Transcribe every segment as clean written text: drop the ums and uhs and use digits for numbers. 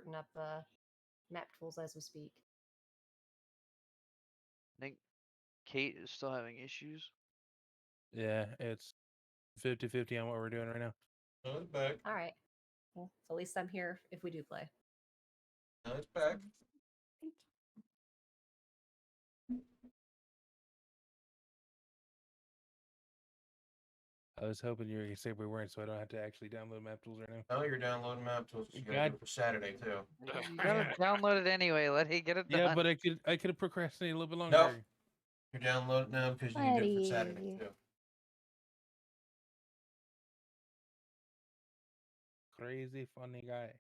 starting up map tools as we speak. I think Kate is still having issues. Yeah, it's 50-50 on what we're doing right now. No, it's back. All right. Well, at least I'm here if we do play. No, it's back. I was hoping you were going to say we weren't, so I don't have to actually download map tools right now. Now you're downloading map tools. You gotta God. do it for Saturday too. You gotta download it anyway. Let it get it done. Yeah, but I could have procrastinated a little bit longer. Nope. You're downloading now because you need to do it for Saturday Buddy. too. Crazy funny guy.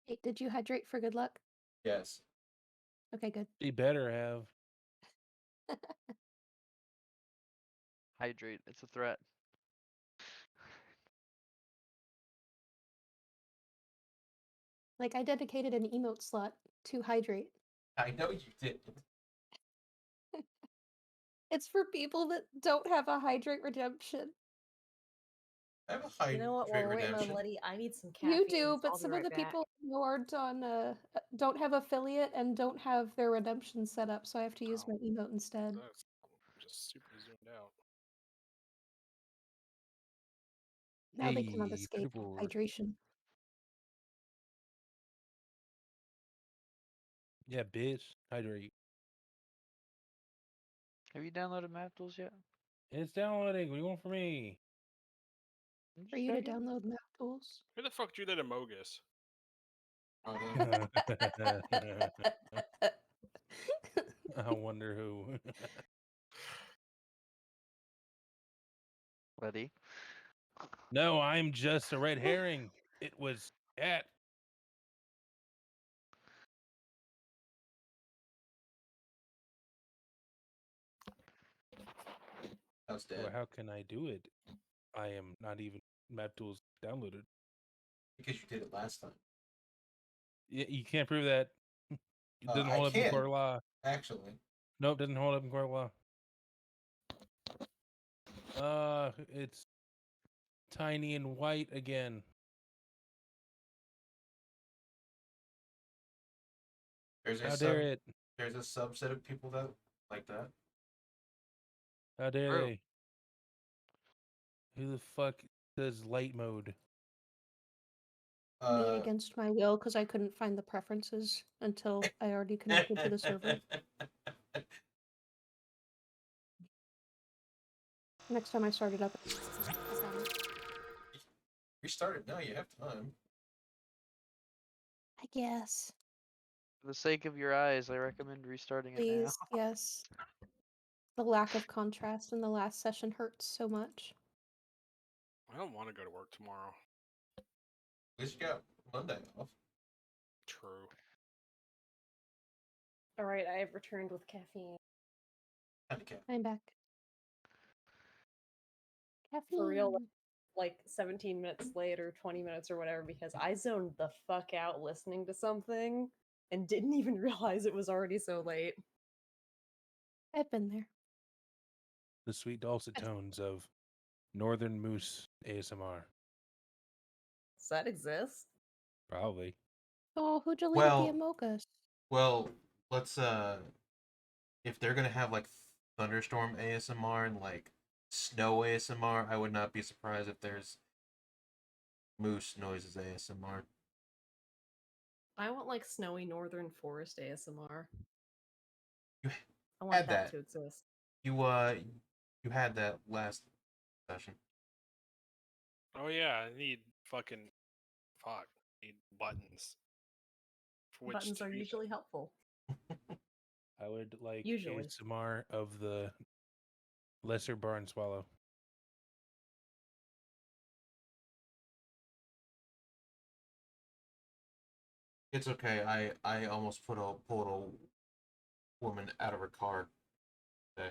Hey, did you hydrate for good luck? Yes. Okay, good. He better have. Hydrate. It's a threat. Like, I dedicated an emote slot to hydrate. I know you did. It's for people that don't have a hydrate redemption. I have a high You know what? While trade we're waiting on redemption. Letty, I need some caffeine. You do, so but I'll be some right of the back. people who aren't on don't have affiliate and don't have their redemption set up, so I have to use my emote instead. That's just super zoomed out. Now they cannot Hey, escape people. hydration. Yeah, bitch. Hydrate. Have you downloaded map tools yet? It's downloading. What do you want from me? I'm For just you to checking. download map tools. Who the fuck drew that Amogus? I wonder who. Letty. No, I'm just a red herring. It was cat. That's dead. Well, how can I do it? I am not even map tools downloaded. Because you did it last time. You can't prove that. It doesn't I hold up in can. court of law. Actually. Nope, doesn't hold up in court of law. It's tiny and white again. How dare it? There's a subset of people that like that. How dare True. they? Who the fuck does light mode? Me against my will because I couldn't find the preferences until I already connected to the server. Next time I start it up. Restart it now. You have time. I guess. For the sake of your eyes, I recommend restarting it now. Please, yes. The lack of contrast in the last session hurts so much. I don't want to go to work tomorrow. At least you got Monday off. True. All right, I have returned with caffeine. I'm back. Caffeine. For real, like 17 minutes later, 20 minutes or whatever, because I zoned the fuck out listening to something and didn't even realize it was already so late. I've been there. The sweet dulcet tones of Northern Moose ASMR. Does that exist? Probably. Oh, who deleted Well- the Amogus? Well, let's if they're gonna have like thunderstorm ASMR and like snow ASMR, I would not be surprised if there's moose noises ASMR. I want like snowy northern forest ASMR. You I want had that that. to exist. You had that last session. Oh yeah, I need fucking fuck. I need buttons. For which Buttons to are use. usually helpful. I would like Usually. ASMR of the lesser barn swallow. It's okay. I almost pulled a woman out of her car today.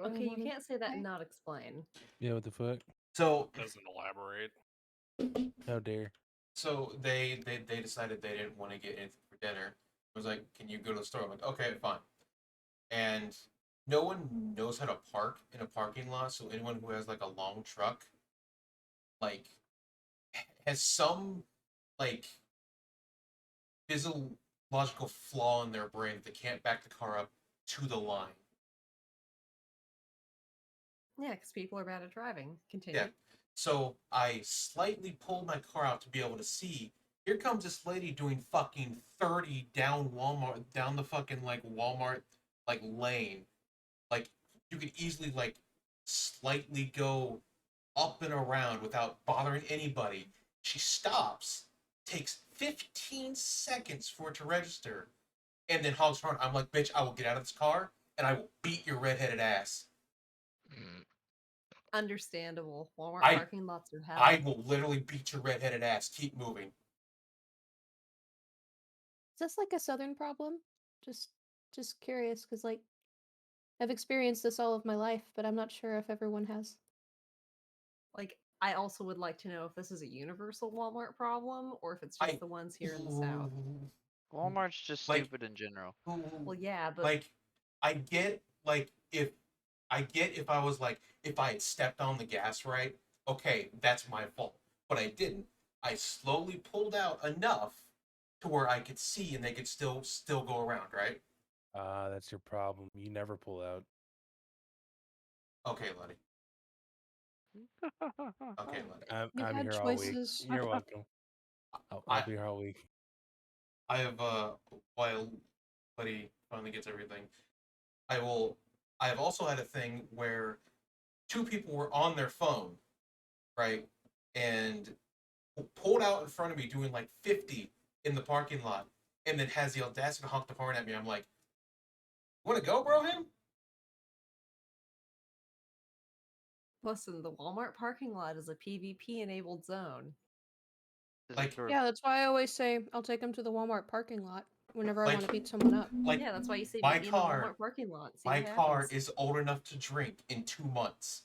Okay, you wanna can't say that try? and not explain. Yeah, what the fuck? So Doesn't elaborate. How dare? so they decided they didn't want to get anything for dinner. I was like, can you go to the store? I'm like, okay, fine. And no one knows how to park in a parking lot, so anyone who has like a long truck, like, has some like physiological flaw in their brain that they can't back the car up to the line. Yeah, because people are bad at driving. Continue. Yeah. So I slightly pulled my car out to be able to see. Here comes this lady doing fucking 30 down the fucking like Walmart like lane. Like you could easily like slightly go up and around without bothering anybody. She stops, takes 15 seconds for it to register, and then honks horn. I'm like, bitch, I will get out of this car and I will beat your redheaded ass. Understandable. Walmart I- parking lots are hell. I will literally beat your redheaded ass. Keep moving. Is this like a southern problem? Just curious, because like I've experienced this all of my life, but I'm not sure if everyone has. Like, I also would like to know if this is a universal Walmart problem or if it's just the ones here in the South. Walmart's just Like- stupid in general. Well, yeah, but Like, I get if I was like, if I had stepped on the gas right, okay, that's my fault. But I didn't. I slowly pulled out enough to where I could see and they could still go around, right? That's your problem. You never pull out. Okay, Letty. Okay, Letty. You I'm had here all week. choices. You're welcome. I'll I- be here all week. I have while Letty finally gets everything, I have also had a thing where two people were on their phone, right? And pulled out in front of me doing like 50 in the parking lot, and then has the audacity to honk the horn at me. I'm like, "You want to go, bro? Him?" listen, the Walmart parking lot is a PvP enabled zone. This is Like- true. Yeah, that's why I always say I'll take them to the Walmart parking lot whenever I Like- want to beat someone up. Like, Yeah, that's why you say my meet me in the car- Walmart parking lot. See my what car happens. is old enough to drink in 2 months.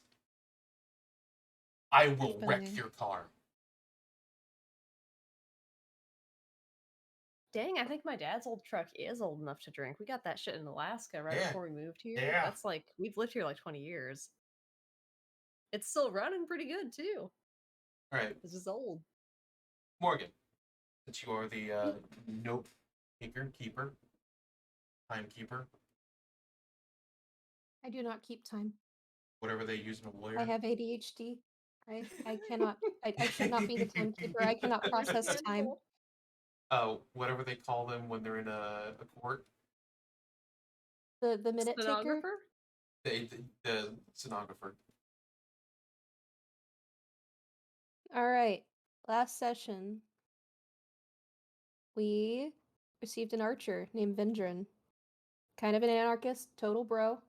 I will wreck Definitely. your car. Dang, I think my dad's old truck is old enough to drink. We got that shit in Alaska right Yeah. before we moved here. Yeah. That's like, we've lived here like 20 years. It's still running pretty good, too. All right, It's just old. Morgan, since you are the note taker, keeper, timekeeper, I do not keep time. whatever they use in a lawyer. I have ADHD. I cannot. I should not be the timekeeper. I cannot process time. Understandable. Whatever they call them when they're in a court. The minute taker. Stenographer? The stenographer. All right. Last session, we received an archer named Vindran. Kind of an anarchist, total bro.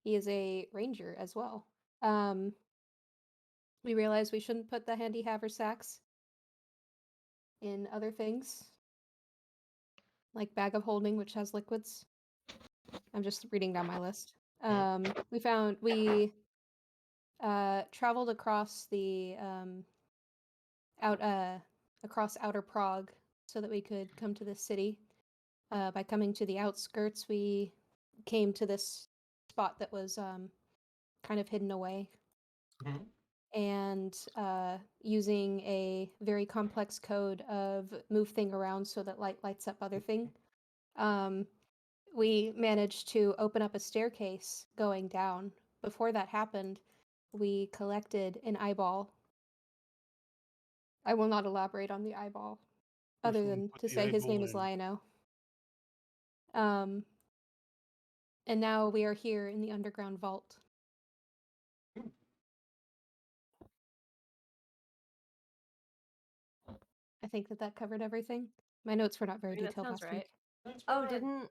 He is a ranger as well. We realized we shouldn't put the handy haversacks in other things, like bag of holding, which has liquids. I'm just reading down my list. We traveled across the across outer Prague so that we could come to this city. By coming to the outskirts, we came to this spot that was kind of hidden away. Mhm. And using a very complex code of move thing around so that light lights up other thing, we managed to open up a staircase going down. Before that happened, we collected an eyeball. I will not elaborate on the eyeball, other Which one than put to the say his name eyeball is in? Lionel. And now we are here in the underground vault. I think that covered everything. My notes were not very I mean, that detailed sounds last right. week. That's Oh, right. didn't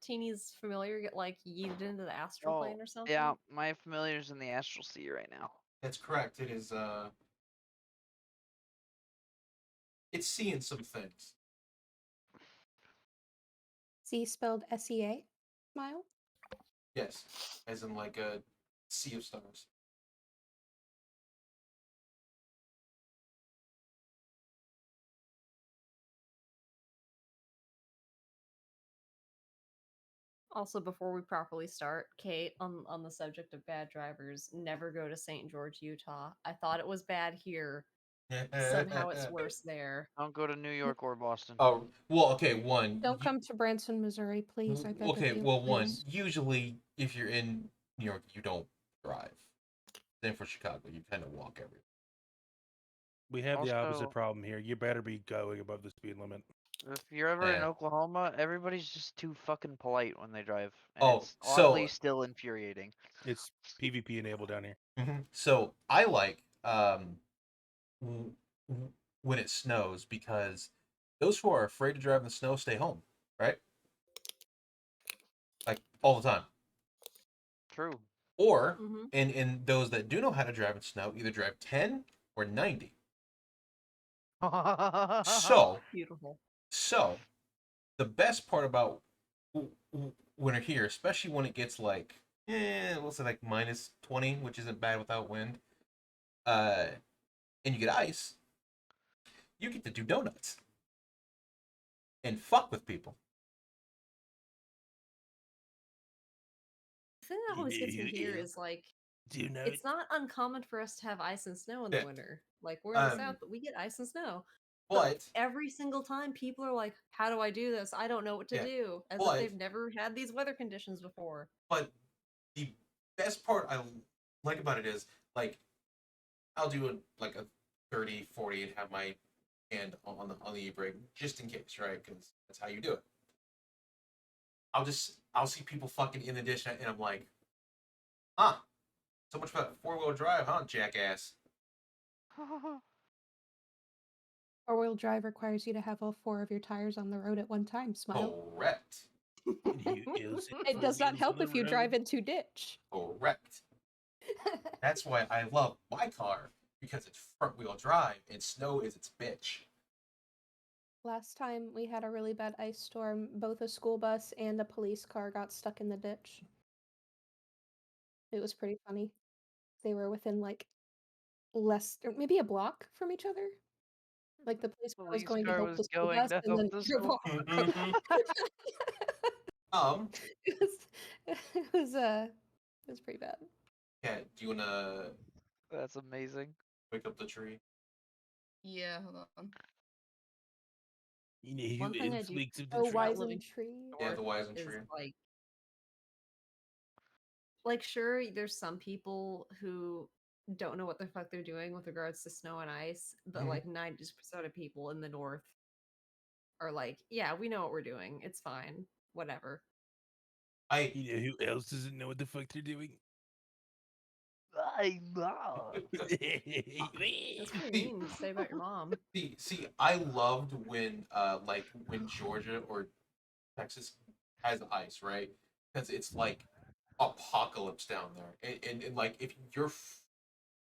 Teeny's familiar get like yeeted into the astral plane or something? Yeah, my familiar's in the astral sea right now. That's correct. It is It's seeing some things. C spelled SEA? Smile? Yes, as in like a sea of stars. Also, before we properly start, Kate, on the subject of bad drivers, never go to St. George, Utah. I thought it was bad here. Somehow it's worse there. Don't go to New York or Boston. Oh well, okay. One. Don't come to Branson, Missouri, please. I beg Okay, of you. well, one. please. Usually, if you're in New York, you don't drive. Same for Chicago. You kind of walk everywhere. We have the opposite Also- problem here. You better be going above the speed limit. If you're ever in Yeah. Oklahoma, everybody's just too fucking polite when they drive, and Oh, it's oddly so still infuriating. It's PvP enabled down here. So I like when it snows because those who are afraid to drive in the snow stay home, right? Like all the time. True. Or Mm-hmm. in those that do know how to drive in snow, either drive 10 or 90. So Beautiful. So, the best part about winter here, especially when it gets like, we'll say like minus 20, which isn't bad without wind, and you get ice, you get to do donuts and fuck with people. The thing that always gets me here is like, Do you know? it's not uncommon for us to have ice and snow in the Yeah. winter. Like, we're in the Um, south, but we get ice and snow. But Every single time people are like, how do I do this? I don't know what to Yeah, do. As but- if they've never had these weather conditions before. but the best part I like about it is like I'll do like a 30, 40 and have my hand on the e-brake just in case, right? Because that's how you do it. I'll see people fucking in the ditch and I'm like, so much for that 4-wheel drive, huh, jackass? Four-wheel drive requires you to have all 4 of your tires on the road at one time. Smile. Correct. It does not help if you drive into ditch. Correct. That's why I love my car because it's front-wheel drive and snow is its bitch. Last time we had a really bad ice storm, both a school bus and a police car got stuck in the ditch. It was pretty funny. They were within like less, or maybe a block from each other. Like the police car was Police going to car help was the school going bus, to and help then the drove school. off. It was pretty bad. Yeah, do you wanna That's amazing. wake up the tree? Yeah, hold on. You know One who thing I else do wakes up Oh, the wise tree? living Wizen tree. Yeah, the wise and is tree. like sure, there's some people who don't know what the fuck they're doing with regards to snow and ice, but Mhm. like 90% of people in the north are like, yeah, we know what we're doing. It's fine. Whatever. I You know who else doesn't know what the fuck they're doing? I'm not. That's pretty mean to say about your mom. see. I loved when like when Georgia or Texas has ice, right? Because it's like apocalypse down there, and like if you're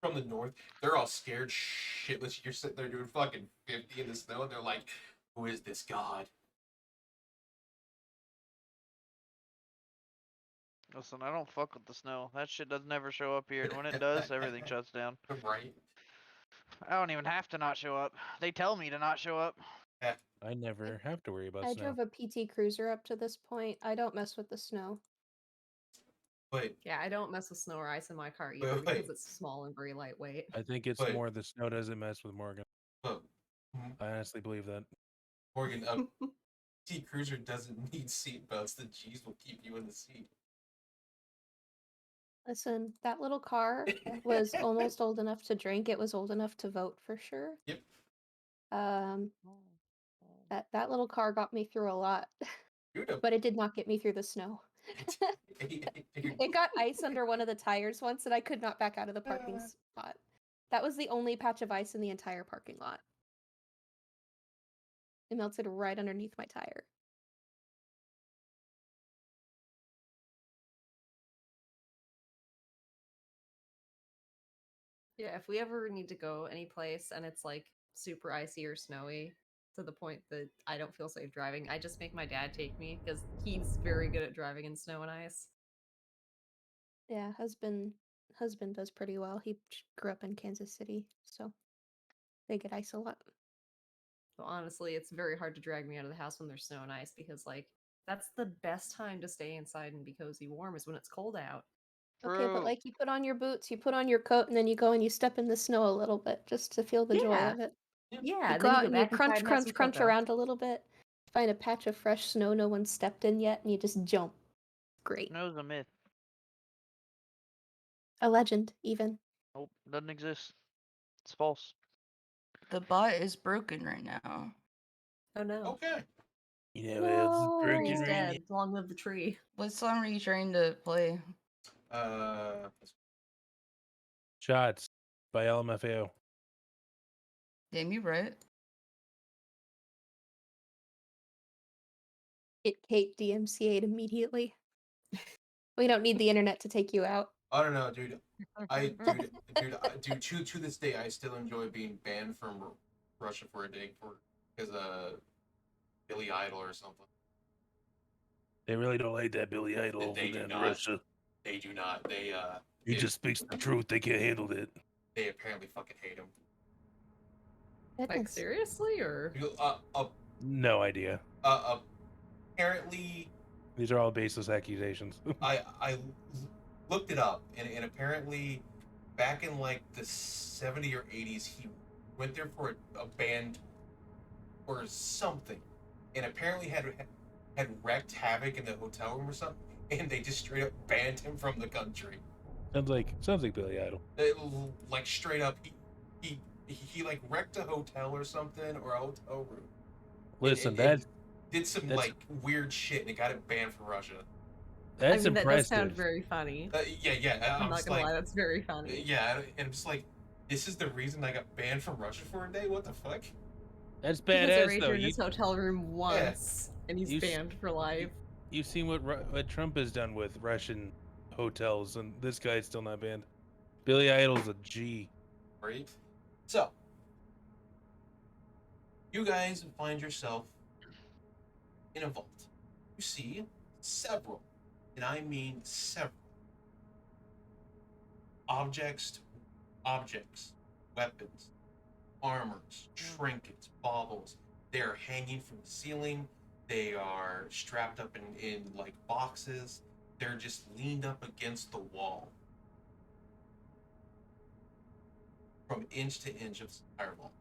from the north, they're all scared shitless. You're sitting there doing fucking 50 in the snow, and they're like, "Who is this god?" Listen, I don't fuck with the snow. That shit does never show up here, and when it does, everything shuts down. Right? I don't even have to not show up. They tell me to not show up. I never have to worry about I snow. drove a PT Cruiser up to this point. I don't mess with the snow. But Yeah, I don't mess with snow or ice in my car either Wait. because it's small and very lightweight. I think it's But- more the snow doesn't mess with Morgan. but I honestly believe that. Morgan, T Cruiser doesn't need seatbelts. The G's will keep you in the seat. Listen, that little car was almost old enough to drink. It was old enough to vote for sure. Yep. That little car got me through a lot, Dude, but it did not get me through the snow. It got ice under one of the tires once, and I could not back out of the parking spot. That was the only patch of ice in the entire parking lot. It melted right underneath my tire. Yeah, if we ever need to go any place and it's like super icy or snowy to the point that I don't feel safe driving, I just make my dad take me because he's very good at driving in snow and ice. Yeah, husband does pretty well. He grew up in Kansas City, so they get ice a lot. So honestly, it's very hard to drag me out of the house when there's snow and ice because like that's the best time to stay inside and be cozy warm is when it's cold out. Okay, but True. like you put on your boots, you put on your coat, and then you go and you step in the snow a little bit just to feel the joy Yeah. of it. Yeah, You and go then you out go and you back inside crunch, and have some crunch cocoa. around a little bit, find a patch of fresh snow no one stepped in yet, and you just jump. Great. Snow's a myth. A legend, even. Nope, doesn't exist. It's false. The bot is broken right now. Oh no. Okay. You know what else is No. broken Tree's right dead. now? Long live the tree. What song are you trying to play? Shots by LMFAO. Damn, you right. Kate DMCA'd immediately. We don't need the internet to take you out. I don't know, dude. Dude, to this day, I still enjoy being banned from Russia for a day because Billy Idol or something. They really don't like that Billy Idol over They do there in not. Russia. They do not. He just speaks the truth. They can't handle it. They apparently fucking hate him. Like Goodness. seriously, or No idea. Apparently, These are all baseless accusations. I looked it up, and apparently, back in like the 70s or 80s, he went there for a band or something, and apparently had wreaked havoc in the hotel room or something, and they just straight up banned him from the country. sounds like Billy Idol. Like straight up, he like wrecked a hotel or something or a hotel room. Listen, and did some that's- like weird shit and it got it banned from Russia. that's I mean, that does sound impressive. very funny. Yeah. I'm not just gonna like, lie, that's very funny. yeah, and I'm just like, this is the reason I got banned from Russia for a day. What the fuck? That's Because I badass raided though. in his hotel room once, and he's You s- banned for life. You've seen what Trump has done with Russian hotels, and this guy's still not banned. Billy Idol's a G. Right? So, you guys find yourself in a vault. You see several, and I mean several, objects, weapons, armors, trinkets, baubles. They're hanging from the ceiling. They are strapped up in like boxes. They're just leaned up against the wall. From inch to inch of this entire vault.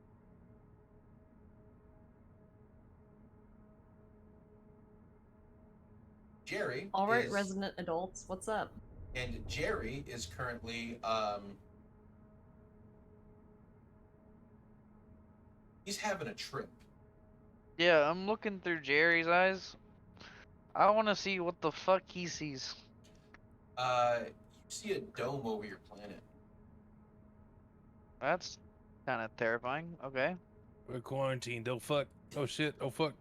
Jerry. All right, is, resident adults, what's up? And Jerry is currently he's having a trip. Yeah, I'm looking through Jerry's eyes. I want to see what the fuck he sees. You see a dome over your planet. That's kind of terrifying. Okay. We're quarantined. Oh fuck. Oh shit. Oh fuck.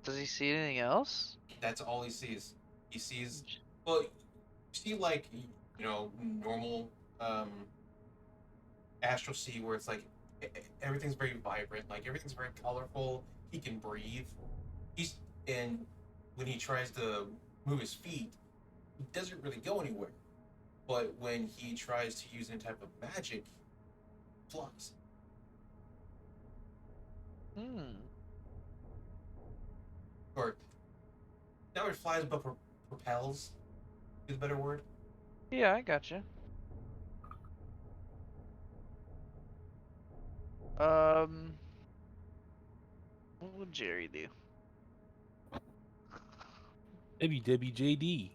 Does he see anything else? That's all he sees. He sees, well, you see like, you know, normal astral sea where it's like everything's very vibrant, like everything's very colorful. He can breathe. And when he tries to move his feet, he doesn't really go anywhere. But when he tries to use any type of magic, he flies. Or not really flies, but propels is a better word. Yeah, I gotcha. What would Jerry do? WWJD.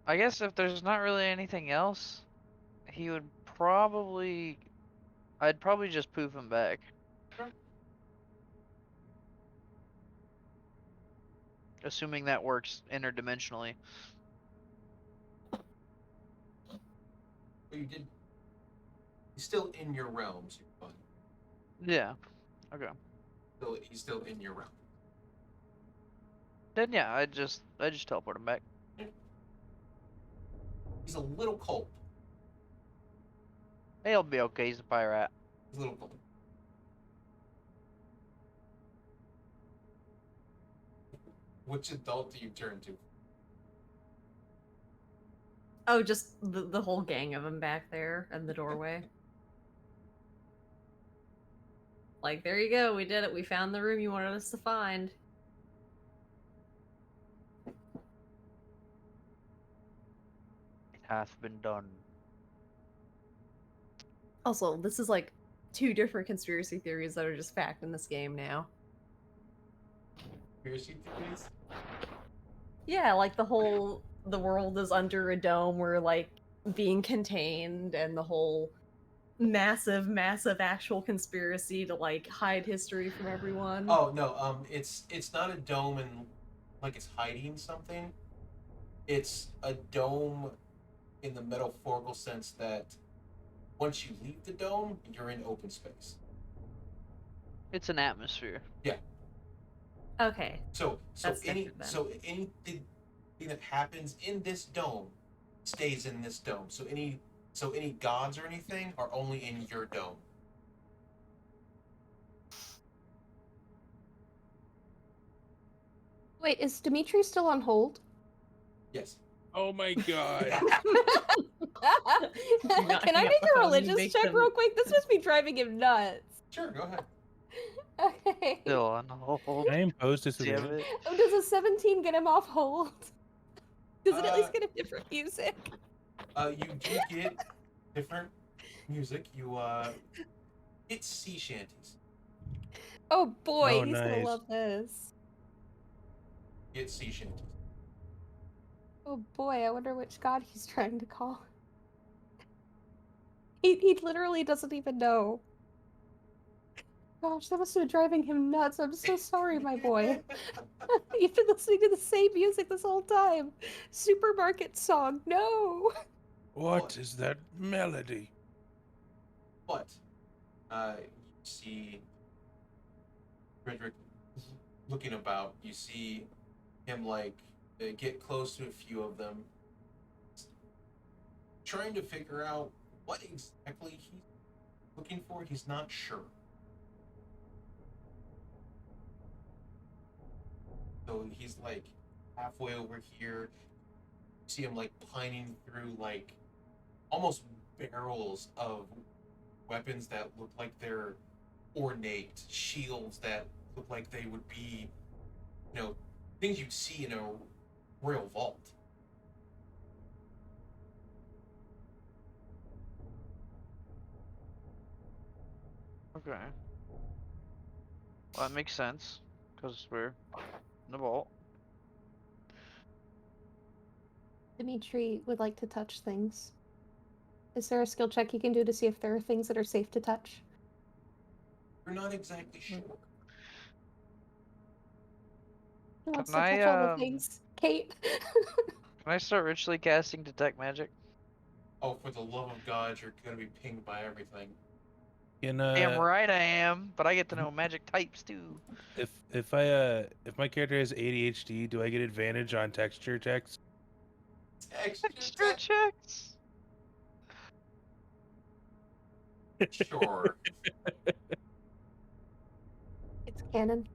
I guess if there's not really anything else, he would probably... I'd probably just poof him back. Sure. Assuming that works interdimensionally. But you did. He's still in your realms, Yeah. Okay. He's still in your realm. Then yeah, I just teleport him back. He's a little cold. He'll be okay. He's a pirate. He's a little cold. Which adult do you turn to? Oh, just the whole gang of them back there in the doorway. Like, there you go, we did it. We found the room you wanted us to find. It hath been done. Also, this is like 2 different conspiracy theories that are just fact in this game now. Conspiracy theories? Yeah, like the world is under a dome, we're like being contained, and the whole massive actual conspiracy to like hide history from everyone. Oh no, it's not a dome and like it's hiding something. It's a dome in the metaphorical sense that once you leave the dome, you're in open space. It's an atmosphere. Yeah. Okay. So That's anything that happens in this dome stays in this dome. So any gods or anything are only in your dome. Wait, is Dimitri still on hold? Yes. Oh my god. Can I make a religious check real quick? This must be driving him nuts. Sure, go ahead. Okay. Still on hold. I impose Damn disadvantage. it. Oh, does a 17 get him off hold? Does it at least get him different music? You do get different music. You it's sea shanties. Oh boy, Oh, he's gonna nice. love this. It's sea shanties. Oh boy, I wonder which god he's trying to call. He literally doesn't even know. Gosh, that must have been driving him nuts. I'm so sorry, my boy. You've been listening to the same music this whole time. Supermarket song, no! What is that melody? But you see Frederick looking about. You see him like get close to a few of them, trying to figure out what exactly he's looking for. He's not sure. So he's like halfway over here. You see him like pining through like almost barrels of weapons that look like they're ornate, shields that look like they would be, things you'd see in a royal vault. Okay. Well, that makes sense, because we're in the vault. Dimitri would like to touch things. Is there a skill check he can do to see if there are things that are safe to touch? You're not exactly sure. He wants Can to touch all the things. Kate. Can I start ritually casting detect magic? Oh, for the love of God, you're gonna be pinged by everything. Can Damn right I am, but I get to know magic types too. if my character has ADHD, do I get advantage on texture checks? Texture checks? Sure. It's canon.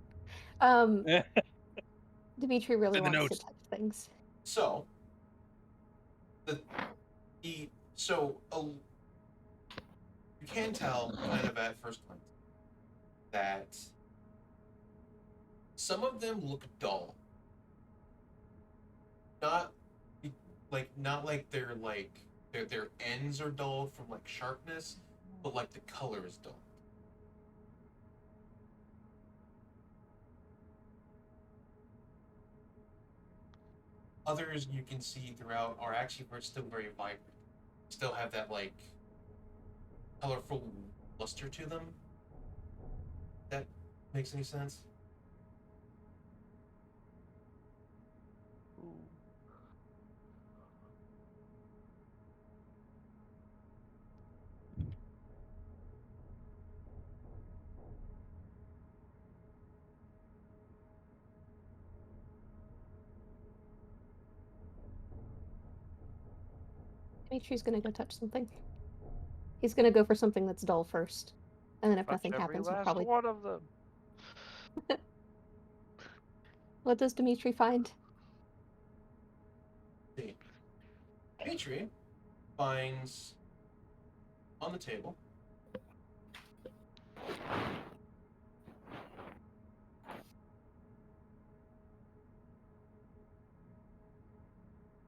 Dimitri really In the wants to notes. touch things. So, you can tell kind of at first glance that some of them look dull. Not like they're like their ends are dull from like sharpness, but like the color is dull. Others you can see throughout are actually still very vibrant. Still have that like colorful luster to them. That makes any sense? Dimitri's gonna go touch something. He's gonna go for something that's dull first. And then if Touch nothing every happens, he'll last probably... one of them. What does Dimitri find? See. Dimitri finds on the table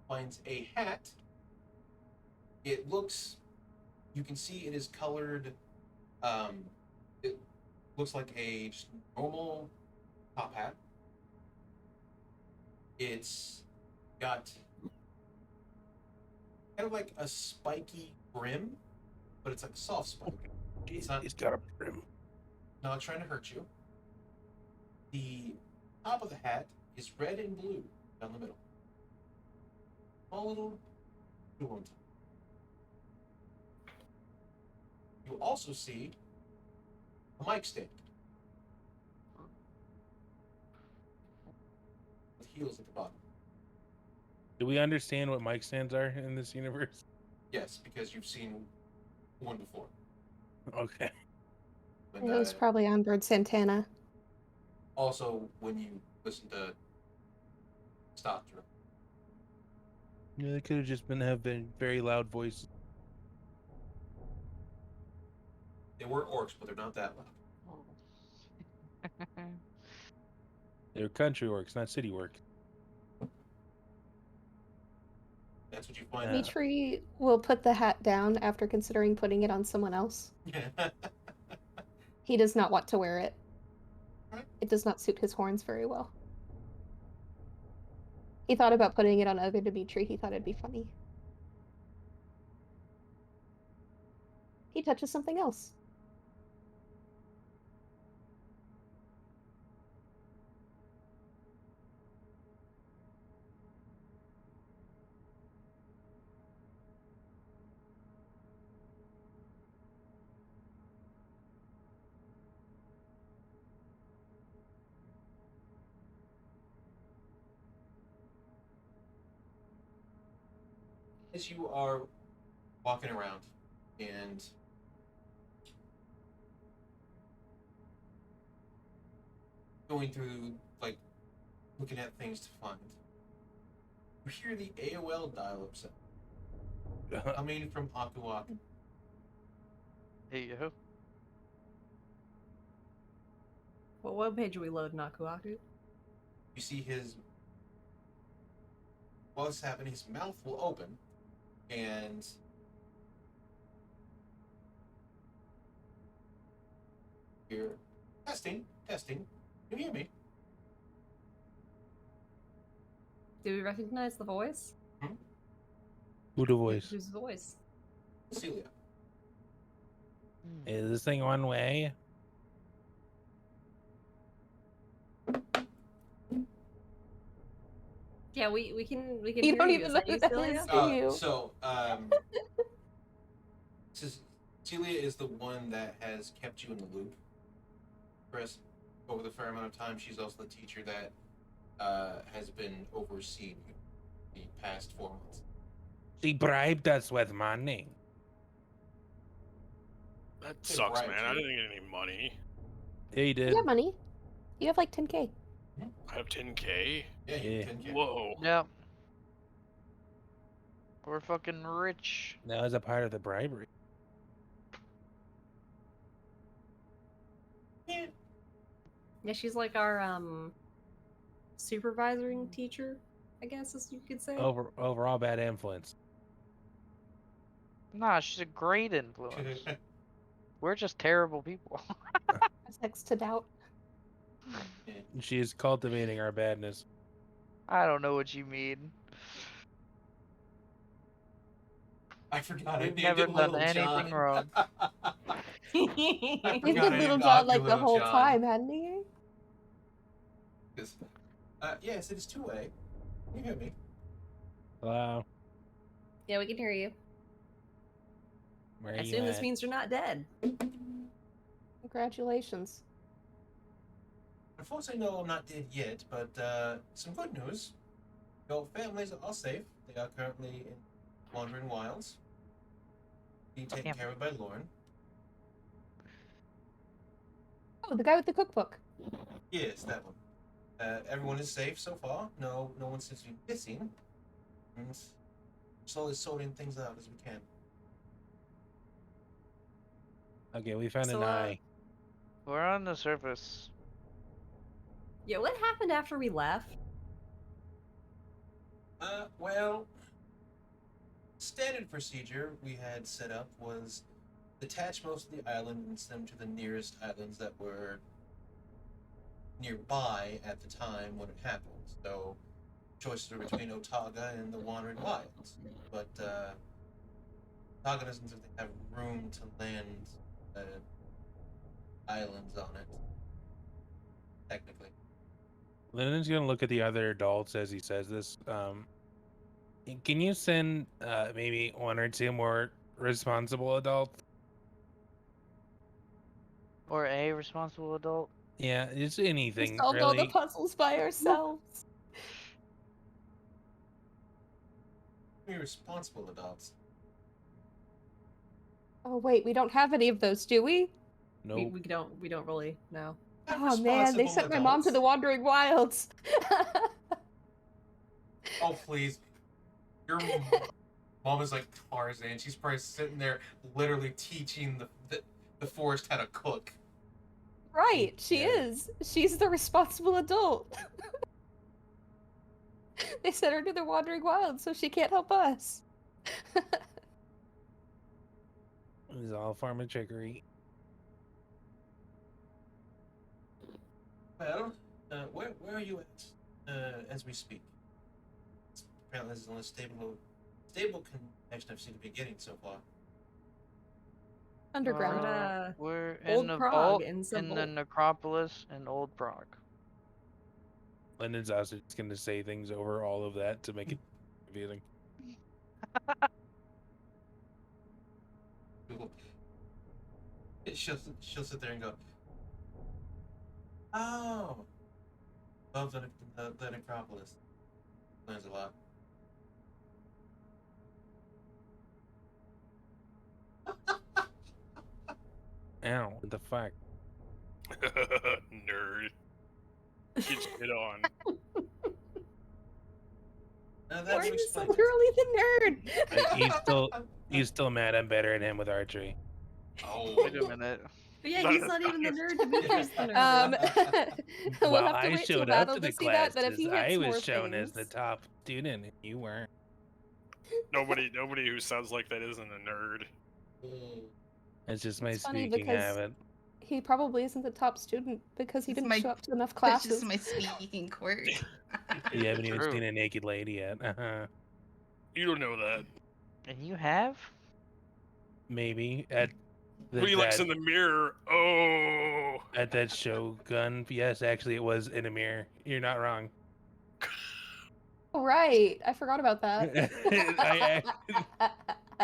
finds a hat. It looks, you can see it is colored, it looks like a just normal top hat. It's got kind of like a spiky brim, but it's like a soft spike. Jeez, not- he's got a brim. Not trying to hurt you. The top of the hat is red and blue down the middle. Small little blue on top. You also see a mic stand with heels at the bottom. Do we understand what mic stands are in this universe? Yes, because you've seen one before. Okay. When, It was probably onboard Santana. also, when you listen to Stop Drum. Yeah, they could have just been very loud voices. They were orcs, but they're not that loud. They're country orcs, not city orcs. That's what you find. Dimitri will put the hat down after considering putting it on someone else. He does not want to wear it. It does not suit his horns very well. He thought about putting it on other Dimitri. He thought it'd be funny. He touches something else. As you are walking around and going through, like, looking at things to find, you hear the AOL dial-up sound coming from Aku Aku. Hey yo. What webpage are we loading, Aku Aku? You see his, while this is happening, his mouth will open, and you're testing. Can you hear me? Do we recognize the voice? Who the voice? Whose voice? Celia. Is this thing one way? Yeah, we can You hear don't you. even Is know that you, who that Celia? is. Do you? Celia is the one that has kept you in the loop, Chris, over the fair amount of time. She's also the teacher that has been overseeing you the past 4 months. She bribed us with money. That They sucks, bribed man. I you. didn't get any money. He did. You have money. You have like 10K. I have 10K. Yeah, you Yeah. 10K. Whoa. Yep. We're fucking rich. That was a part of the bribery. Yeah. Yeah, she's like our supervising teacher, I guess as you could say. Overall bad influence. Nah, she's a great influence. We're just terrible people. That's next to doubt. She is cultivating our badness. I don't know what you mean. I forgot. We've I named never him done Little anything John. wrong. I He's forgot been I Little named John Aku like the Little whole John. time, hadn't he? Yes, it is two-way. Can you hear me? Hello. Yeah, we can hear you. Where I you assume this at? means you're not dead. Congratulations. Unfortunately, no, I'm not dead yet, but some good news. Your families are safe. They are currently in Wandering Wilds. Being taken Yep. care of by Lauren. Oh, the guy with the cookbook. Yes, that one. Everyone is safe so far. No one seems to be missing. And slowly sorting things out as we can. Okay, we found an So, eye. We're on the surface. yeah, what happened after we left? Well, standard procedure we had set up was detach most of the island and send them to the nearest islands that were nearby at the time when it happened. So, choices were between Otaga and the Wandering Wilds. But, Otaga doesn't seem to have room to land islands on it, technically. Lennon's gonna look at the other adults as he says this. Can you send maybe one or two more responsible adults? Or a responsible adult. Yeah, just We anything solved all the really. puzzles by ourselves. Be responsible adults. Oh wait, we don't have any of those, do we? Nope. We don't really know. Have Oh man, they responsible sent my mom to adults. the Wandering Wilds. Oh, please. Your mom is like Tarzan. She's probably sitting there literally teaching the forest how to cook. Right, she Yeah. is. She's the responsible adult. They sent her to the Wandering Wilds, so she can't help us. It's all farm and trickery. Well, where are you at as we speak? Apparently, this is the only stable connection I've seen to be getting so far. Underground. We're in Old the Prague vault in in some the vault. necropolis in Old Prague. Lennon's also just gonna say things over all of that to make it confusing. She'll sit there and go, oh, love the necropolis. Learns a lot. Ow, what the fuck? Nerd. Get shit on. Now Why that are would you so explain it. Literally the nerd. He's still mad I'm better at him with archery. Oh. Wait a minute. But yeah, he's not even the nerd. Dimitri's the nerd. We'll Well, have to I wait till showed up battle to to the see that, but if classes. he I hits was more shown as the things... top student, and you weren't. Nobody who sounds like that isn't a nerd. It's just my It's funny speaking because habit. he probably isn't the top student because he It's didn't my- show up to enough That's classes. just my speaking quirk. You haven't even True. seen a naked lady yet. You don't know that. And you have? Maybe at When he looks in the mirror, oh. at that Shogun. Yes, actually, it was in a mirror. You're not wrong. Oh, right. I forgot about that.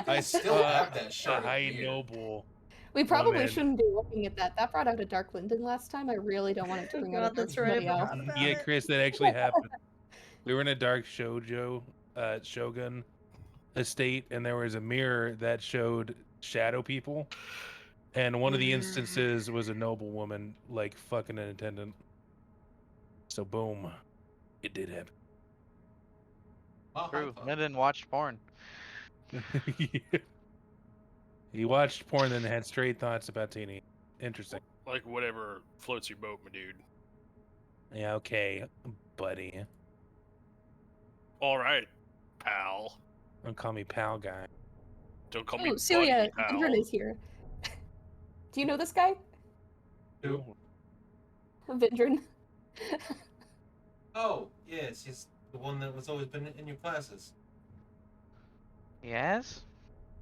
I still saw have that a shard of high mirror. noble. We probably woman. shouldn't be looking at that. That brought out a Dark Linden last time. I really don't want it to Oh bring God, out a Dark that's right, I somebody else. forgot about Yeah, it. Chris, that actually happened. We were in a dark Shogun estate, and there was a mirror that showed shadow people. And one of the instances was a noble woman, like fucking an attendant. So boom, it did happen. True. Lyndon watched porn. Yeah. He watched porn, then had straight thoughts about Teeny. Interesting. Like whatever floats your boat, my dude. Yeah, okay, buddy. All right, pal. Don't call me pal guy. Don't call me Oh, buddy, Celia, pal. Indran is here. Do you know this guy? Who? Vindran. Oh, yes, he's the one that was always been in your classes. Yes?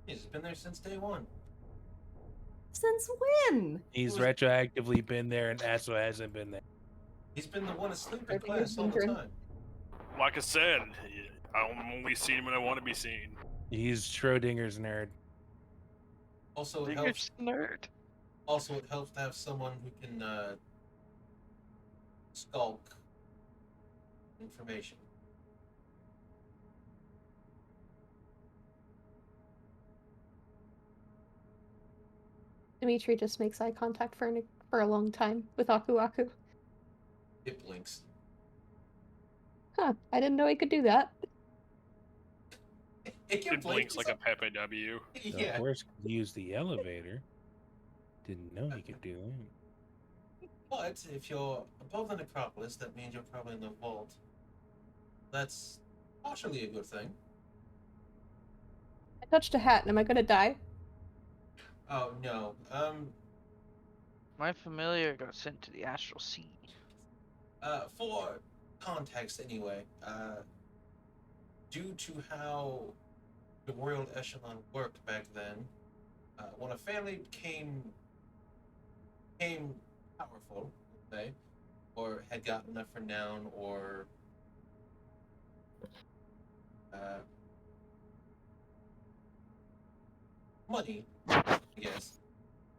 He's been there since day one. Since when? He's Was- retroactively been there, and Asso hasn't been there. He's been the one asleep in I think class it's all the Vindran. time. Like I said, I'm only seeing when I want to be seen. He's Schrodinger's nerd. Also, it You're helps. just a nerd. Also, it helps to have someone who can skulk information. Dimitri just makes eye contact for a long time with Aku Aku. It blinks. Huh, I didn't know he could do that. It can It blink. blinks like a Pepe W. The Yeah. horse could use the elevator. Didn't know he could do that. But if you're above the necropolis, that means you're probably in the vault. That's partially a good thing. I touched a hat, and am I gonna die? Oh no. My familiar got sent to the astral sea. For context anyway, due to how the royal echelon worked back then, when a family became powerful, let's say, or had gotten enough renown or money, I guess,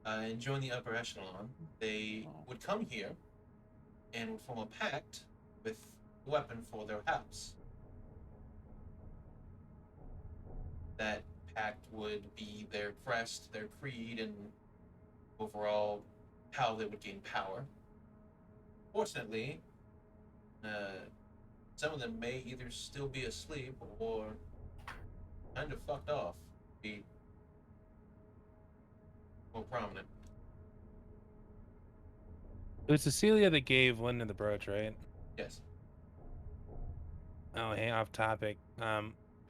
and join the upper echelon, they would come here and would form a pact with a weapon for their house. That pact would be their crest, their creed, and overall how they would gain power. Fortunately, some of them may either still be asleep or kind of fucked off. Be more prominent. It was Cecilia that gave Lyndon the brooch, right? Yes. Oh, hey, off topic. You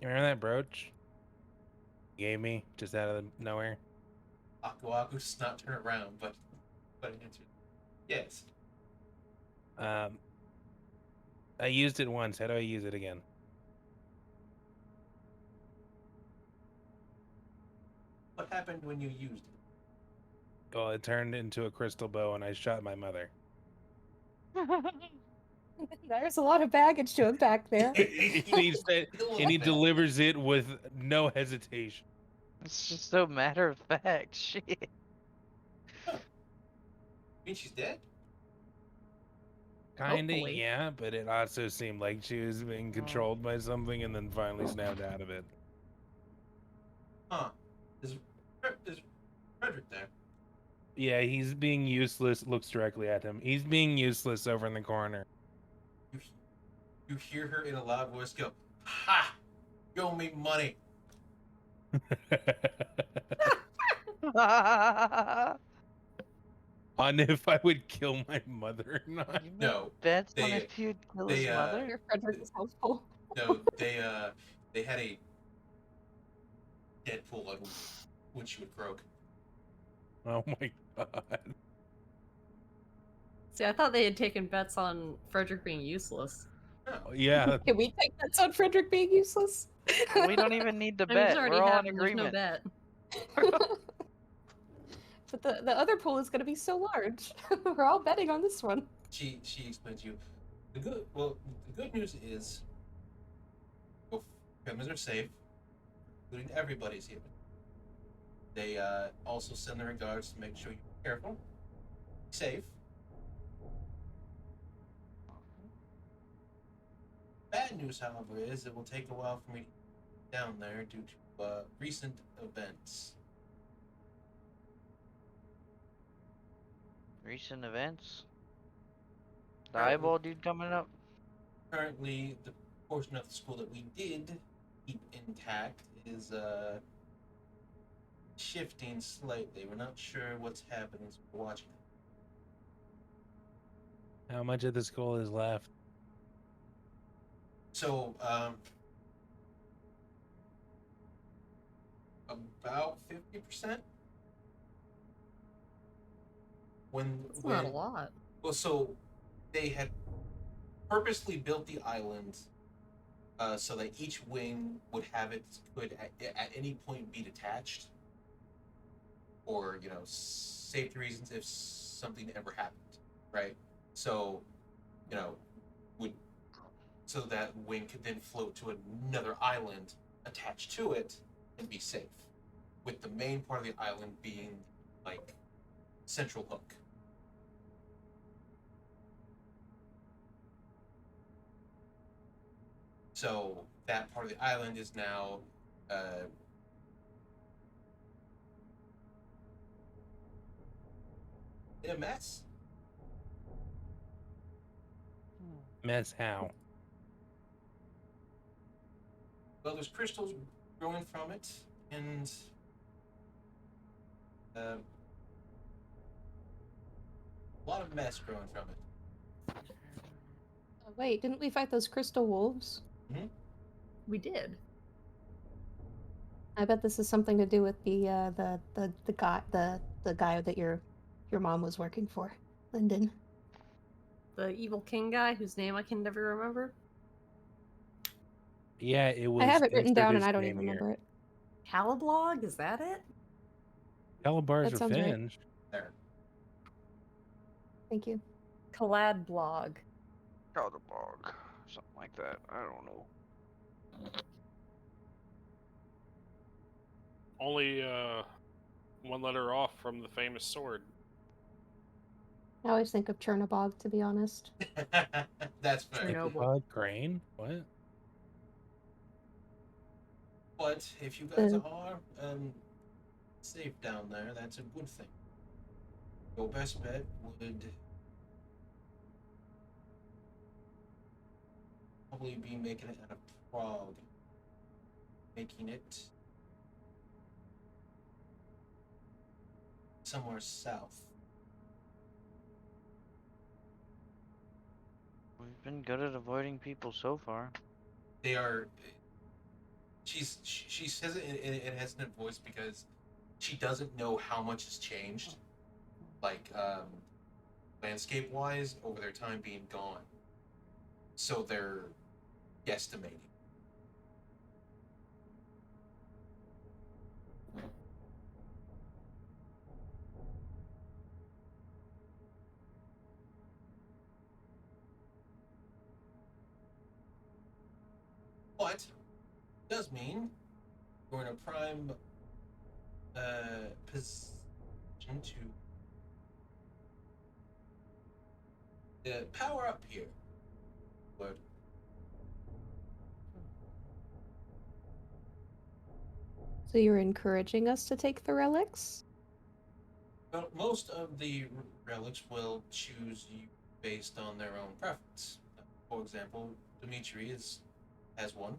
remember that brooch you gave me just out of nowhere? Aku Aku does not turn around, but an answer. Yes. I used it once. How do I use it again? What happened when you used it? Well, it turned into a crystal bow, and I shot my mother. There's a lot of baggage to unpack there. And he delivers it with no hesitation. It's just so matter of fact. Shit. Huh. Mean she's dead? Kinda, Hopefully. yeah, but it also seemed like she was being controlled by something and then finally snapped out of it. Huh. Is Frederick there? Yeah, he's being useless. Looks directly at him. He's being useless over in the corner. You hear her in a loud voice go, "Ha! You owe me money." On if I would kill my mother or not. You No, made bets on they- if you'd kill they, his mother? Your Frederick is helpful. No, they had a Deadpool like when she would croak. Oh my god. See, I thought they had taken bets on Frederick being useless. Yeah. Can we take bets on Frederick being useless? We don't even need to I mean, it's bet. already We're all in happened. There's no agreement. bet. But the other pool is going to be so large. We're all betting on this one. She explains to you the good news is your families are safe, including everybody's here. They also send their regards to make sure you're careful, safe. Bad news, however, is it will take a while for me to get down there due to recent events. Recent events? The Currently- eyeball dude coming up? Currently, the portion of the school that we did keep intact is shifting slightly. We're not sure what's happening, so we're watching. How much of the school is left? So, about 50%. It's not a lot. Well, so they had purposely built the island so that each wing would have could at any point be detached, or safety reasons if something ever happened, right? So, would so that wing could then float to another island attached to it and be safe, with the main part of the island being like central hook. So that part of the island is now in a mess. Mess how? Well, there's crystals growing from it, and a lot of mess growing from it. Oh, wait, didn't we fight those crystal wolves? We did. I bet this is something to do with the guy that your mom was working for, Lyndon. The evil king guy whose name I can never remember. Yeah, it was. I have it written insert down and his I don't name even here. remember it. Calablog, is that it? Calabar's That sounds right. Revenge. There. Thank you. Caladblog. Caldebog. Something like that. I don't know. Only one letter off from the famous sword. I always think of Chernobog, to be honest. That's fair. Chernobyl. Ichabod Crane? What? But if you guys The- are safe down there, that's a good thing. Your best bet would probably be making it out of Prague. Making it somewhere south. We've been good at avoiding people so far. They are. She says it in a hesitant voice because she doesn't know how much has changed, like landscape wise, over their time being gone. So they're guesstimating. But does mean you're in a prime position to power up here. But So you're encouraging us to take the relics? well, most of the relics will choose you based on their own preference. For example, Dimitri has one.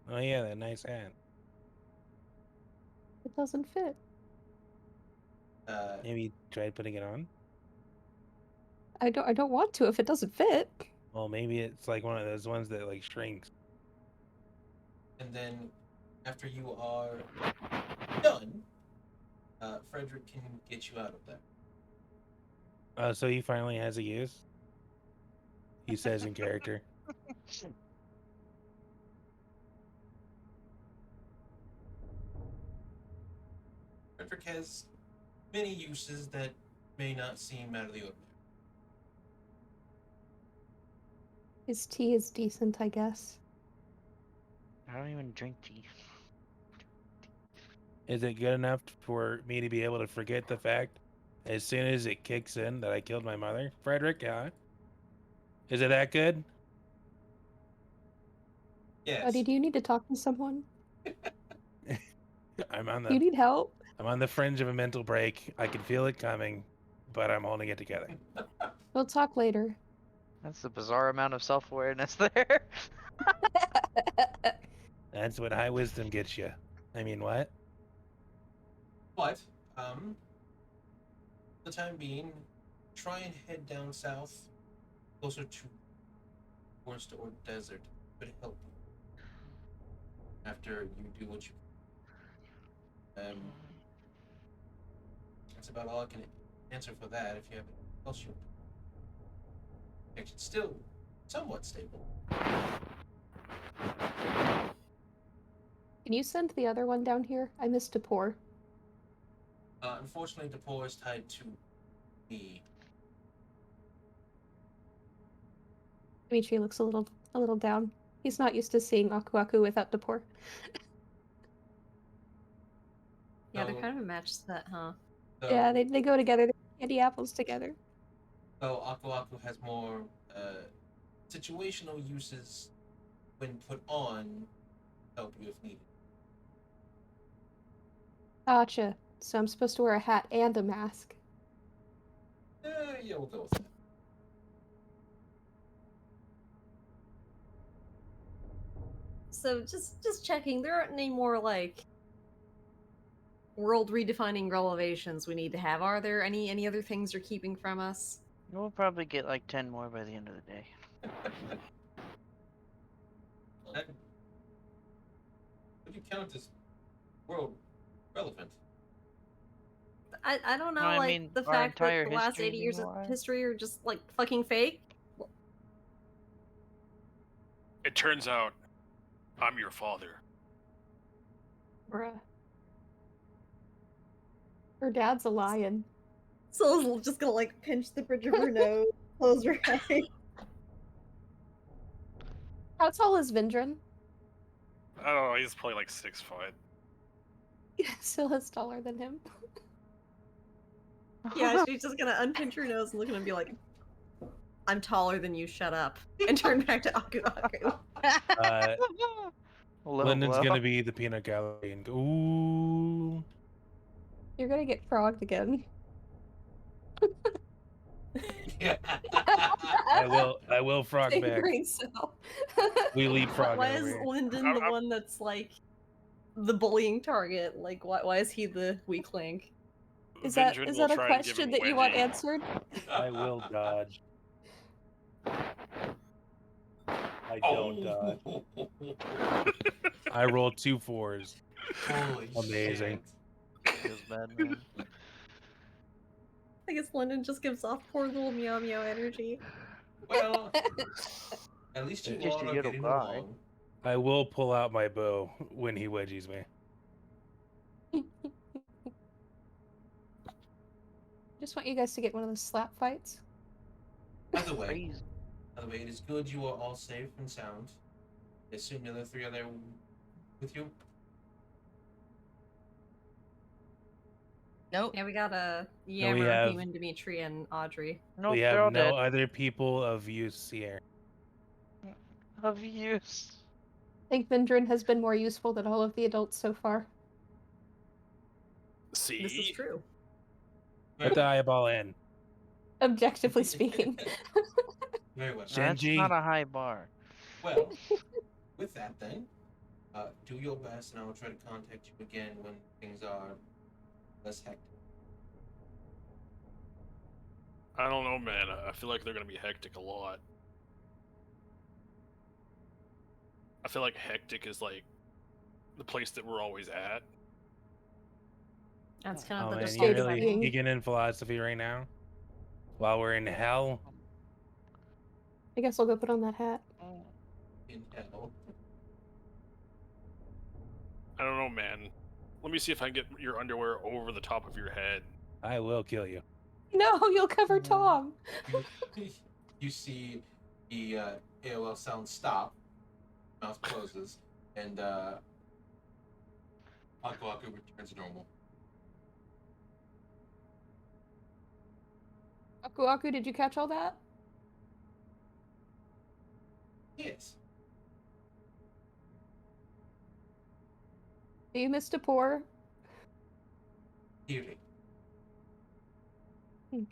Oh yeah, that nice hat. It doesn't fit. Maybe try putting it on. I don't want to if it doesn't fit. Well, maybe it's like one of those ones that like shrinks. And then after you are done, Frederick can get you out of there. So he finally has a use. He says in character. Frederick has many uses that may not seem out of the ordinary. His tea is decent, I guess. I don't even drink tea. Is it good enough for me to be able to forget the fact as soon as it kicks in that I killed my mother, Frederick? Yeah. Is it that good? Yes. Buddy, do you need to talk to someone? I'm on Do you the need help? I'm on the fringe of a mental break. I can feel it coming, but I'm holding it together. We'll talk later. That's a bizarre amount of self-awareness there. That's what high wisdom gets you. I mean, what? But, for the time being, try and head down south, closer to forest or desert. Could help you after you do what you. That's about all I can answer for that. If you have anything else, you. It's still somewhat stable. Can you send the other one down here? I missed Depor. Unfortunately, Depor is tied to me. Dimitri looks a little down. He's not used to seeing Aku Aku without Depor. Yeah, they're So- kind of a match set, huh? So, Yeah, they go together. They candy apples together. So Aku Aku has more situational uses when put on help you if needed. Gotcha. So I'm supposed to wear a hat and a mask. Yeah, we'll go with that. So just checking, there aren't any more like world redefining revelations we need to have, are there? Any other things you're keeping from us? We'll probably get like 10 more by the end of the day. What do you count as world relevant? I don't know, Well, I like mean, the our fact that entire the last history 80 years of meanwhile. history are just like fucking fake. It turns out I'm your father. Bruh. Her dad's a lion. Scylla's just gonna like pinch the bridge of her nose, close her eyes. How tall is Vindran? I don't know. He's probably like 6 foot. Scylla's taller than him. Yeah, she's just gonna unpinch her nose and look at him and be like, I'm taller than you, shut up. And turn back to Aku Aku. Low Lyndon's blow. gonna be the peanut gallery and go, ooh. You're gonna get frogged again. Yeah. I will frog Same back. brain cell. We leapfrog Why over is here. Lyndon the one that's like the bullying target? Like, why is he the weak link? Is Vindran will that a try and give question him that you want wedgie. answered? I will dodge. I don't dodge. I rolled 2 4s. Holy Amazing. shit. Feels bad, man. I guess Lyndon just gives off poor little meow meow energy. Well, at least you Just all a are little getting guy. along. I will pull out my bow when he wedgies me. Just want you guys to get one of those slap fights. By the way, Crazy. it is good you are all safe and sound. I assume the other 3 are there with you. Nope. Yeah, we got a we Yammer, have- Human, Dimitri, and Audrey. Nope, we they're have all no dead. other people of use here. Of use. I think Vindran has been more useful than all of the adults so far. See? This is true. Put the eyeball in. Objectively speaking. Very well. Shen- That's Shenji. not a high bar. Well, with that then, do your best, and I will try to contact you again when things are less hectic. I don't know, man. I feel like they're gonna be hectic a lot. I feel like hectic is like the place that we're always at. That's kind of Oh the man, state you of default really being. geeking in philosophy right now? While we're in hell? I guess I'll go put on that hat. In hell. I don't know, man. Let me see if I can get your underwear over the top of your head. I will kill you. No, you'll cover Tom. You see the AOL sound stop, mouth closes, and Aku Aku returns to normal. Aku Aku, did you catch all that? Yes. You missed a pour. Dearly. Hmm.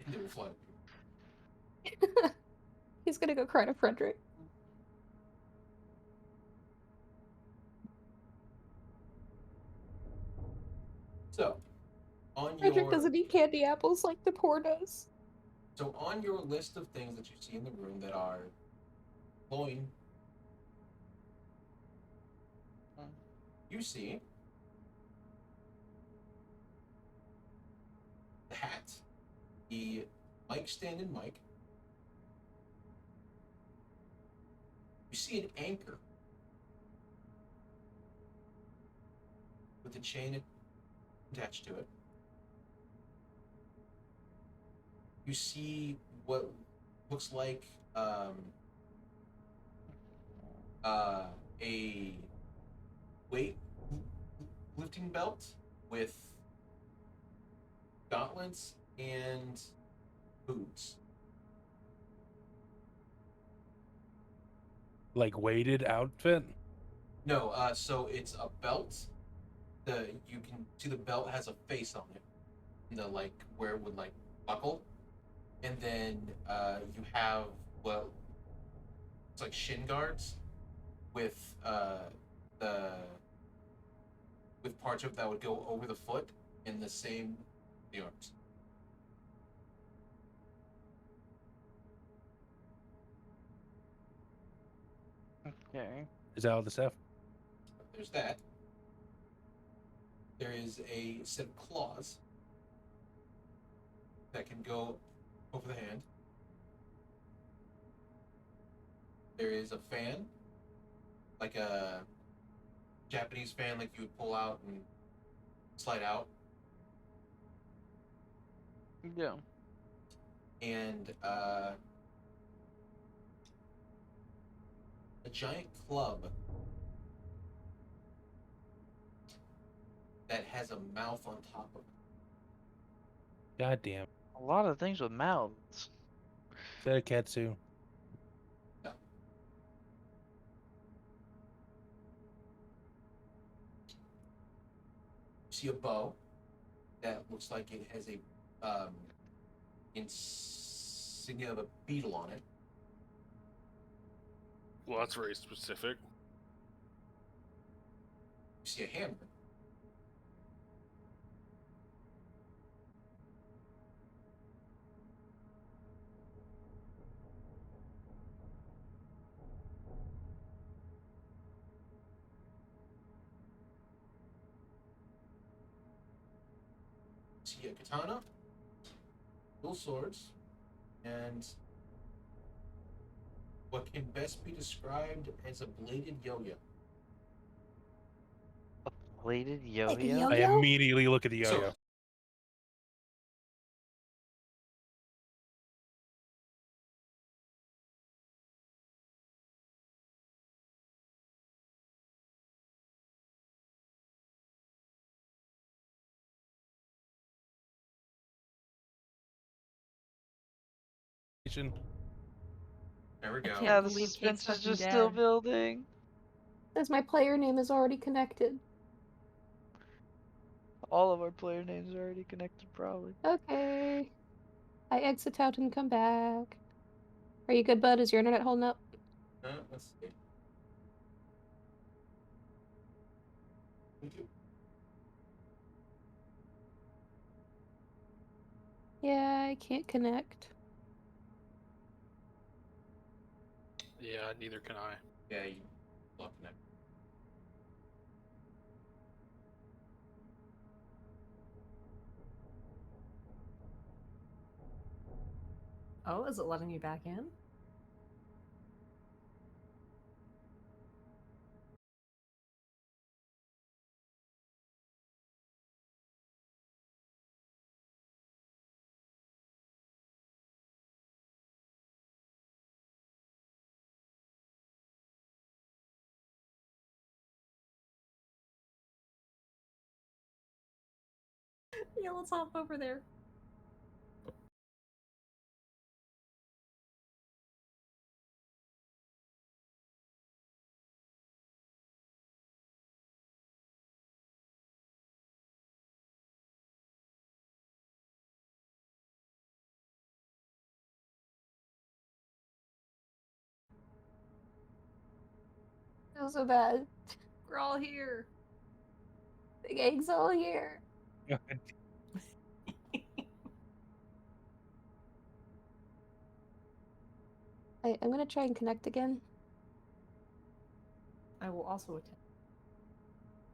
Into a flood. He's gonna go cry to Frederick. So, on Frederick your doesn't eat candy apples like the poor does. so on your list of things that you see in the room that are glowing, you see the hat, the mic stand and mic. You see an anchor with a chain attached to it. You see what looks like a weight lifting belt with gauntlets and boots. Like weighted outfit? No, so it's a belt you can see the belt has a face on it, like where it would like buckle, and then you have well, it's like shin guards with the with parts of it that would go over the foot in the same the arms. Okay. Is that all the stuff? There's that. There is a set of claws that can go over the hand. There is a fan, like a Japanese fan, like you would pull out and slide out, Yeah. and a giant club that has a mouth on top of it. God damn. A lot of things with mouths. Is that a katsu? No. You see a bow that looks like it has a insignia of a beetle on it. Well, that's very specific. You see a hammer. See a katana, dual swords, and what can best be described as a bladed yo-yo. Bladed Like a yo-yo? I yo-yo? immediately look at the yo-yo. So, there we I go. can't Yeah, the believe Kate's suspense is fucking just still dead. building. Says my player name is already connected. All of our player names are already connected, probably. Okay. I exit out and come back. Are you good, bud? Is your internet holding up? Let's see. Yeah, I can't connect. Yeah, neither can I. Yeah, you look next. Oh, is it letting you back in? Yeah, let's hop over there. Feels so bad. We're all here. The gang's all here. I'm gonna try and connect again. I will also attend.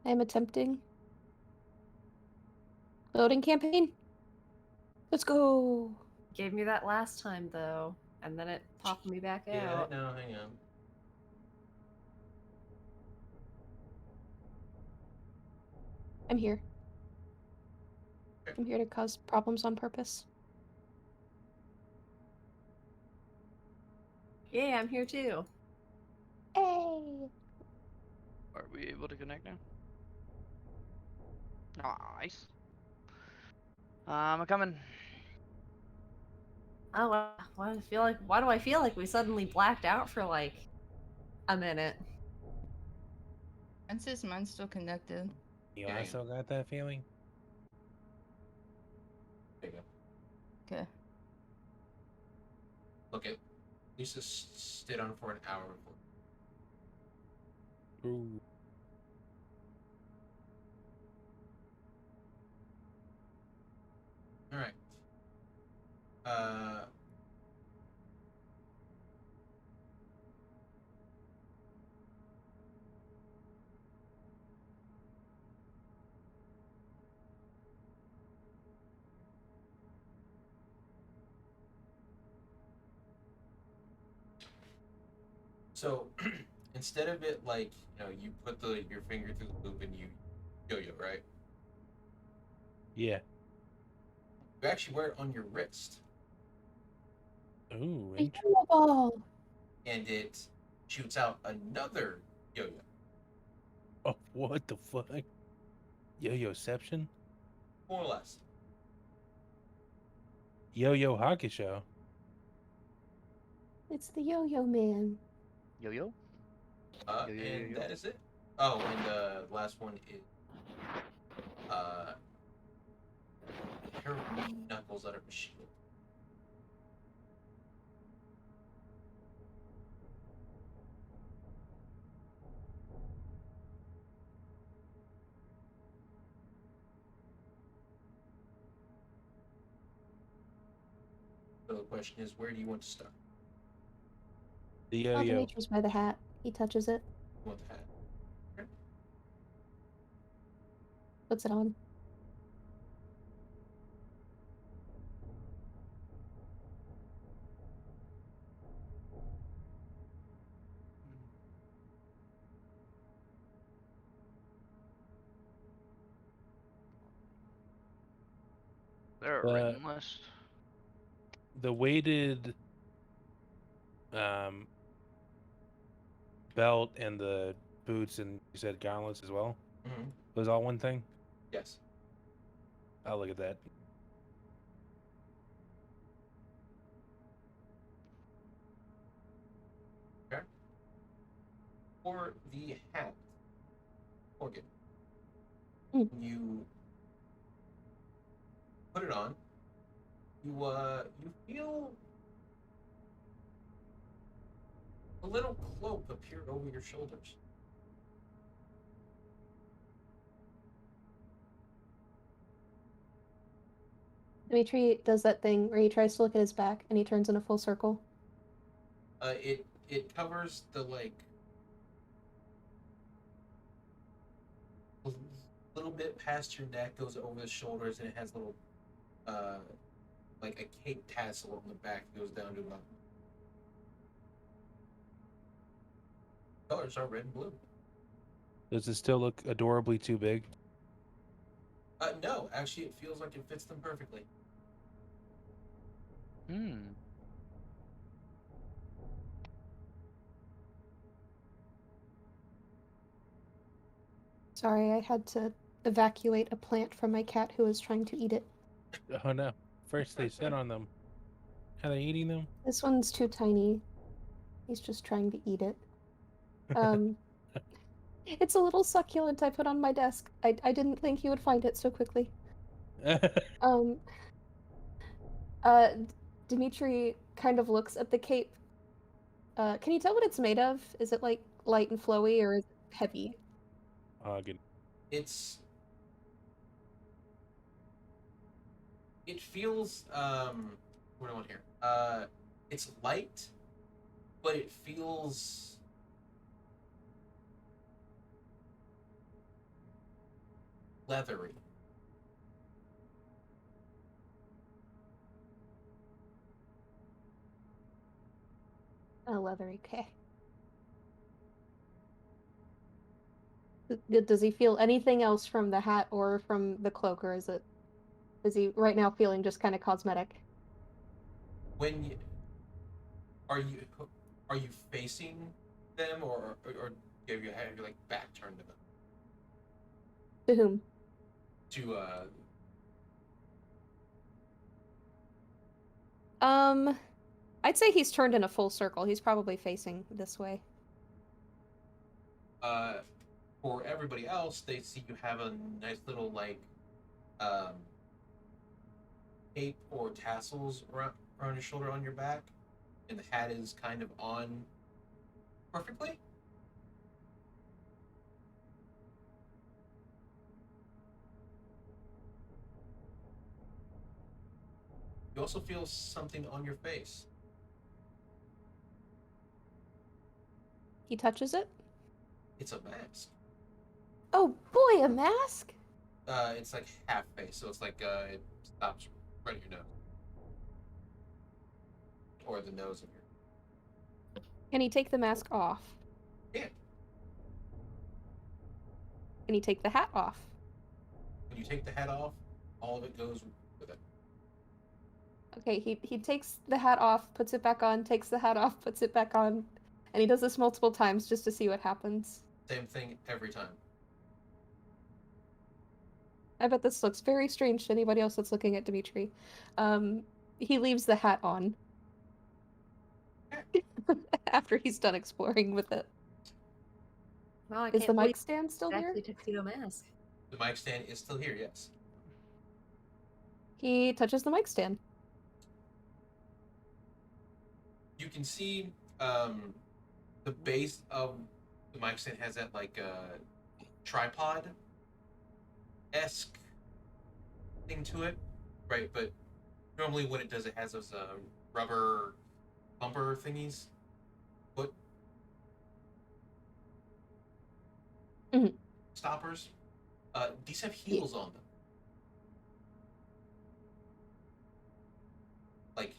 I'm attempting. Loading campaign. Let's go. Gave me that last time though, and then it popped me back Yeah, out. no, hang on. I'm here. I'm here to cause problems on purpose. Yeah, I'm here too. Hey! Are we able to connect now? Nice. I'm coming. Oh, why do I feel like we suddenly blacked out for like a minute? Mine says mine's still connected. You Yeah, also got that feeling? there you go. Okay. Look at Lisa stayed on for an hour before. Ooh. All right. So instead of it like you put your finger through the loop and you yo-yo, right? Yeah. You actually wear it on your wrist, Ooh, A interesting. yellow ball. and it shoots out another yo-yo. Oh, what the fuck? Yo-Yoception? More or less. Yo-Yo Hakusho. It's the yo-yo man. Yo yo. Yo, yo, yo, And yo. that is it. Oh, and the last one is a pair of meat knuckles out of a shield. So the question is, where do you want to start? The Oh, yo-yo. Dimitri's by the hat. He touches it, You want the hat? Okay. puts it on. There a Uh, written list? The weighted um belt and the boots and you said gauntlets as well. Mm-hmm. Was all one thing? Yes. I'll look at that. Okay. For the hat, Morgan, Mm. you put it on. You feel a little cloak appear over your shoulders. Dimitri does that thing where he tries to look at his back and he turns in a full circle. It covers the a little bit past your neck, goes over the shoulders, and it has little uh like a cape tassel on the back that goes down to about. Colors are red and blue. Does it still look adorably too big? No, actually, it feels like it fits them perfectly. Hmm. Sorry, I had to evacuate a plant from my cat who was trying to eat it. Oh no. First they sit on them. Are they eating them? This one's too tiny. He's just trying to eat it. Um, it's a little succulent I put on my desk. I didn't think you would find it so quickly. Um, Dimitri kind of looks at the cape. Can you tell what it's made of? Is it like light and flowy or is it heavy? Good. It's it feels what do I want here? It's light, but it feels leathery. Leathery. Okay. Does he feel anything else from the hat or from the cloak, or is he right now feeling just kind of cosmetic? When you are you are you facing them or have your like back turned to them? To whom? To I'd say he's turned in a full circle. He's probably facing this way. uh For everybody else, they see you have a nice little like um, cape or tassels around your shoulder on your back, and the hat is kind of on perfectly. You also feel something on your face. He touches it. It's a mask. Oh boy, a mask! It's like half face, so it's like it stops right at your nose, or the nose of your. Can he take the mask off? Yeah. Can he take the hat off? When you take the hat off, all of it goes with it. Okay, he takes the hat off, puts it back on, takes the hat off, puts it back on, and he does this multiple times just to see what happens. Same thing every time. I bet this looks very strange to anybody else that's looking at Dimitri. He leaves the hat on after he's done exploring with it. Well, I Is can't the believe mic stand still it's here? actually tuxedo mask. The mic stand is still here, yes. He touches the mic stand. You can see the base of the mic stand has that like tripod esque thing to it, right? But normally when it does, it has those rubber bumper thingies. Foot Mhm. stoppers. These have heels on them. Like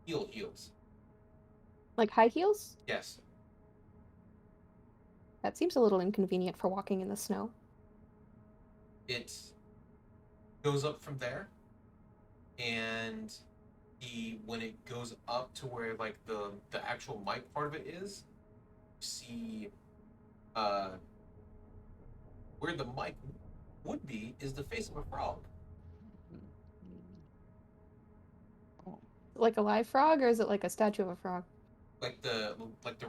heels. Like high heels? Yes. That seems a little inconvenient for walking in the snow. It goes up from there, and when it goes up to where like the actual mic part of it is, you see where the mic would be is the face of a frog. Like a live frog, or is it like a statue of a frog? Like the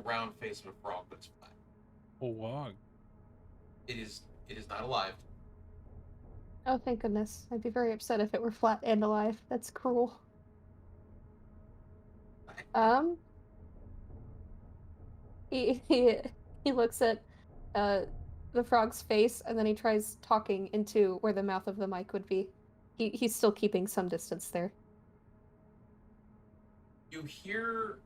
round face of a frog, but it's flat. Oh, wow. It is not alive. Oh, thank goodness. I'd be very upset if it were flat and alive. That's cruel. Um, he looks at uh the frog's face, and then he tries talking into where the mouth of the mic would be. He's still keeping some distance there. You hear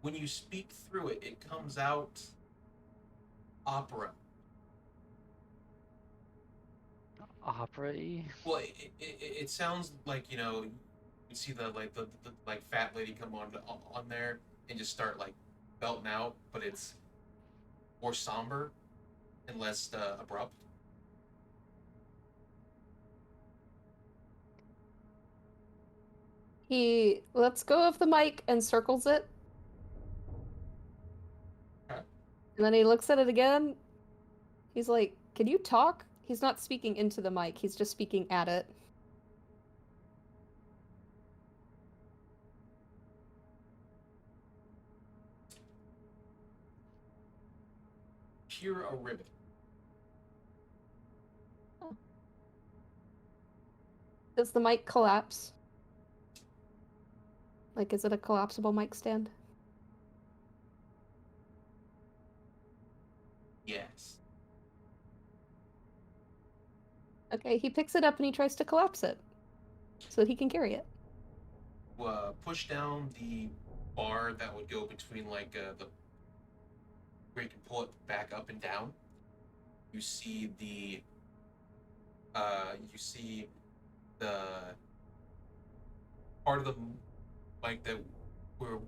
when you speak through it, it comes out opera. Opera-y? Well, it sounds like, you see the like the like fat lady come on there and just start like belting out, but it's more somber and less abrupt. He lets go of the mic and circles it. Okay. And then he looks at it again. He's like, "Can you talk?" He's not speaking into the mic, he's just speaking at it. Hear a ribbon. Does the mic collapse? Like, is it a collapsible mic stand? Yes. Okay, he picks it up and he tries to collapse it so that he can carry it. Push down the bar that would go between like the where you can pull it back up and down. You see the part of the mic that where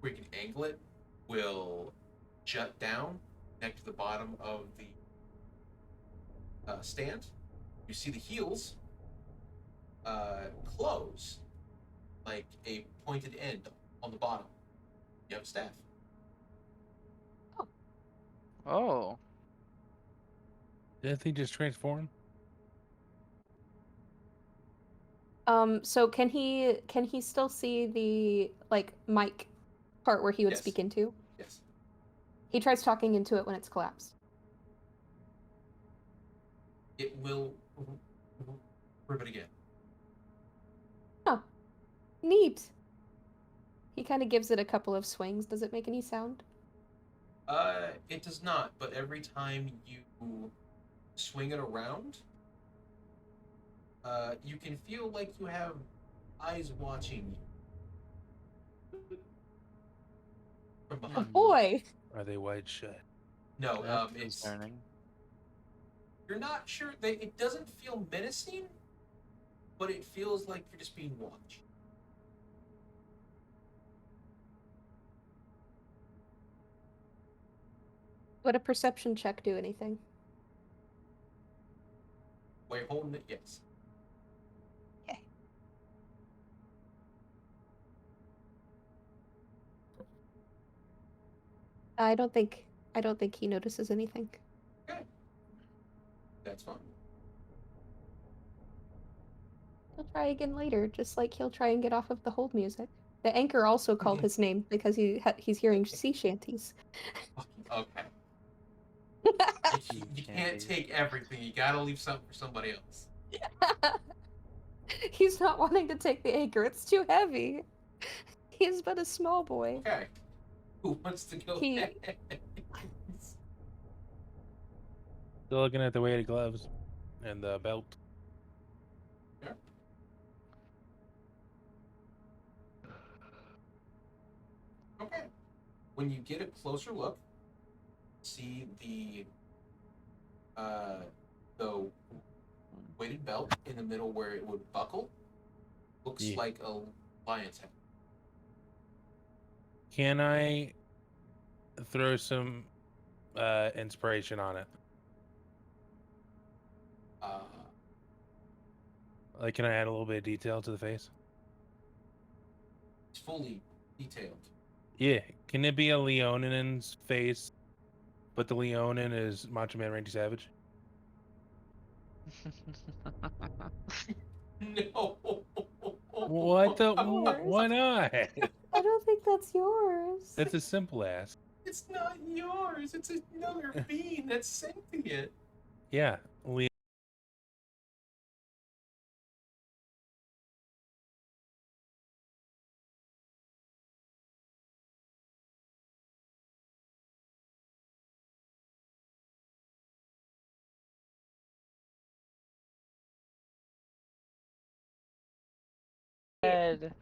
you can angle it will jut down, connect to the bottom of the stand. You see the heels close like a pointed end on the bottom. You have a staff. Oh. Did that thing just transform? So can he still see the like mic part where he would Yes. speak into. Yes. He tries talking into it when it's collapsed. It will rivet again. Oh, neat. He kind of gives it a couple of swings. Does it make any sound? It does not, but every time you swing it around, you can feel like you have eyes watching you from Oh behind. boy! Are they wide shut? No, That's it's concerning. you're not sure. It doesn't feel menacing, but it feels like you're just being watched. Would a perception check do anything? While you're holding it, yes. Okay. I don't think he notices anything. Okay, that's fine. He'll try again later, just like he'll try and get off of the hold music. The anchor also called his name because he's hearing sea shanties. Okay. You can't take everything. You gotta leave something for somebody else. He's not wanting to take the anchor. It's too heavy. He's but a small boy. Okay. Who wants to go He- next? Still looking at the weighted gloves and the belt. Yeah. Okay. When you get a closer look, see the weighted belt in the middle where it would buckle. Looks Yeah. like a lion's head. Can I throw some inspiration on it? Uh, Like, can I add a little bit of detail to the face? it's fully detailed. Yeah. Can it be a Leonin's face, but the Leonin is Macho Man Randy Savage? No. What the? Yours. Why not? I don't think that's yours. That's a simple ass. It's not yours. It's another being that's sentient. Yeah. Leon. Dead.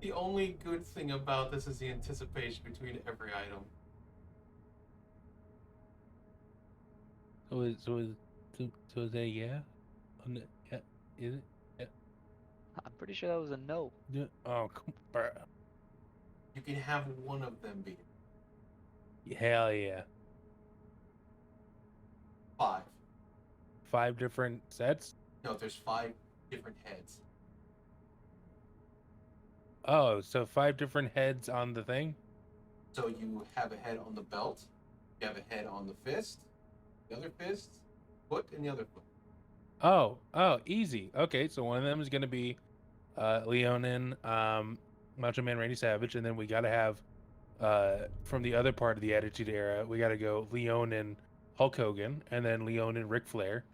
The only good thing about this is the anticipation between every item. So is that yeah? Yeah. Is it? Yeah. I'm pretty sure that was a no. Yeah. Oh, bruh. You can have one of them be Hell yeah. 5. 5 different sets? No, there's 5 different heads. Oh, so 5 different heads on the thing? So you have a head on the belt, you have a head on the fist, the other fist, foot, and the other foot. Oh, easy. Okay, so one of them is going to be Leonin, Macho Man Randy Savage, and then we got to have from the other part of the Attitude Era, we got to go Leonin Hulk Hogan, and then Leonin Ric Flair.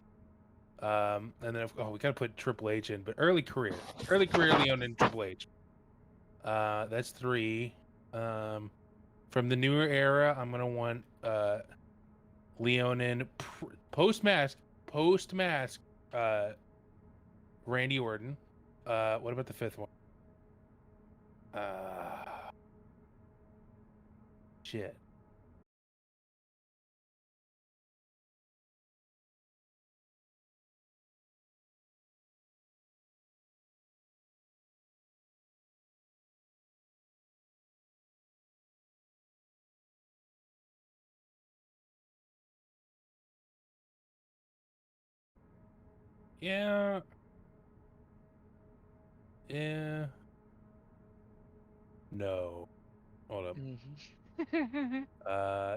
And then we got to put Triple H in, but early career Leonin Triple H. That's 3. From the newer era, I'm gonna want Leonin post mask, Randy Orton. What about the 5th one? Shit. Yeah. Yeah. No. Hold up. Uh.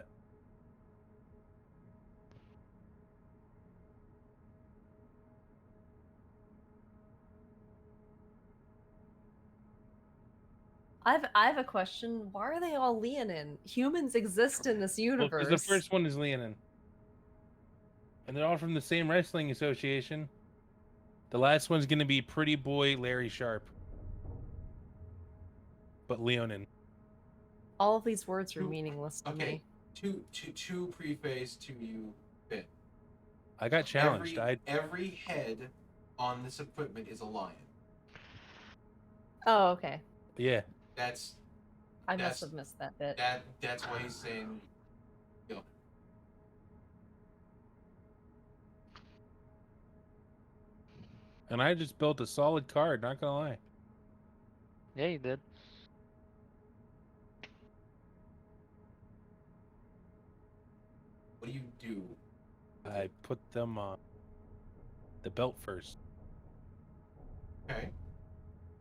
I have a question. Why are they all Leonin? Humans exist in this Well, because universe. the first one is Leonin. And they're all from the same wrestling association. The last one's gonna be Pretty Boy Larry Sharp. But Leonin. All of these words are Two- meaningless to Okay, me. two preface to you, Finn. I got challenged. Every head on this equipment is a lion. Oh, okay. Yeah. That's I must That's- have missed that bit. that's why he's saying, you know, And I just built a solid card, not gonna lie. Yeah, you did. what do you do? I put them on the belt first. Okay,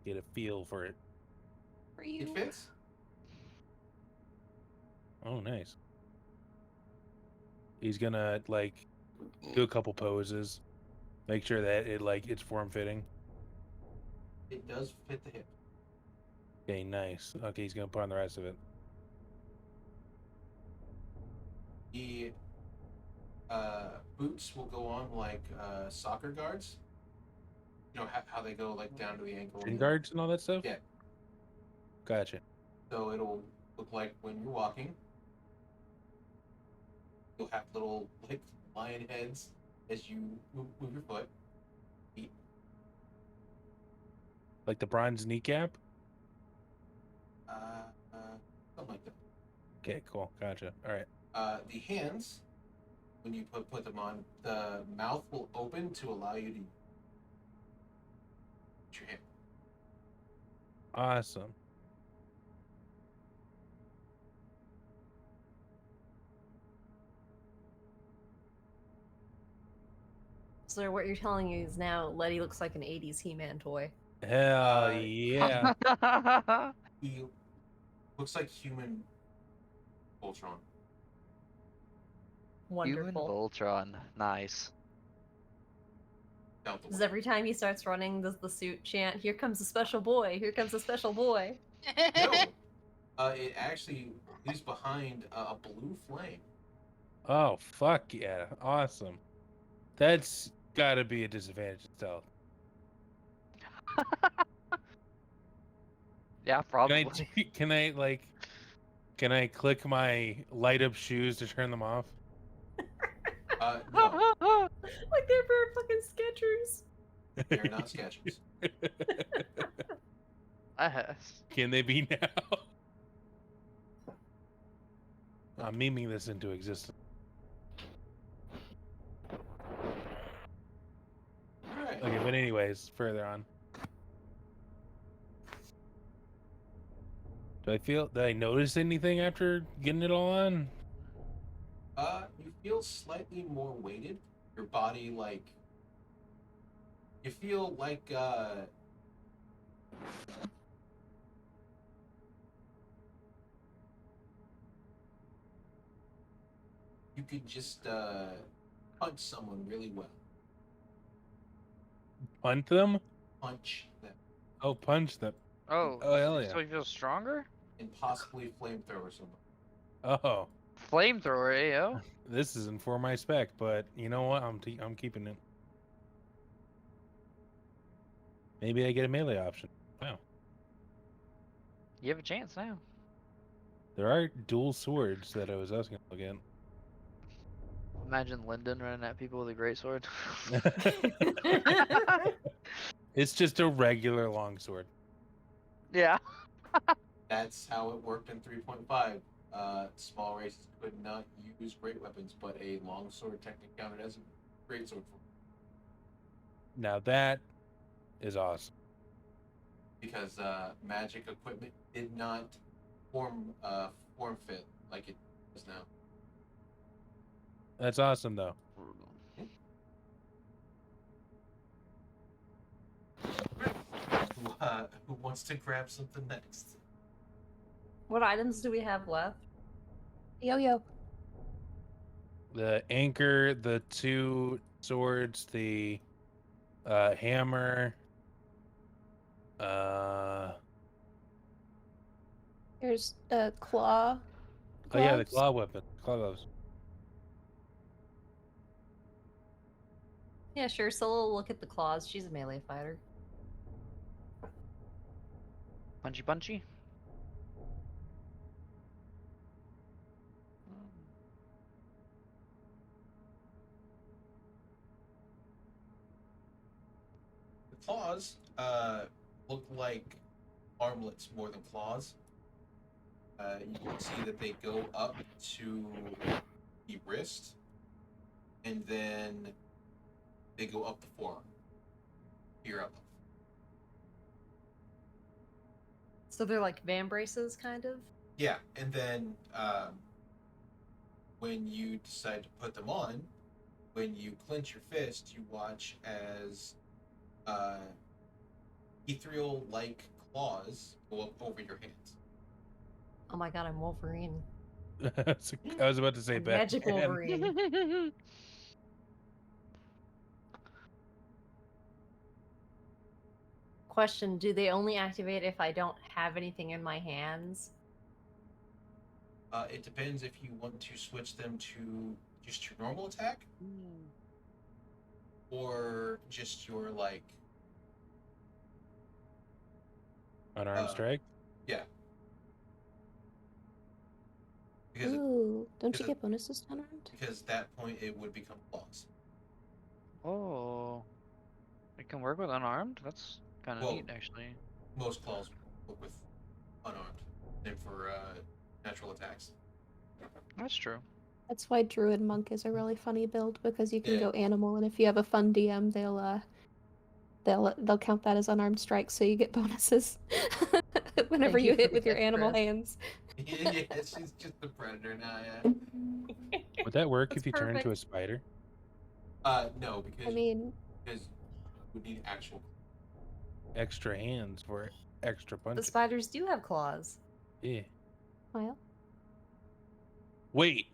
Get a feel for it. For it you. fits. Oh, nice. He's gonna like do a couple poses, make sure that it's form fitting. It does fit the hip. Okay, nice. Okay, he's gonna put on the rest of it. The boots will go on like soccer guards. You know how they go like down to the ankle. Shin guards and all that stuff. Yeah. Gotcha. So it'll look like when you're walking, you'll have little like lion heads as you move your foot. Feet. Like the bronze kneecap. Uh, something like that. Okay, cool. Gotcha. All right. The hands, when you put them on, the mouth will open to allow you to use your hand. Awesome. So what you're telling me is now Letty looks like an 80s He-Man toy. Hell yeah. He looks like human Voltron. Human Wonderful. Voltron. Nice. Down the Because way. every time he starts running, does the suit chant, "Here comes a special boy! Here comes a special boy!" No, it actually leaves behind a blue flame. Oh fuck yeah. Awesome. That's gotta be a disadvantage to stealth. Yeah, Can probably. can I click my light up shoes to turn them off? No, Like they're for fucking Skechers. they're not sketches. Can they be now? I'm memeing this into existence. All right. Okay, but anyways, further on. Did I notice anything after getting it all on? You feel slightly more weighted. Your body, like, you feel like, you could just, punch someone really well. Punt them? Punch them. Oh, punch them. Oh, Oh, hell yeah. so he feels stronger? And possibly flamethrower someone. Oh, Flamethrower, AO? this isn't for my spec, but you know what? I'm keeping it. Maybe I get a melee option. Wow. You have a chance now. There are dual swords that I was asking to look Imagine Lyndon running at people with a great sword. at. It's just a regular longsword. Yeah. That's how it worked in 3.5. Small races could not use great weapons, but a longsword technically counted as a great sword Now that is awesome. because magic equipment did not form fit like it does now. That's awesome, though. Who wants to grab something next? What items do we have left? Yo-yo. The anchor, the two swords, the hammer. There's a claw. Oh yeah, the gloves. claw weapon. Claw gloves. Yeah, sure. Solo will look at the claws. She's a melee fighter. Punchy punchy. The claws look like armlets more than claws. You can see that they go up to the wrist, and then they go up the forearm. Here up. So they're like van braces, kind of. Yeah, and then when you decide to put them on, when you clench your fist, you watch as ethereal-like claws go up over your hands. Oh my god, I'm Wolverine. I was about to say I'm Magic Batman. Wolverine. Question: do they only activate if I don't have anything in my hands? It depends if you want to switch them to just your normal attack or just your like Unarmed strike. yeah. Because Ooh, don't you because get bonuses to unarmed? because at that point it would become claws. Oh, it can work with unarmed. That's kind of Well, neat, actually. most claws work with unarmed, and for natural attacks. That's true. That's why Druid Monk is a really funny build because you can Yeah. go animal, and if you have a fun DM, they'll count that as unarmed strike, so you get bonuses whenever Thank you you for hit the with your gift, animal Chris. hands. Yeah, she's just a predator now. Yeah. Would that work That's if you turn into a perfect. spider? No, I mean, because you would need actual. Extra hands for extra The punches. spiders do have claws. Yeah. well, Wait.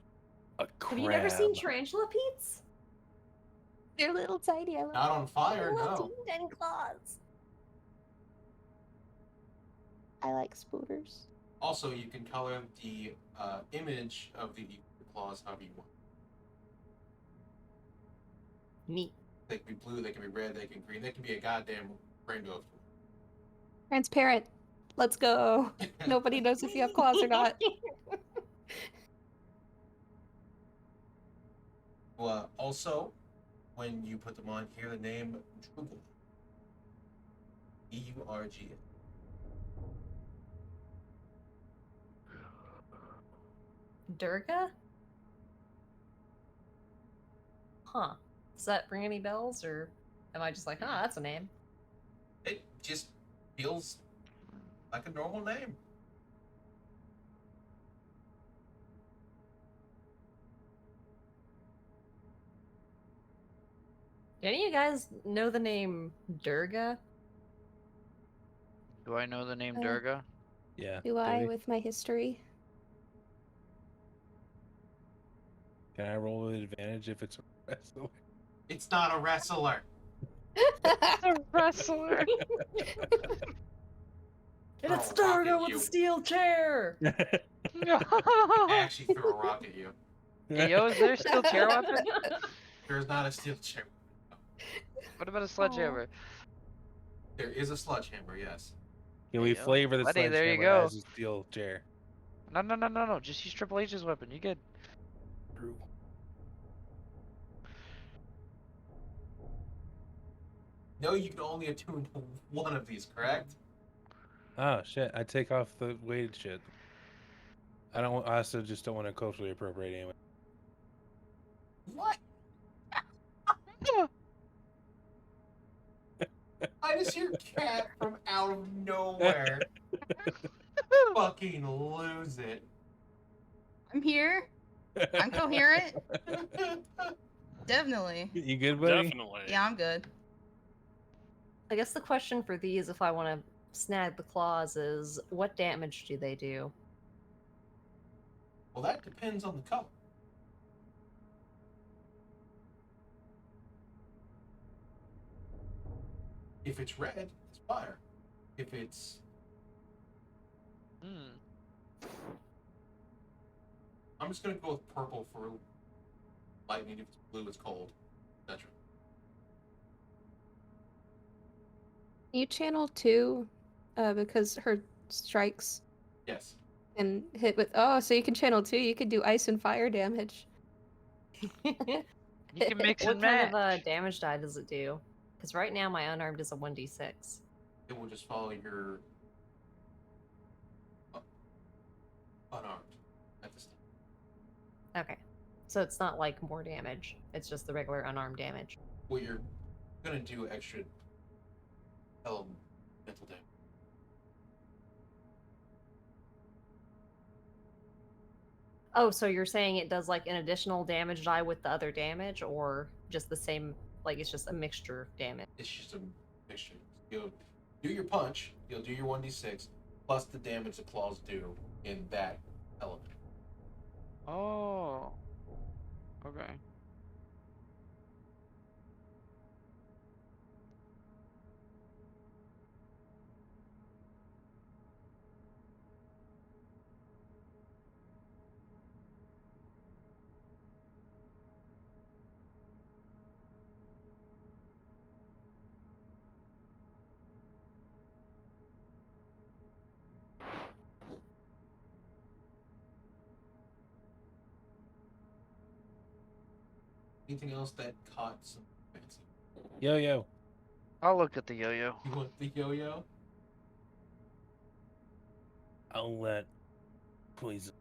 A Have you never seen crab. tarantula peats? they're little tiny. I love Not on fire, Little no. teeny tiny claws. I like spooters. Also, you can color the image of the claws however you want. Neat. They can be blue, they can be red, they can be green, they can be a goddamn rainbow. Transparent. Let's go. Nobody knows if you have claws or not. Well, also, when you put them on, hear the name Drugula. Eurga. Durga? Huh. Does that ring any bells, or am I just like, huh, that's a name? It just feels like a normal name. Do any of you guys know the name Durga? Do I know the name Uh, Durga? Yeah. Do I we? with my history? Can I roll with advantage if it's a wrestler? It's not a wrestler. A wrestler. It's Throw a rock Durga at with you. a steel chair! I actually threw a rock at you. Hey, yo, is there still chair weapon? There's not a steel chair. What about a sledgehammer? There is a sledgehammer, yes. Can Hey, we yo. flavor the Buddy, there you sledgehammer go. as a steel chair? No. Just use Triple H's weapon. You good? True. No, you can only attune to one of these, correct? Oh shit! I take off the weighted shit. I don't. I also just don't want to culturally appropriate anyway. What? I just hear cat from out of nowhere fucking lose it. I'm here. I'm coherent. Definitely. You good, buddy? Definitely. Yeah, I'm good. I guess the question for these, if I want to snag the claws, is what damage do they do? Well, that depends on the color. If it's red, it's fire. If it's Hmm. I'm just gonna go with purple for lightning. If it's blue, it's cold. That's right. You channel 2 because her strikes Yes. can hit with. Oh, so you can channel 2. You could do ice and fire damage. You can mix What and kind match. of damage die does it do? Because right now my unarmed is a 1d6. It will just follow your unarmed at this time. Okay. So it's not like more damage. It's just the regular unarmed damage. Well, you're gonna do extra elemental damage. Oh, so you're saying it does like an additional damage die with the other damage, or just the same, like it's just a mixture damage? It's just a mixture. You'll do your punch, you'll do your 1d6, plus the damage the claws do in that element. Oh. Okay. Anything else that caught some fancy? Yo. I'll look at the yo-yo. You want the yo-yo? I'll let poison.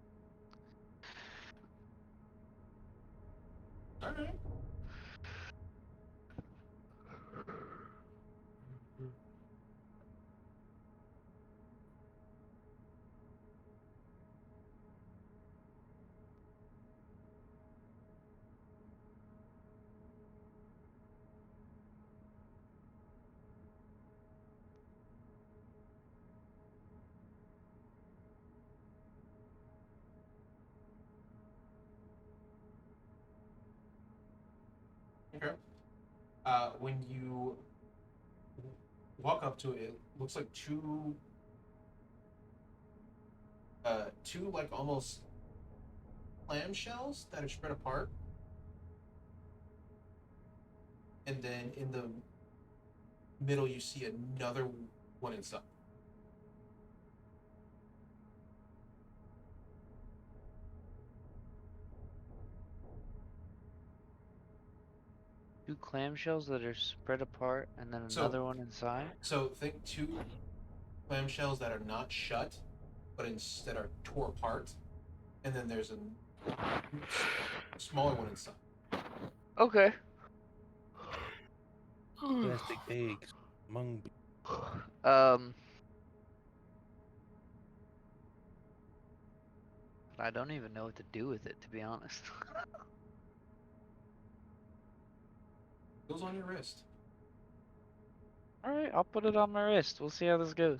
Alright. Okay. When you walk up to it, it looks like two like almost clamshells that are spread apart. And then in the middle you see another one inside. Two clamshells that are spread apart and then So- another one inside? So think two clamshells that are not shut, but instead are tore apart. And then there's a smaller one inside. Okay. Plastic eggs. Among Um. I don't even know what to do with it, to be honest. Goes on your wrist. Alright, I'll put it on my wrist. We'll see how this goes.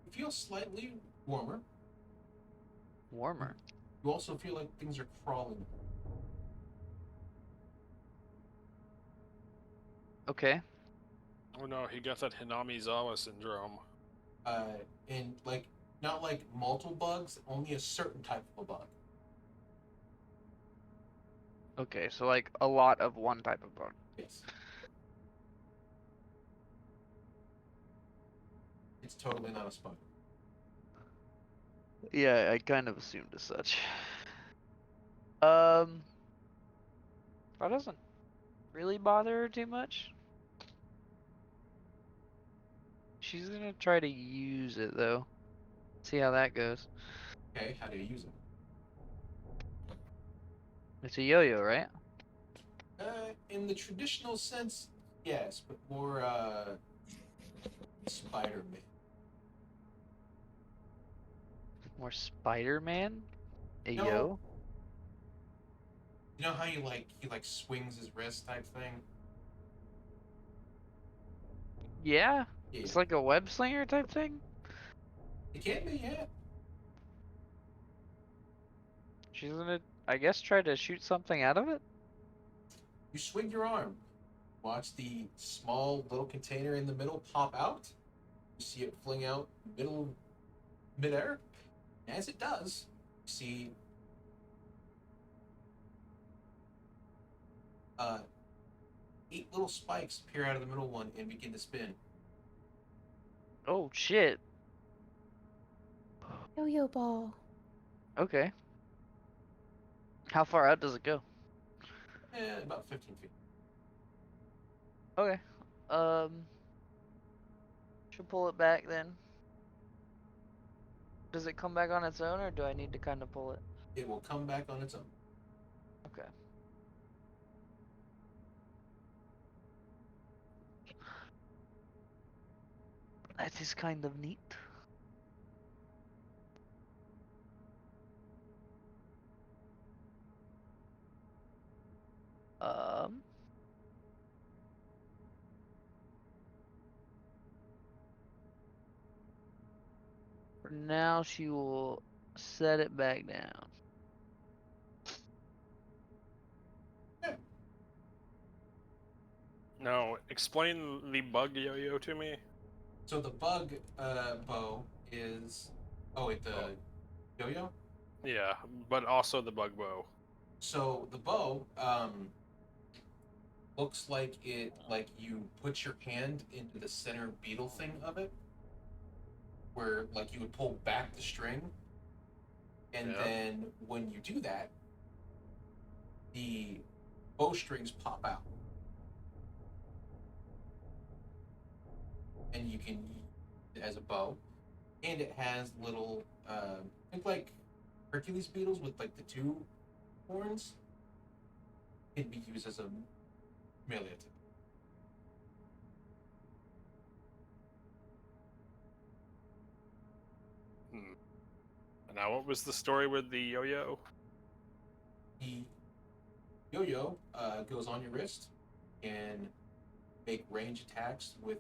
You feel slightly warmer. Warmer. You also feel like things are crawling. Okay. Oh no, he got that Hinamizawa syndrome. And like not like multiple bugs, only a certain type of a bug. Okay, so like a lot of one type of bug. Yes. It's totally not a spider. Yeah, I kind of assumed as such. That doesn't really bother her too much. She's gonna try to use it though. See how that goes. Okay, how do you use it? It's a yo-yo, right? In the traditional sense, yes, but more Spider-Man. More Spider-Man? A No. yo? You know how he like swings his wrist type thing? Yeah? Yeah. It's like a web slinger type thing? It can be, yeah. She's gonna, I guess, try to shoot something out of it? You swing your arm. Watch the small little container in the middle pop out. You see it fling out midair. As it does, you see uh, 8 little spikes appear out of the middle one and begin to spin. Oh, shit. Yo-yo ball. Okay. How far out does it go? About 15 feet. Okay. Should pull it back then. Does it come back on its own, or do I need to kind of pull it? It will come back on its own. Okay. That is kind of neat. Um. For now, she will set it back down. No, explain the bug yo-yo to me. So the bug bow is. Oh, wait, the yo-yo? Yeah, but also the bug bow. So the bow looks like you put your hand into the center beetle thing of it, where like you would pull back the string, and Yeah. then when you do that, the bowstrings pop out, and you can use it as a bow, and it has little think like Hercules beetles with like the 2 horns. It'd be used as a melee attack. Hmm. Now, what was the story with the yo-yo? The yo-yo goes on your wrist and make range attacks with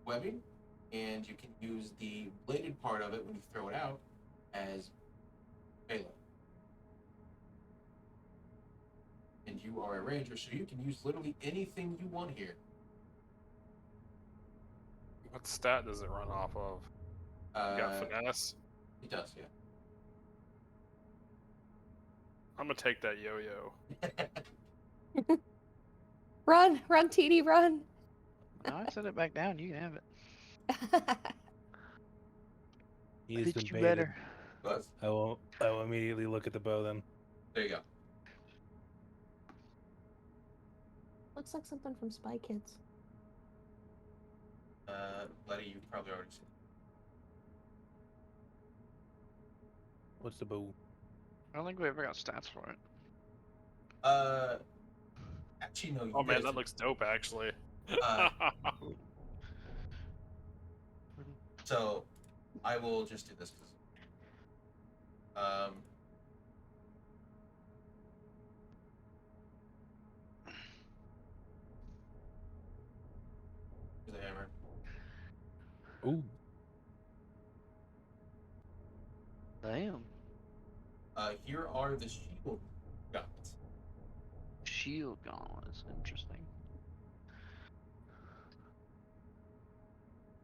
webbing, and you can use the bladed part of it when you throw it out as payload. And you are a ranger, so you can use literally anything you want here. What stat does it run off of? You got finesse? It does, yeah. I'm gonna take that yo-yo. Run, run, TD, run. No, I set it back down. You can have it. He's Did been you baited. better? But I will immediately look at the bow then. there you go. Looks like something from Spy Kids. Letty, you've probably already seen. What's the bow? I don't think we ever got stats for it. Actually, no. You Oh man, guys that did. looks dope, actually. Uh, So, I will just do this. Um, the hammer. Ooh. Damn. Here are the shield gauntlets. Shield gauntlets. Interesting.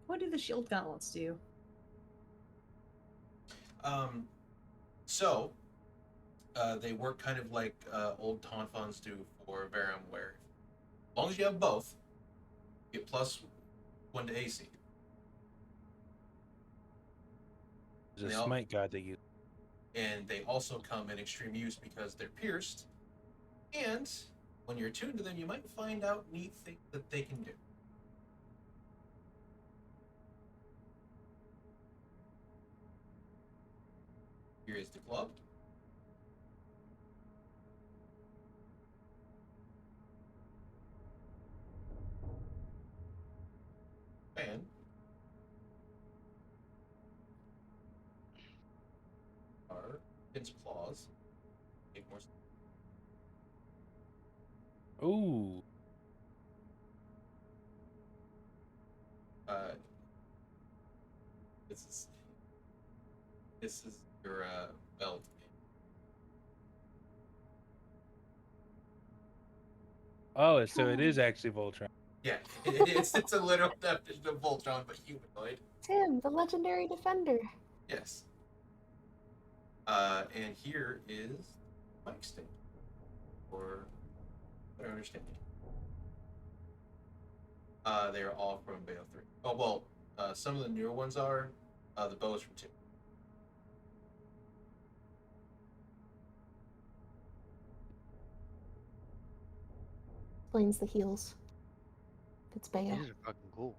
What do the shield gauntlets do? Um, they work kind of like old tauntaun's do for Verum, where as long as you have both, you get +1 to AC. There's They a all- smite god that you. And they also come in extreme use because they're pierced. And when you're attuned to them, you might find out neat things that they can do. Here is the club. And are its claws. Make more. Ooh. Uh, this is your belt. Oh, so it is actually Voltron. Yeah, it's a literal definition of Voltron, but humanoid. Tim, the legendary defender. Yes. And here is mic stand. Or better understanding. They are all from Bale 3. Oh well, some of the newer ones are. The bow is from 2. Explains the heels. It's Bale. These are fucking cool.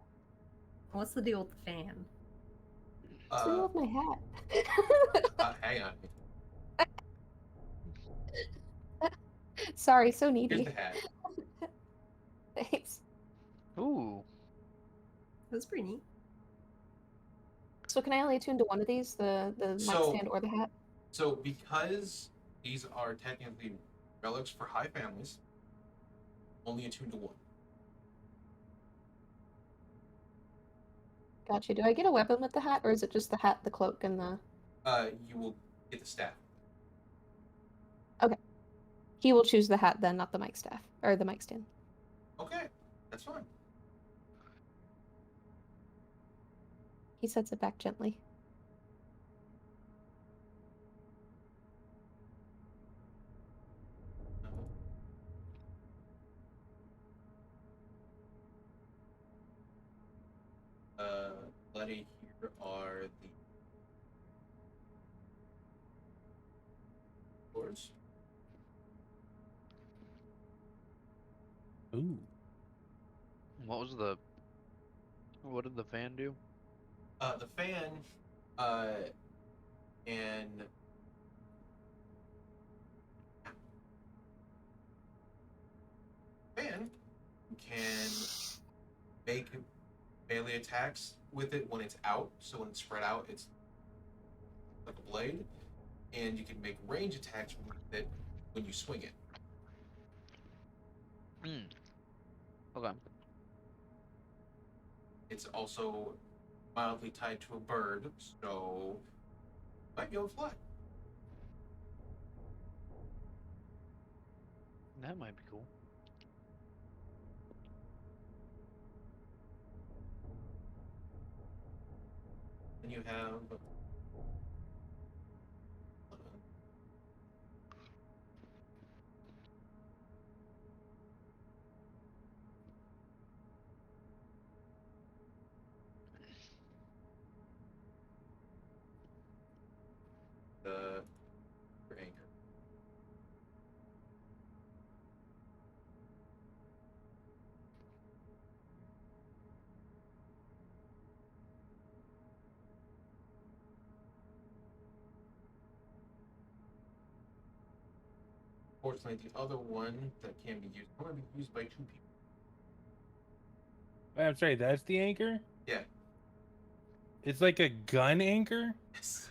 What's the deal with the fan? What's the deal with my hat? Hang on. Sorry, so Here's needy. the hat. Thanks. Ooh. That's pretty neat. So can I only attune to one of these, the mic So- stand or the hat? So because these are technically relics for high families, only attuned to one. Gotcha. Do I get a weapon with the hat, or is it just the hat, the cloak, and the... You will get the staff. He will choose the hat then, not the mic staff. Or the mic stand. Okay, that's fine. He sets it back gently. Letty, here are the doors. Ooh. What did the fan do? The fan, and fan can make melee attacks with it when it's out. So when it's spread out, it's like a blade, and you can make range attacks with it when you swing it. Hmm. Okay. It's also mildly tied to a bird, so might be able to fly. That might be cool. And you have the your anchor. Fortunately, the other one that can be used can only be used by 2 people. I'm sorry, that's the anchor? Yeah. It's like a gun anchor? Yes.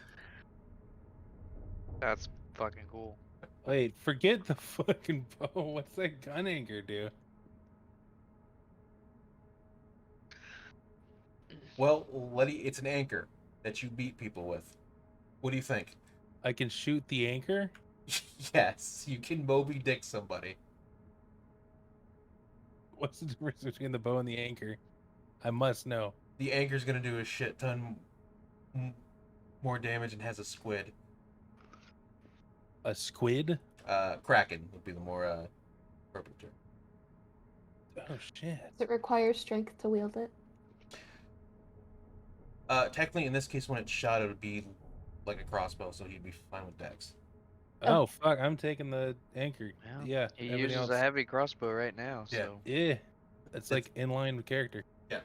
That's fucking cool. Wait, forget the fucking bow. What's that gun anchor do? Well, Letty, it's an anchor that you beat people with. What do you think? I can shoot the anchor? Yes, you can Moby Dick somebody. What's the difference between the bow and the anchor? I must know. The anchor's gonna do a shit ton more damage and has a squid. A squid? Kraken would be the more appropriate term. Oh shit. Does it require strength to wield it? Technically, in this case, when it's shot, it would be like a crossbow, so he'd be fine with dex. Oh fuck, I'm taking the anchor. Well, Yeah, he everything uses else. a heavy crossbow right now, Yeah. so Yeah. It's like in line with character. Yeah.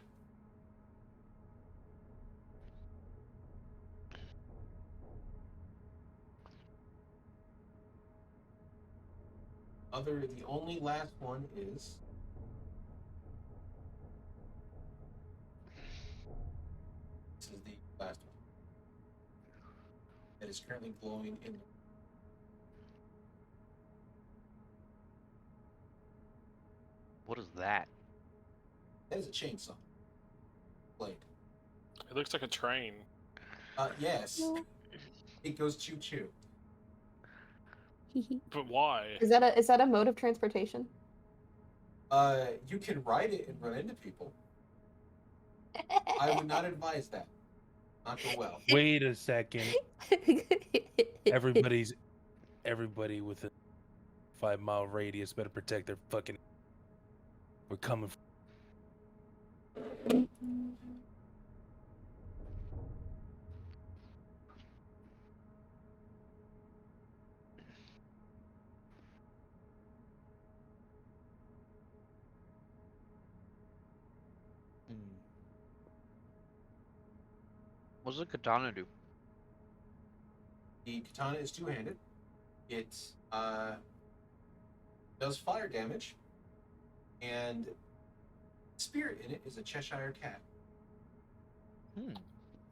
The only last one is this is the last one. That is currently glowing in the what is that? that is a chainsaw blade. It looks like a train. Yes. No. It goes choo choo. But why? Is that a mode of transportation? You can ride it and run into people. I would not advise that. Not go well. Wait a second. Everybody with a 5-mile radius better protect their fucking. We're coming. What's the katana do? The katana is two-handed. It does fire damage, and spirit in it is a Cheshire cat.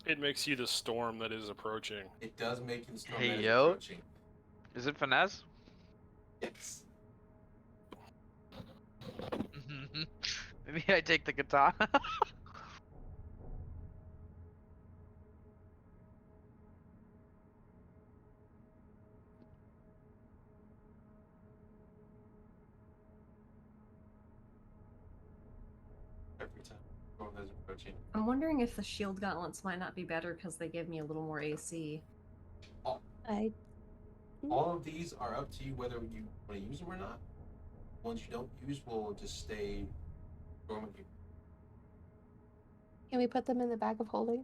It makes you the storm that is approaching. It does make you the storm Hey, that is yo. approaching. Is it finesse? Yes. Maybe I take the katana. Every time the storm that is approaching. I'm wondering if the shield gauntlets might not be better because they give me a little more AC. All of these are up to you whether you want to use them or not. Ones you don't use will just stay dormant. Can we put them in the bag of holding?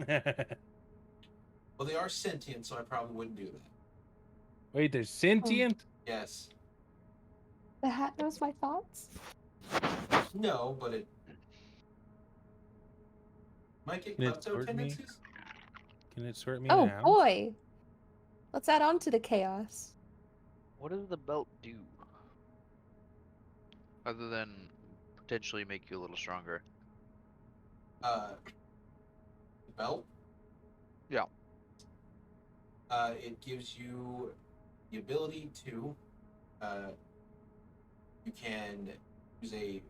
Well, they are sentient, so I probably wouldn't do that. Wait, they're sentient? Yes. The hat knows my thoughts. No, but it might get Can it klepto sort me? tendencies. Can it sort me Oh now? boy! Let's add on to the chaos. What does the belt do? Other than potentially make you a little stronger. The belt. Yeah. It gives you the ability to. You can use a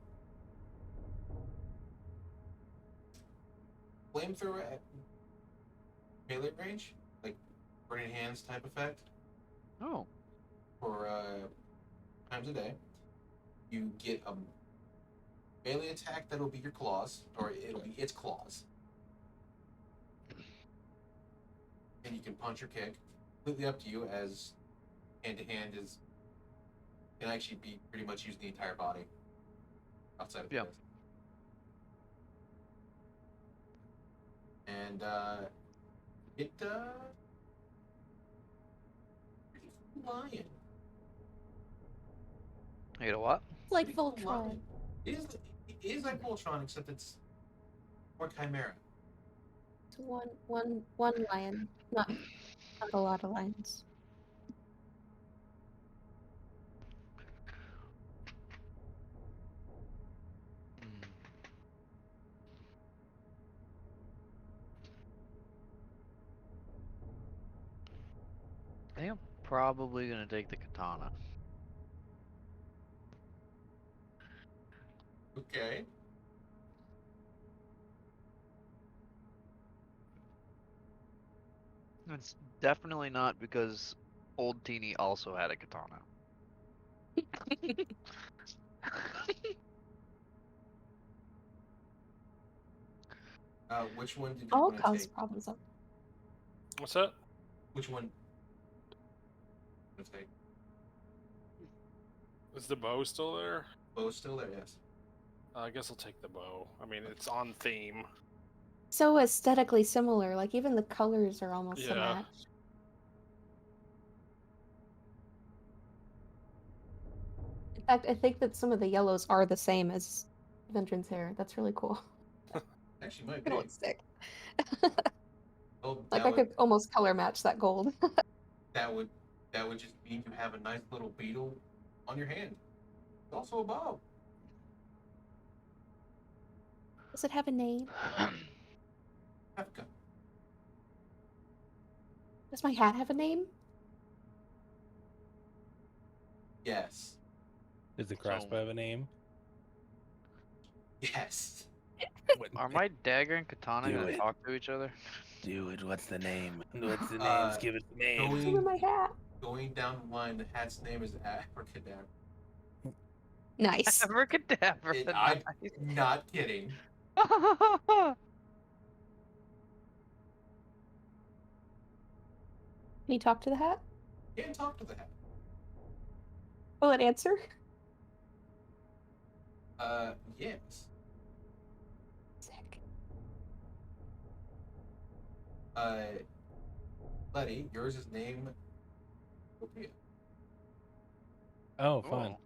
flamethrower at melee range, like burning hands type effect, Oh. for times a day. You get a melee attack that'll be your claws, or it'll be its claws. And you can punch or kick. Completely up to you, as hand to hand is can actually be pretty much use the entire body outside of the Yeah. fist. And it pretty cool lion. You know what? Like Pretty cool Voltron. lion. It is like Voltron, except it's more chimera. It's one lion, not a lot of lions. I think I'm probably gonna take the katana. Okay. It's definitely not because old Teeny also had a katana. Which one did you All want to cause take? problems. What's that? Which one? Let's take. Is the bow still there? Bow's still there, yes. I guess I'll take the bow. I mean, it's on theme. So aesthetically similar, like even the colors are almost a Yeah. match. In fact, I think that some of the yellows are the same as Vengeance hair. That's really cool. Actually, might It be. looks sick. Oh, Like that I would could almost color match that gold. that would just mean you have a nice little beetle on your hand. It's also a bow. Does it have a name? Africa. Does my hat have a name? Yes. Does the crossbow have a name? Yes. Are my dagger and katana Do gonna it. talk to each other? Do it. What's the name? What's the name? Give it the name. It's in my hat. Going down the line, the hat's name is Abracadabra. Nice. Can Abracadabra. I'm not kidding. you talk to the hat? Can't talk to the hat. Will it answer? Yes. Sick. Letty, yours is named Sophia. Oh, fun. Cool.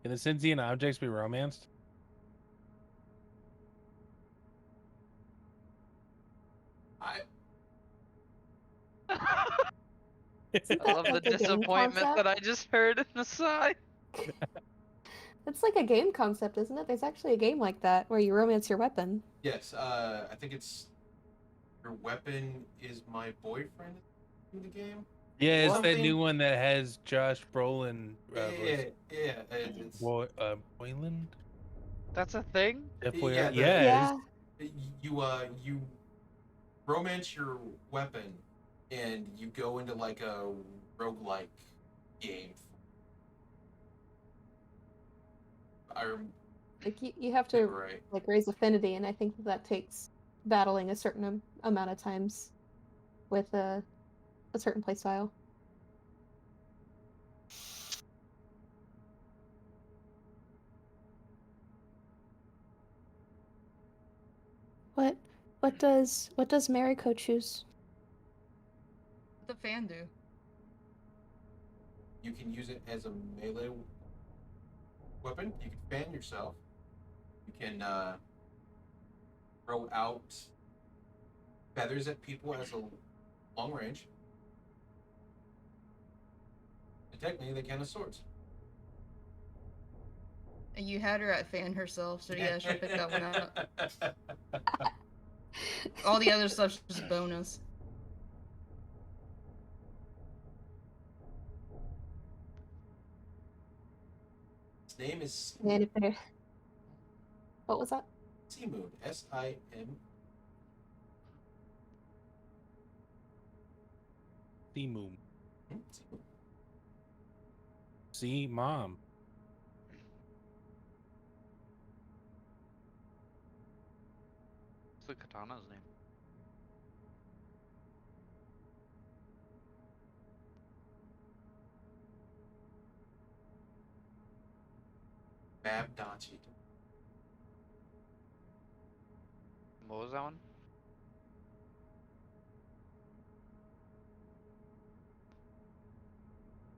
Can the sentient objects be romanced? I Isn't I that love the like a game disappointment that concept? I just heard in the sigh. It's like a game concept, isn't it? There's actually a game like that where you romance your weapon. yes. I think it's your weapon is my boyfriend in the game. Yeah, it's that Something- new one that has Josh Brolin. Yeah. It's Boyland? That's a thing? Jeff Yeah, Boyard? the- Yeah. you romance your weapon and you go into like a roguelike game. Like you have to Right. like raise affinity, and I think that takes battling a certain amount of times with a certain playstyle. What does Mariko choose? What the fan do? You can use it as a melee weapon. You can fan yourself. You can throw out feathers at people as a long range. And technically, they count as swords. And you had her at fan herself, so yeah, she'll pick that one up. All the other stuff's just bonus. His name is And if they're... What was that? Simon. S-I-M. Timu. Simon. See, mom. What's the katana's name? Mabdachi. What was that one?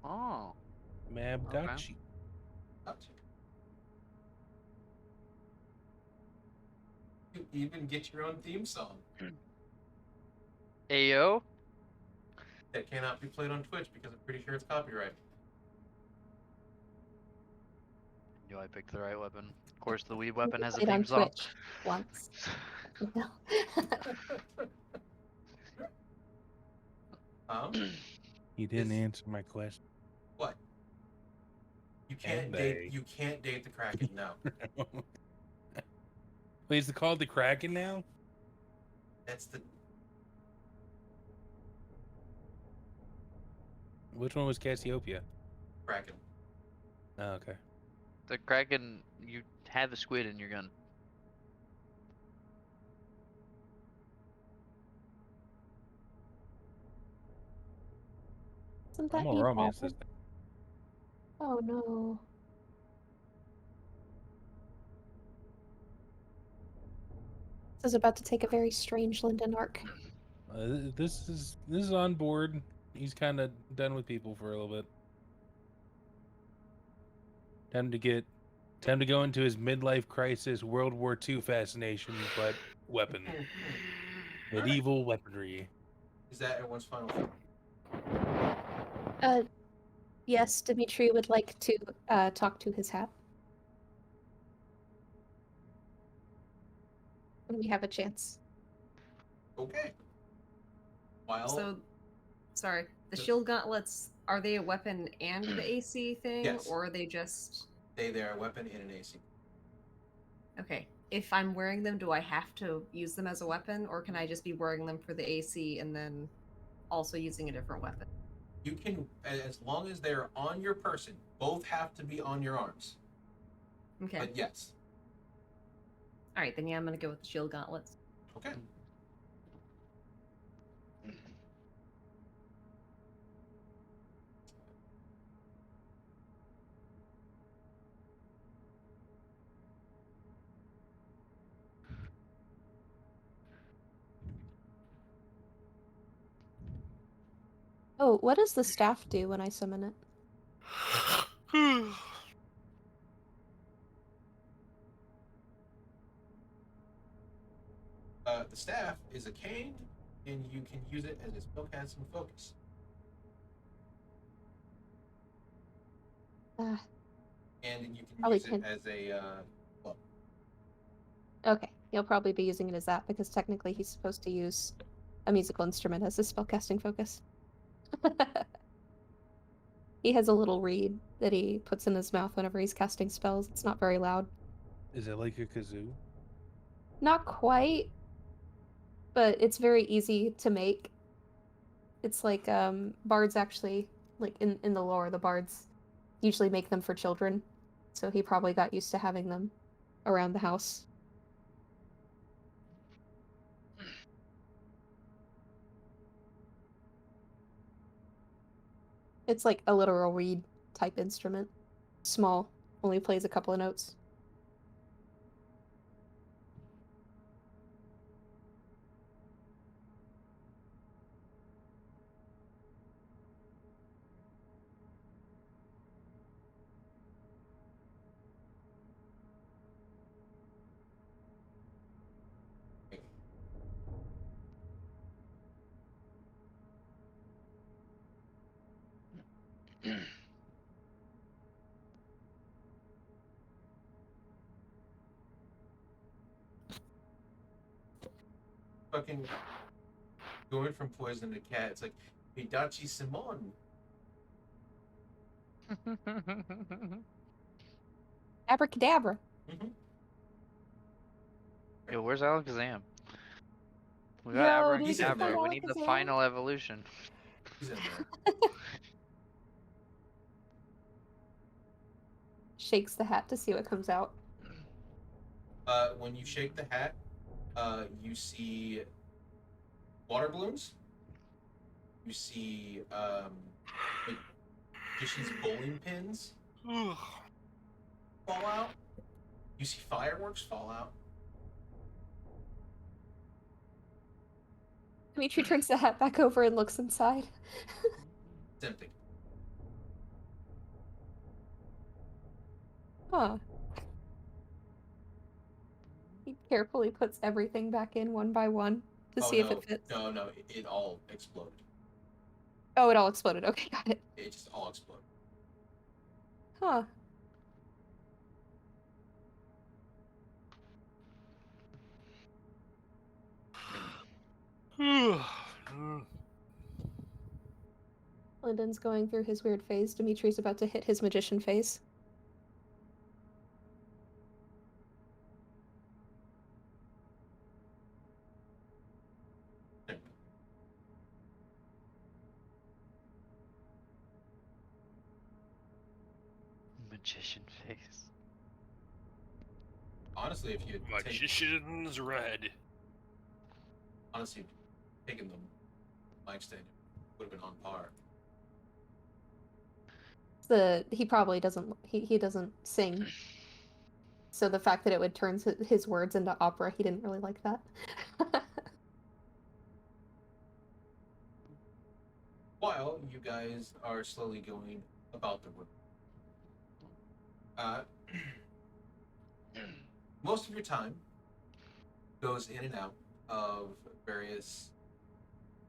Oh. Mabdachi. You even get your own theme song Ayo? that cannot be played on Twitch because I'm pretty sure it's copyrighted. Do I pick the right weapon? Of course, the weed weapon has a Played on theme song. Twitch once. No. You didn't Is- answer my question. What? You can't And date. they- You can't date the Kraken now. Wait, is it called the Kraken now? That's the Which one was Cassiopeia? Kraken. Oh, okay. The Kraken, you have a squid in your gun. Isn't I'm that gonna romance evil? this thing. Oh no. This is about to take a very strange Linden arc. This is on board. He's kind of done with people for a little bit. Time to go into his midlife crisis, World War II fascination, but weapon, medieval weaponry. Is that everyone's final thing? Yes, Dimitri would like to talk to his hat. When we have a chance. Okay. While So, sorry, the The- shield gauntlets, are they a weapon and the AC thing, Yes. or are they just... they are a weapon and an AC. Okay, if I'm wearing them, do I have to use them as a weapon, or can I just be wearing them for the AC and then also using a different weapon? You can, as long as they're on your person, both have to be on your arms. Okay. But yes. All right, then yeah, I'm gonna go with the shield gauntlets. Okay. Oh, what does the staff do when I summon it? The staff is a cane, and you can use it as a spellcasting focus. Ah, And you can Probably use it can. as a club. okay, he'll probably be using it as that because technically he's supposed to use a musical instrument as his spellcasting focus. He has a little reed that he puts in his mouth whenever he's casting spells. It's not very loud. Is it like a kazoo? Not quite, but it's very easy to make. It's like bards actually, like in the lore, the bards usually make them for children. So he probably got used to having them around the house. It's like a literal reed type instrument. Small, only plays a couple of notes. Fucking going from poison to cat. It's like Hidachi Simon. Abracadabra. Mm-hmm. Yo, where's Alakazam? We got Yo, did we He's in just find Abracadabra. there. We need the Alakazam? final evolution. He's in there. Shakes the hat to see what comes out. When you shake the hat, you see water balloons. You see magician's bowling pins fall out. You see fireworks fall out. Dimitri turns the hat back over and looks inside. It's empty. Huh. He carefully puts everything back in one by one to see if it fits. No, it all exploded. Oh, it all exploded. Okay, got it. It just all exploded. Huh. Lyndon's going through his weird phase. Dimitri's about to hit his magician phase. Magician face. Honestly, if you had Magician's red. honestly taken the mic stand, would have been on par. He probably doesn't he doesn't sing. So the fact that it would turn his words into opera, he didn't really like that. While you guys are slowly going about the room, most of your time goes in and out of various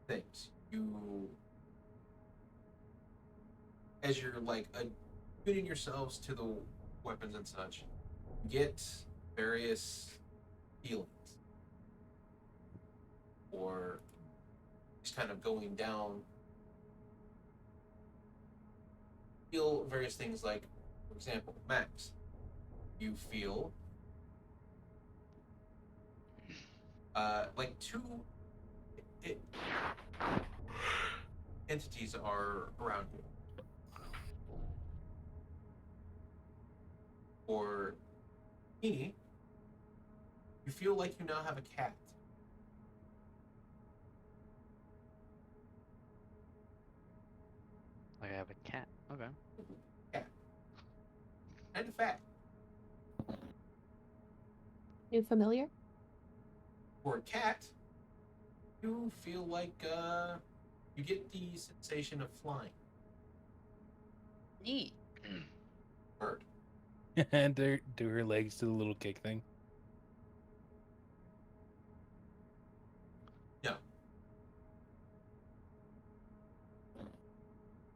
things. As you're like attuning yourselves to the weapons and such, get various feelings, or just kind of going down. Feel various things like, for example, Max. You feel like two I entities are around you. For Teeny, you feel like you now have a cat. Like I have a cat. Okay. Cat. Kind of fat. New familiar? For a cat, you feel like you get the sensation of flying. Neat. Bird. And do her legs do the little kick thing. No.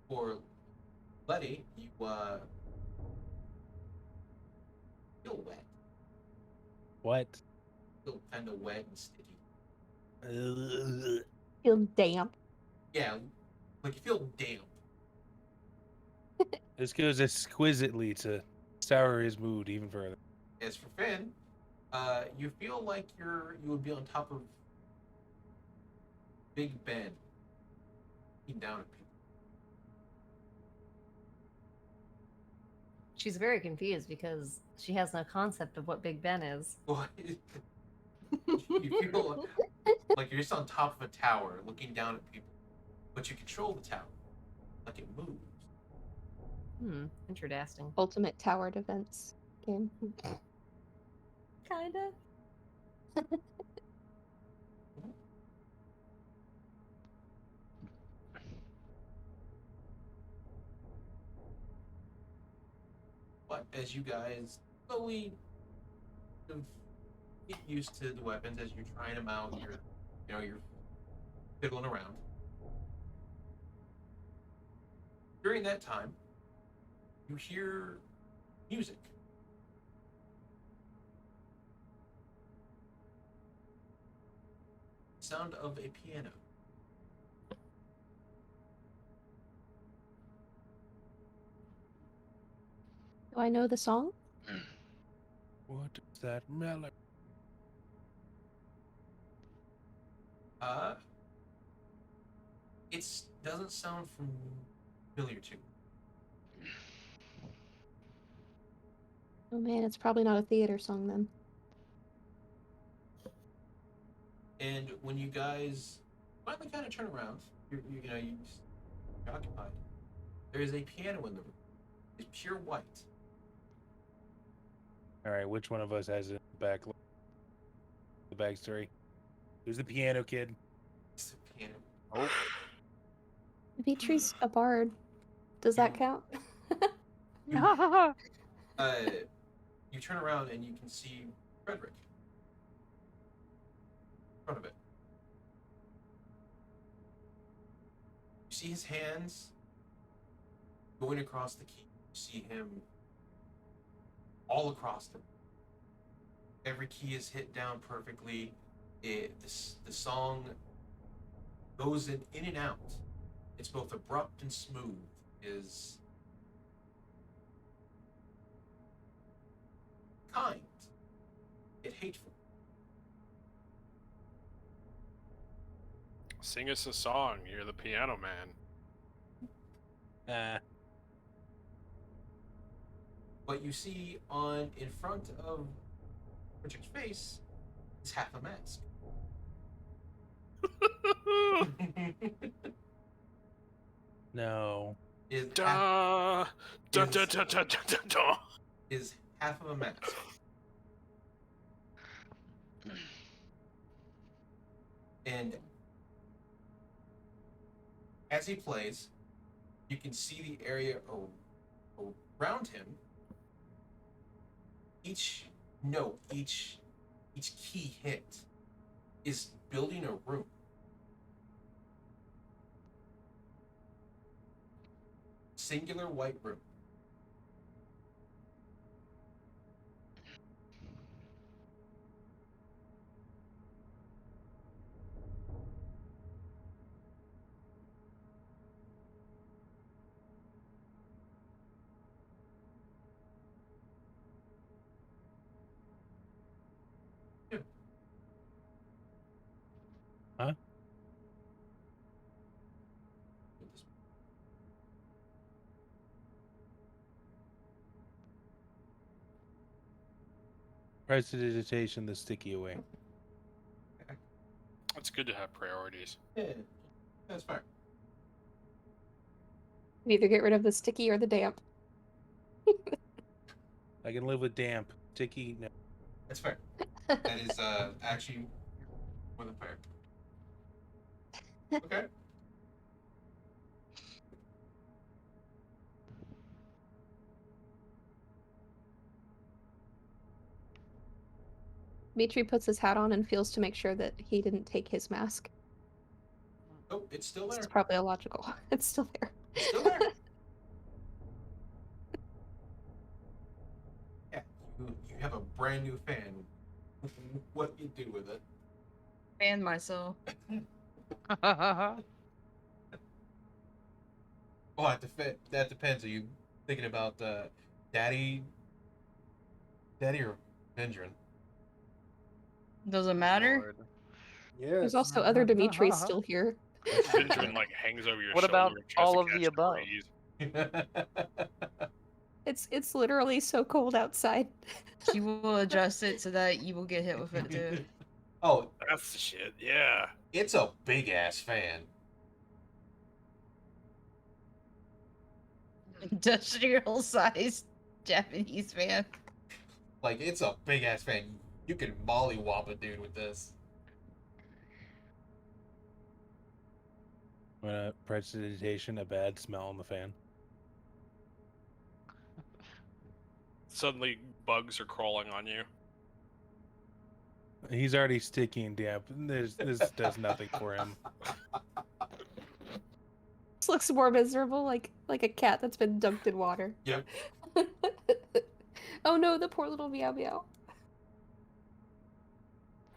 For Letty, you feel wet. What? Feel kind of wet and sticky. Feel damp. Yeah, like you feel damp. This goes exquisitely to sour his mood even further. As for Finn, you feel like you would be on top of Big Ben, looking down at people. She's very confused because she has no concept of what Big Ben is. Well, you feel like you're just on top of a tower, looking down at people, but you control the tower, like it moves. Interesting. Ultimate tower defense game. Kinda. But as you guys slowly sort of get used to the weapons, as you're trying them out, you're fiddling around. During that time, you hear music. Sound of a piano. Do I know the song? What is that melody? Uh, it doesn't sound familiar to you. Oh man, it's probably not a theater song then. And when you guys finally kind of turn around, you're occupied. There is a piano in the room. It's pure white. All right, which one of us has it in the backstory? Who's the piano kid? It's a piano. Oh. Dimitri's a bard. Does that count? You turn around and you can see Frederick in front of it. You see his hands going across the key. You see him all across them. Every key is hit down perfectly. The song goes in and out. It's both abrupt and smooth. Is kind, yet hateful. Sing us a song. You're the piano man. What you see in front of Richard's face is half a mask. No. is half, Da, da, is, da, da, da, da, da, da. is half of a mask. And as he plays, you can see the area around him. Each note, each key hit is building a room. Singular white room. Huh? Prestidigitation the sticky away. It's good to have priorities. Yeah, that's fair. You either get rid of the sticky or the damp. I can live with damp. Sticky, no. That's fair. That is actually more than fair. Okay. Mitri puts his hat on and feels to make sure that he didn't take his mask. Oh, it's still This there. is probably illogical. It's still there. It's still there. Yeah, you have a brand new fan. What do you do with it? Fan myself. Oh, that depends. Are you thinking about Daddy or Benjamin? Doesn't matter. Lord. There's also other Dimitris still here. Benjamin like hangs over your What shoulder about and tries all to of the catch above? breeze. It's literally so cold outside. He will adjust it so that you will get hit with it too. Oh, That's the shit. Yeah. it's a big ass fan. Industrial sized Japanese fan. Like, it's a big ass fan. You can mollywop a dude with this. Prestidigitation, a bad smell in the fan. Suddenly bugs are crawling on you. He's already sticky and damp. This does nothing for him. This looks more miserable, like a cat that's been dunked in water. Yep. Oh no, the poor little meow meow.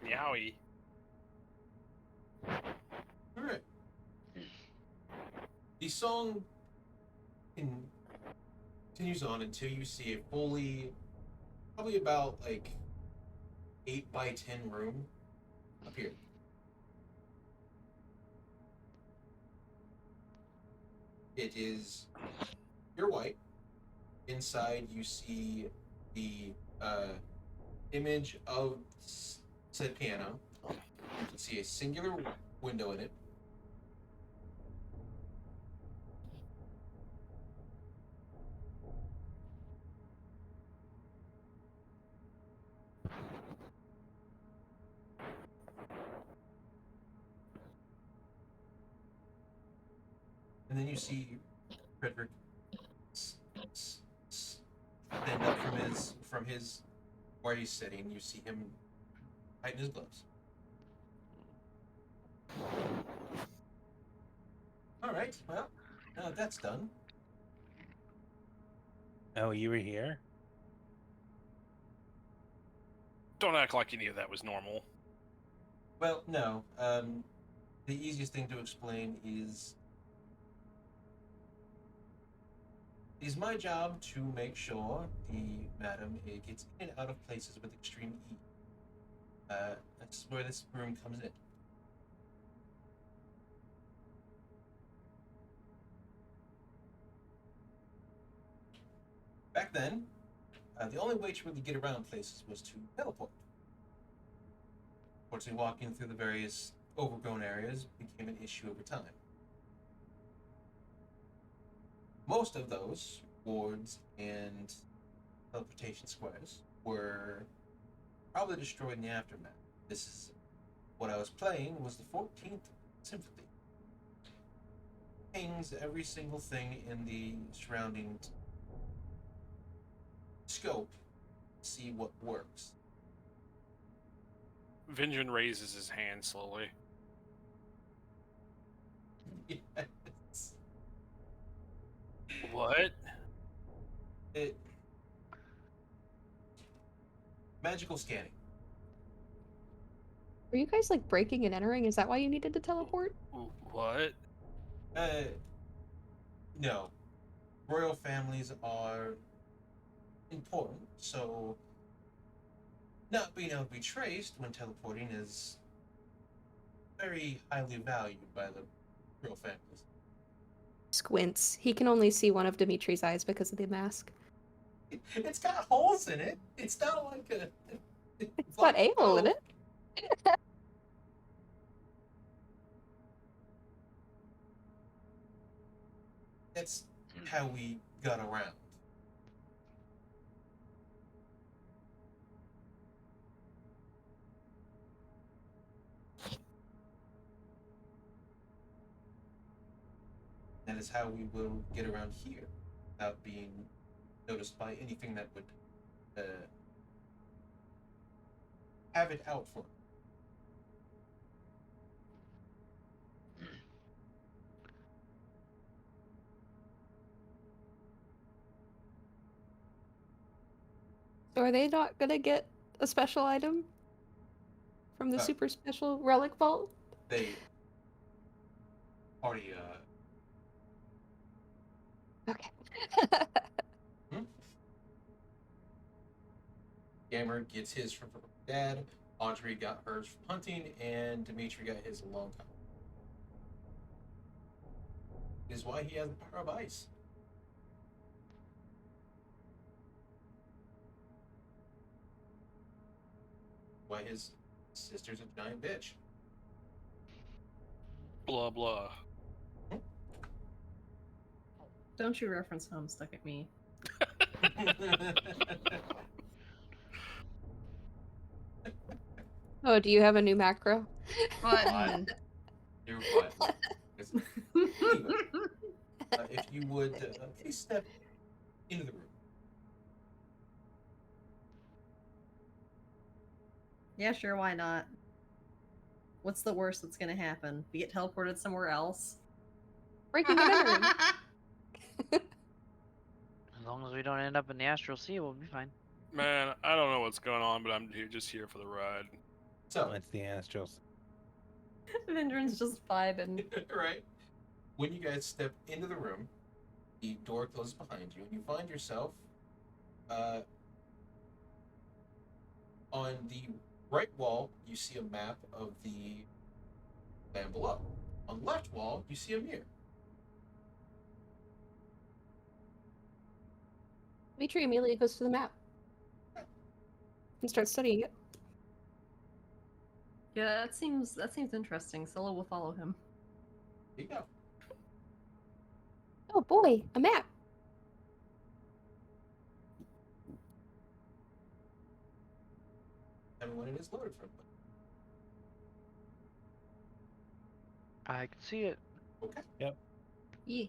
Meowie. All right. The song continues on until you see a probably about like 8 by 10 room appear. It is pure white. Inside, you see the image of said piano. You can see a singular window in it. And then you see Frederick stand up from his where he's sitting. You see him tighten his gloves. All right. Well, now that's done. Oh, you were here? Don't act like any of that was normal. Well, no. The easiest thing to explain is my job to make sure the madam gets in and out of places with extreme ease. That's where this room comes in. Back then, the only way to really get around places was to teleport. Unfortunately, walking through the various overgrown areas became an issue over time. Most of those wards and teleportation squares were probably destroyed in the aftermath. This is what I was playing was the 14th Symphony. Pings every single thing in the surrounding scope, see what works. Vengeance raises his hand slowly. Yes. What? Magical scanning. Were you guys like breaking and entering? Is that why you needed to teleport? What? No. Royal families are important, so not being able to be traced when teleporting is very highly valued by the royal families. Squints. He can only see one of Dimitri's eyes because of the mask. It's got holes in it. It's not like a. It's got like, a hole in oh, it. That's how we got around. That is how we will get around here without being noticed by anything that would have it out for us. So are they not gonna get a special item from the super special relic vault? They already Okay. Gamer gets his from dad, Audrey got hers from hunting, and Dimitri got his a long time. Is why he has the power of ice. Why his sister's a giant bitch. Blah blah. Don't you reference Homestuck at me. Oh, do you have a new macro? Button. Your button. Anyway, if you would please step into the room. Yeah, sure, why not? What's the worst that's gonna happen? We get teleported somewhere else? Breaking and entering. As long as we don't end up in the astral sea, we'll be fine. Man, I don't know what's going on, but I'm just here for the ride. So, It's the Astros. Vindran's just vibing. right. When you guys step into the room, the door closes behind you, and you find yourself on the right wall. You see a map of the land below. On the left wall, you see a mirror. Dimitri immediately goes to the map and starts studying it. Yeah, that seems interesting. Scylla will follow him. There you go. Oh boy, a map. And when it is loaded for everybody. I can see it. Okay. Yep. Yeah.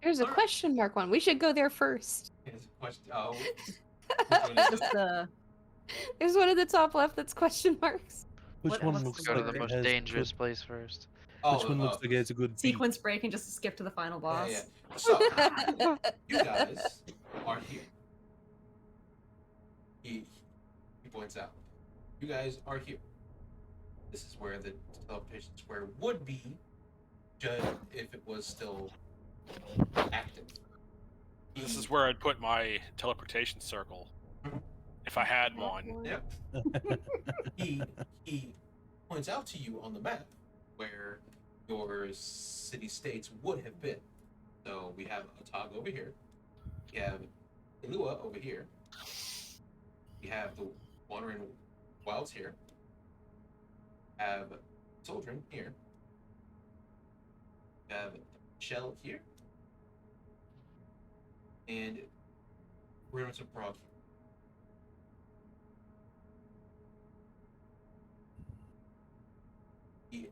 There's a Alright. question mark one. We should go there first. Here's a question. Oh. Which one is Just it? There's one at the top left that's question marks. Which What one else looks is Go to like the there? it most has dangerous good, place first. which one looks like it has a good beat? sequence break and just skip to the final boss. Yeah. So, you guys are here. He points out. You guys are here. This is where the teleportation square would be, just if it was still active. This is where I'd put my teleportation circle. If I had one. Yep. He points out to you on the map where your city-states would have been. So we have Otag over here. We have Ilua over here. We have the Wandering Wilds here. We have Children here. We have Shell here. And Ruins of Prague. He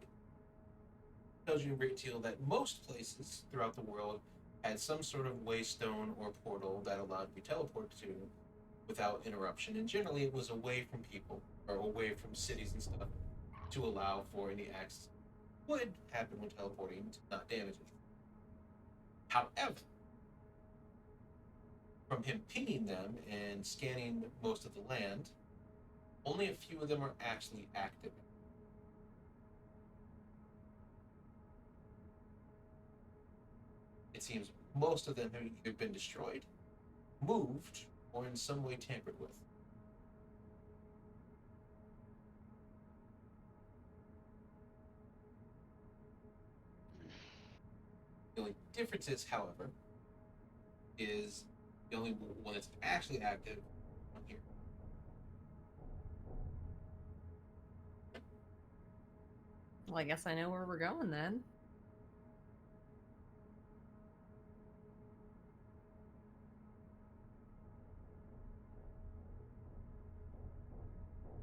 tells you in great deal that most places throughout the world had some sort of waystone or portal that allowed you to teleport to without interruption, and generally it was away from people or away from cities and stuff to allow for any accidents would happen when teleporting to not damage it. However, from him pinging them and scanning most of the land, only a few of them are actually active. It seems most of them have either been destroyed, moved, or in some way tampered with. difference is, however, is the only one that's actually active on here. Well, I guess I know where we're going then.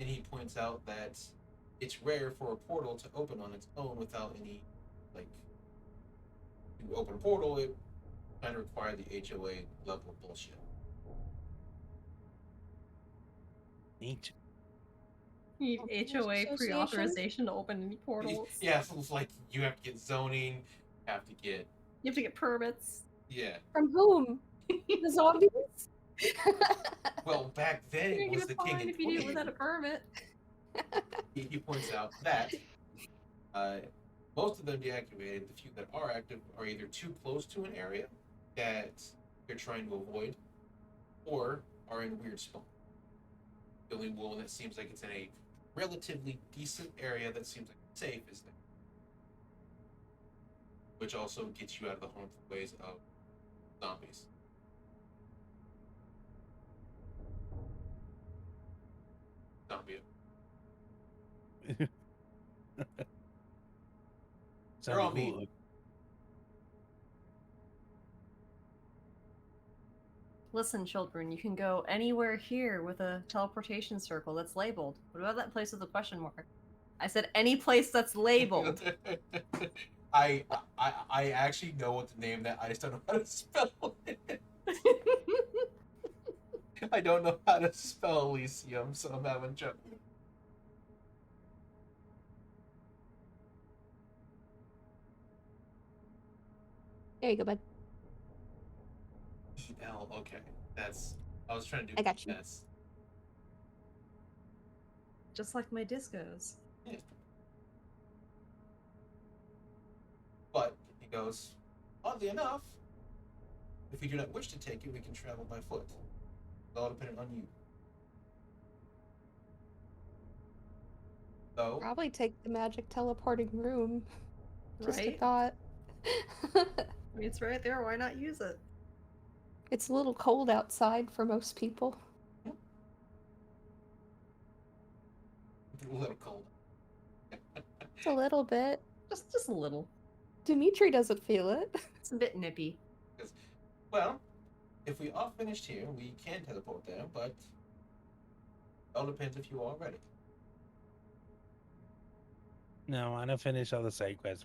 And he points out that it's rare for a portal to open on its own without any, like, to open a portal, it kind of require the HOA level of bullshit. Neat. You need Homeowners HOA Association? pre-authorization to open any portals. Yeah, so it's like you have to get zoning, you have to get You have to get permits. yeah. From whom? The zombies? Well, back then You're it gonna was get the king fined and if you do it queen. without a permit. He points out that most of them deactivated. The few that are active are either too close to an area that they're trying to avoid, or are in weird spots. The only one that seems like it's in a relatively decent area that seems like it's safe is there, which also gets you out of the harmful ways of zombies. Zombie. They're all Sounded mean. cool. Listen, children, you can go anywhere here with a teleportation circle that's labeled. What about that place with a question mark? I said any place that's labeled. I actually know what to name that. I just don't know how to spell it. I don't know how to spell Elysium, so I'm having trouble. There you go, bud. EL, okay. That's. I was trying to do I got you. ES. Just like my discos. Yeah. But, he goes, oddly enough, if we do not wish to take it, we can travel by foot. It's all dependent on you. So, Probably take the magic teleporting room. Just a Right? thought. I mean, it's right there. Why not use it? It's a little cold outside for most people. it's a little cold. It's a little bit. Just a little. Dimitri doesn't feel it. It's a bit nippy. Well, if we are finished here, we can teleport there, but it all depends if you are ready. No, I don't finish all the side quests.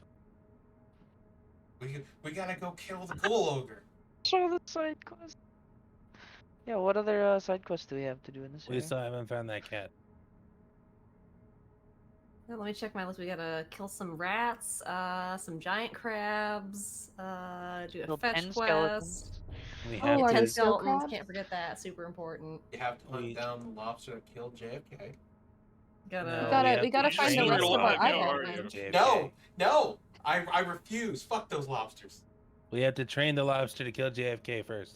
We gotta go kill the ghoul ogre. Show the side quest. Yeah, what other side quests do we have to do in this We area? still haven't found that cat. Now, let me check my list. We gotta kill some rats, some giant crabs, do a Kill fetch 10 quest. skeletons. We Oh, have are Get they 10 to. snow skeletons. crabs? Can't forget that. Super important. You have to hunt We- down the lobster that killed JFK. Gotta. No, We gotta You're find the still rest of our alive, yeah, island are then. you? JFK. No, no, I refuse. Fuck those lobsters. We have to train the lobster to kill JFK first.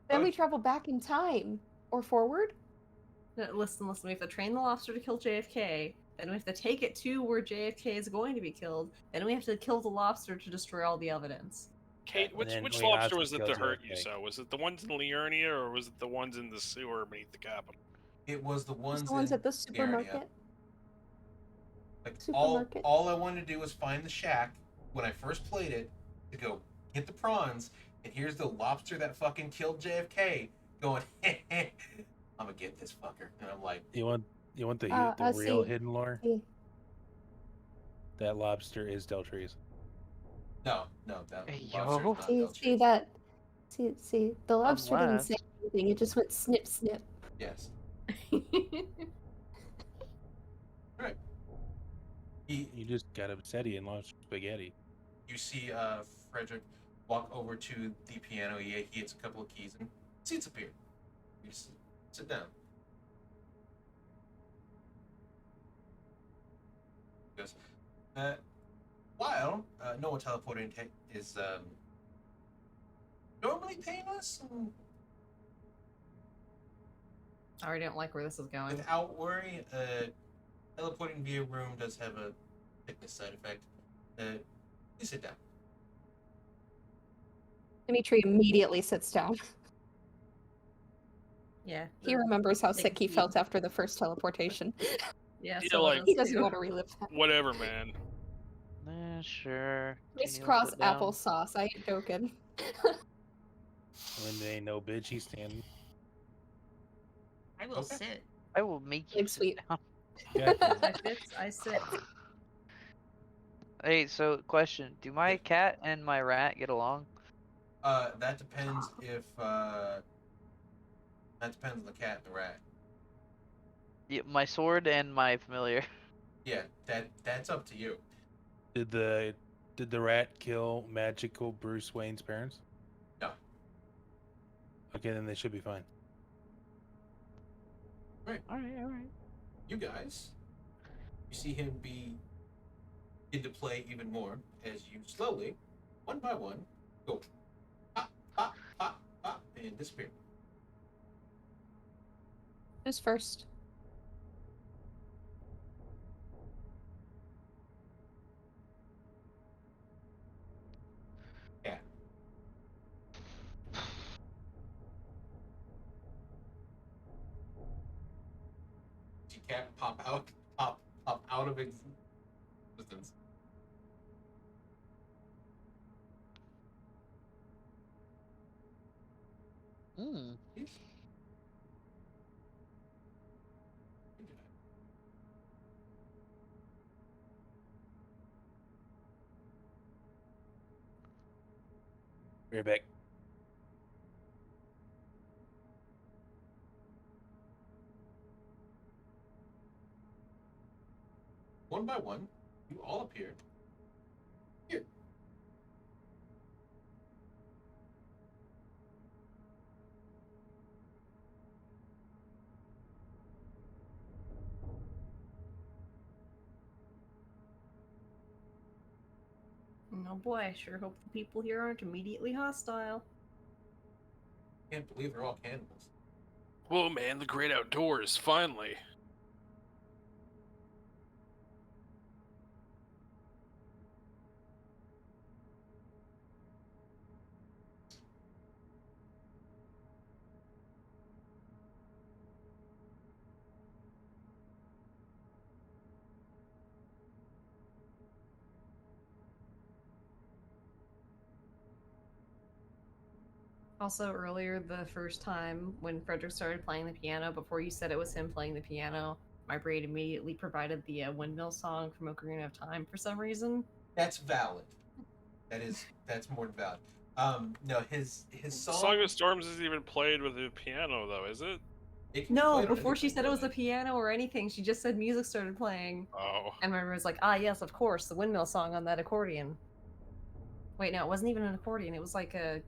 Then we travel back in time. Or forward. No, listen. We have to train the lobster to kill JFK. Then we have to take it to where JFK is going to be killed. Then we have to kill the lobster to destroy all the evidence. Kate, And then which we lobster also was it killed that hurt you JFK. so? Was it the ones in Liurnia or was it the ones in the sewer beneath the Capitol? It was the Just ones the ones in at the Narnia. supermarket. Like Supermarket. all I wanted to do was find the shack when I first played it to go get the prawns, and here's the lobster that fucking killed JFK going, I'm gonna get this fucker, and I'm like, You want the real see. hidden lore? See. That lobster is Deltrees. no, that Hey, lobster's yo. not See, Belcher. see that? See, the lobster didn't say Unless- anything. It just went snip, snip. Yes. Right. You just got upsetty and lost spaghetti. You see Frederick walk over to the piano. He hits a couple of keys and seats appear. You sit down. He goes, while no teleporting is normally painless and I already don't like where this is going. without worry, teleporting via room does have a sickness side effect. Please sit down. Dimitri immediately sits down. Yeah. He remembers how Take a sick he seat. felt after the first teleportation. Yeah, Yeah, so like- He does doesn't too. want to relive that. Whatever, man. Sure. Can you Crisscross sit down? applesauce. I ain't joking. When they ain't no bitch, he's standing. I will Okay. sit. I will make you Big sit sweet. down. Gotcha. I sit, I sit. Hey, so question: do my Yes. cat and my rat get along? That depends if that depends on the cat and the rat. Yeah, my sword and my familiar. Yeah, that's up to you. Did the rat kill magical Bruce Wayne's parents? No. Okay, then they should be fine. All right. You guys, you see him be into play even more as you slowly, one by one, go pop, pop, pop, pop, and disappear. Who's first? Yeah. See cat pop out of existence. Hmm. Please. We're back. One by one, you all appear here. Oh boy, I sure hope the people here aren't immediately hostile. Can't believe they're all cannibals. Whoa, man, the great outdoors, finally. Also, earlier, the first time when Frederick started playing the piano, before you said it was him playing the piano, my brain immediately provided the windmill song from Ocarina of Time for some reason. That's valid. That's more than valid. No, his song. Song of Storms isn't even played with a piano, though, is it? It can be No, played on before she anything, said it was the really. piano or anything, she just said music started playing. Oh. And my brain was like, ah, yes, of course, the windmill song on that accordion. Wait, no, it wasn't even an accordion. It was like a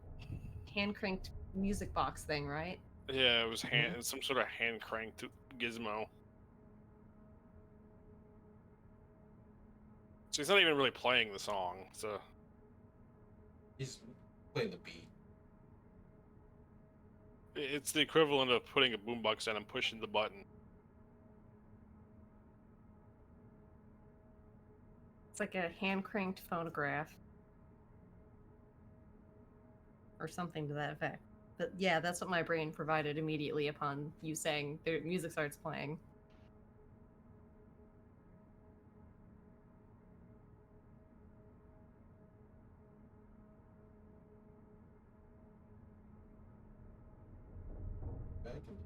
hand-cranked music box thing, right? Yeah, it was some sort of hand-cranked gizmo. So he's not even really playing the song, so... He's playing the beat. It's the equivalent of putting a boombox in and pushing the button. It's like a hand-cranked phonograph. Or something to that effect. But yeah, that's what my brain provided immediately upon you saying the music starts playing. Back in-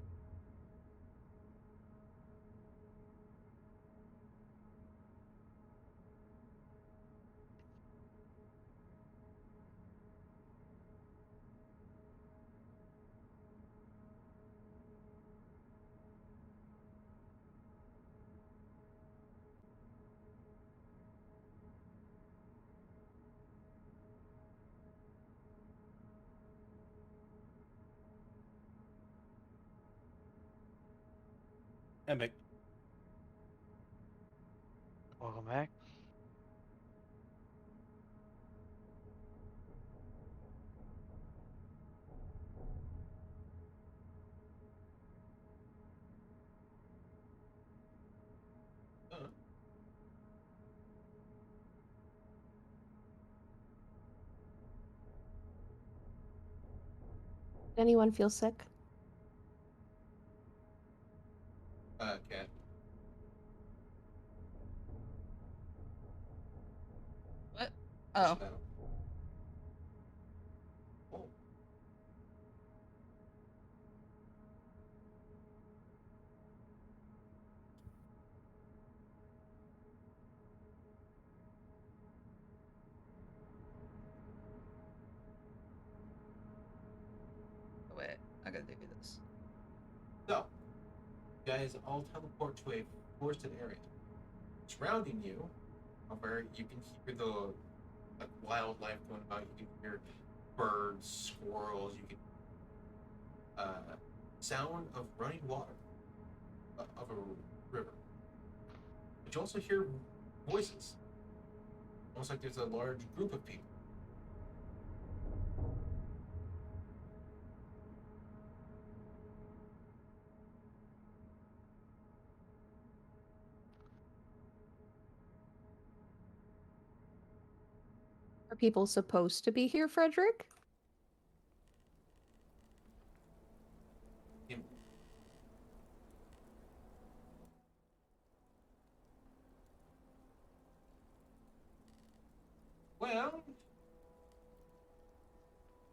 Epic. Welcome back. Anyone feel sick? Cat. What? Oh. Shadow. Oh. Wait, I gotta do this. So, you guys all teleport to a forested area. Surrounding you, however, you can hear the wildlife going about. You can hear birds, squirrels. You can sound of running water of a river. But you also hear voices, almost like there's a large group of people. Are people supposed to be here, Frederick? You- Well,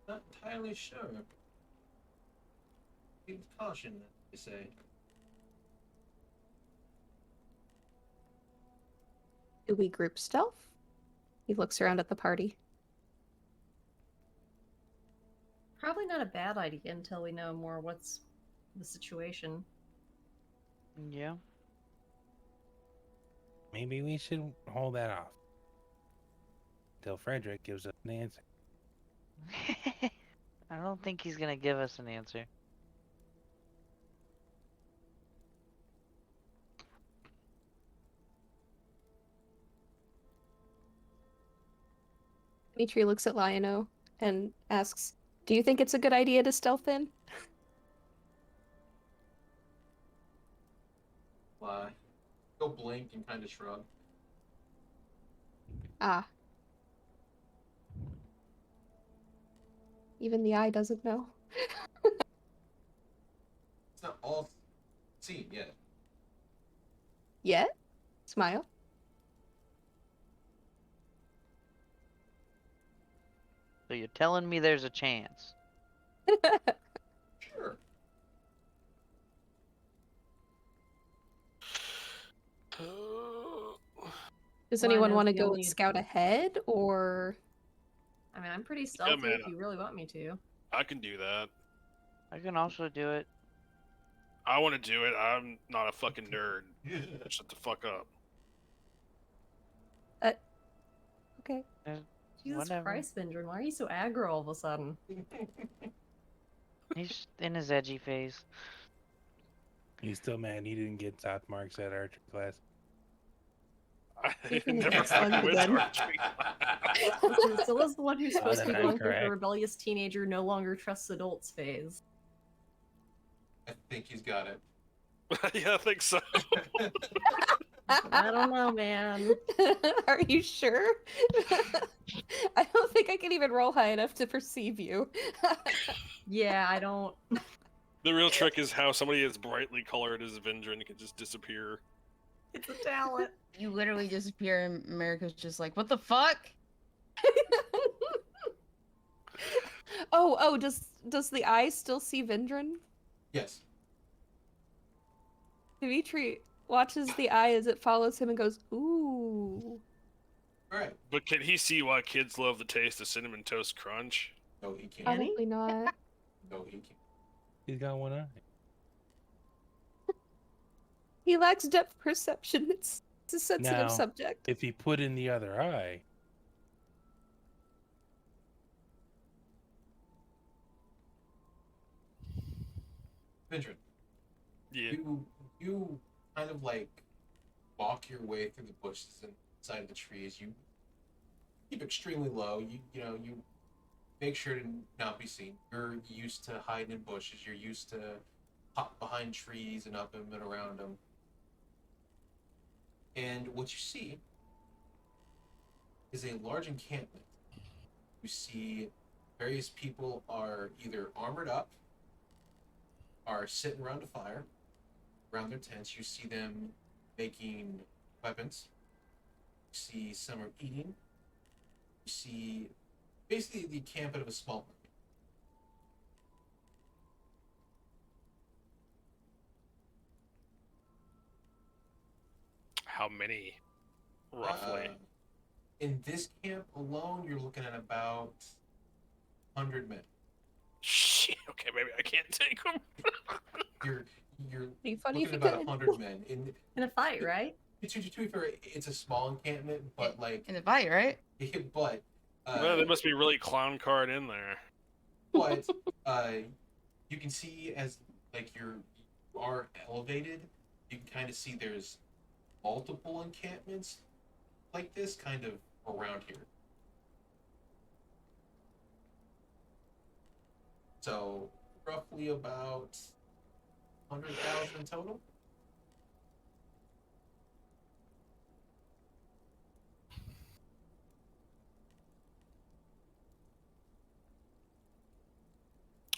not entirely sure. Need caution, they say. Do we group stealth? He looks around at the party. Probably not a bad idea until we know more what's the situation. Yeah. Maybe we should hold that off till Frederick gives us an answer. I don't think he's gonna give us an answer. Dimitri looks at Lion-O and asks, "Do you think it's a good idea to stealth in?" Lie. Go blink and kind of shrug. Ah. Even the eye doesn't know. It's not all seen yet. Yet? Smile. So you're telling me there's a chance? Sure. Does Well, I anyone know want to the go and only- scout ahead, or... I mean, I'm pretty stealthy man. if you really want me to. I can do that. I can also do it. I want to do it. I'm not a fucking nerd. Shut the fuck up. Okay. Jesus Whatever. Christ, Benjamin, why are you so aggro all of a sudden? He's in his edgy phase. He's still mad he didn't get top marks at archery class. I Taking the never next had one wits again. archery. So is the one who's supposed to be then I'm going through the correct. rebellious teenager no longer trusts adults phase. I think he's got it. Yeah, I think so. I don't know, man. Are you sure? I don't think I can even roll high enough to perceive you. Yeah, I don't. The real trick is how somebody as brightly colored as Vindrin can just disappear. It's a talent. You literally disappear, and America's just like, what the fuck? Oh, does the eye still see Vindrin? Yes. Dimitri watches the eye as it follows him and goes, "Ooh." All right. But can he see why kids love the taste of cinnamon toast crunch? No, he can't. Can he? Probably not. No, he can't. He's got one eye. He lacks depth perception. It's a sensitive Now, subject. If he put in the other eye, Vindrin, Yeah. you kind of like walk your way through the bushes and inside of the trees. You keep extremely low. You make sure to not be seen. You're used to hiding in bushes. You're used to hop behind trees and up them and around them. And what you see is a large encampment. You see various people are either armored up, are sitting around a fire, around their tents. You see them making weapons. You see some are eating. You see basically the encampment of a small army. How many, roughly? In this camp alone, you're looking at about 100 men. Shit. Okay, maybe I can't take them. You're Be funny looking if at you about could. 100 men. In a fight, right? To be fair, it's a small encampment, but like, In the fight, right? but Well, they must be really clown card in there. but you can see as like you are elevated, you can kind of see there's multiple encampments like this kind of around here. So roughly about 100,000 in total.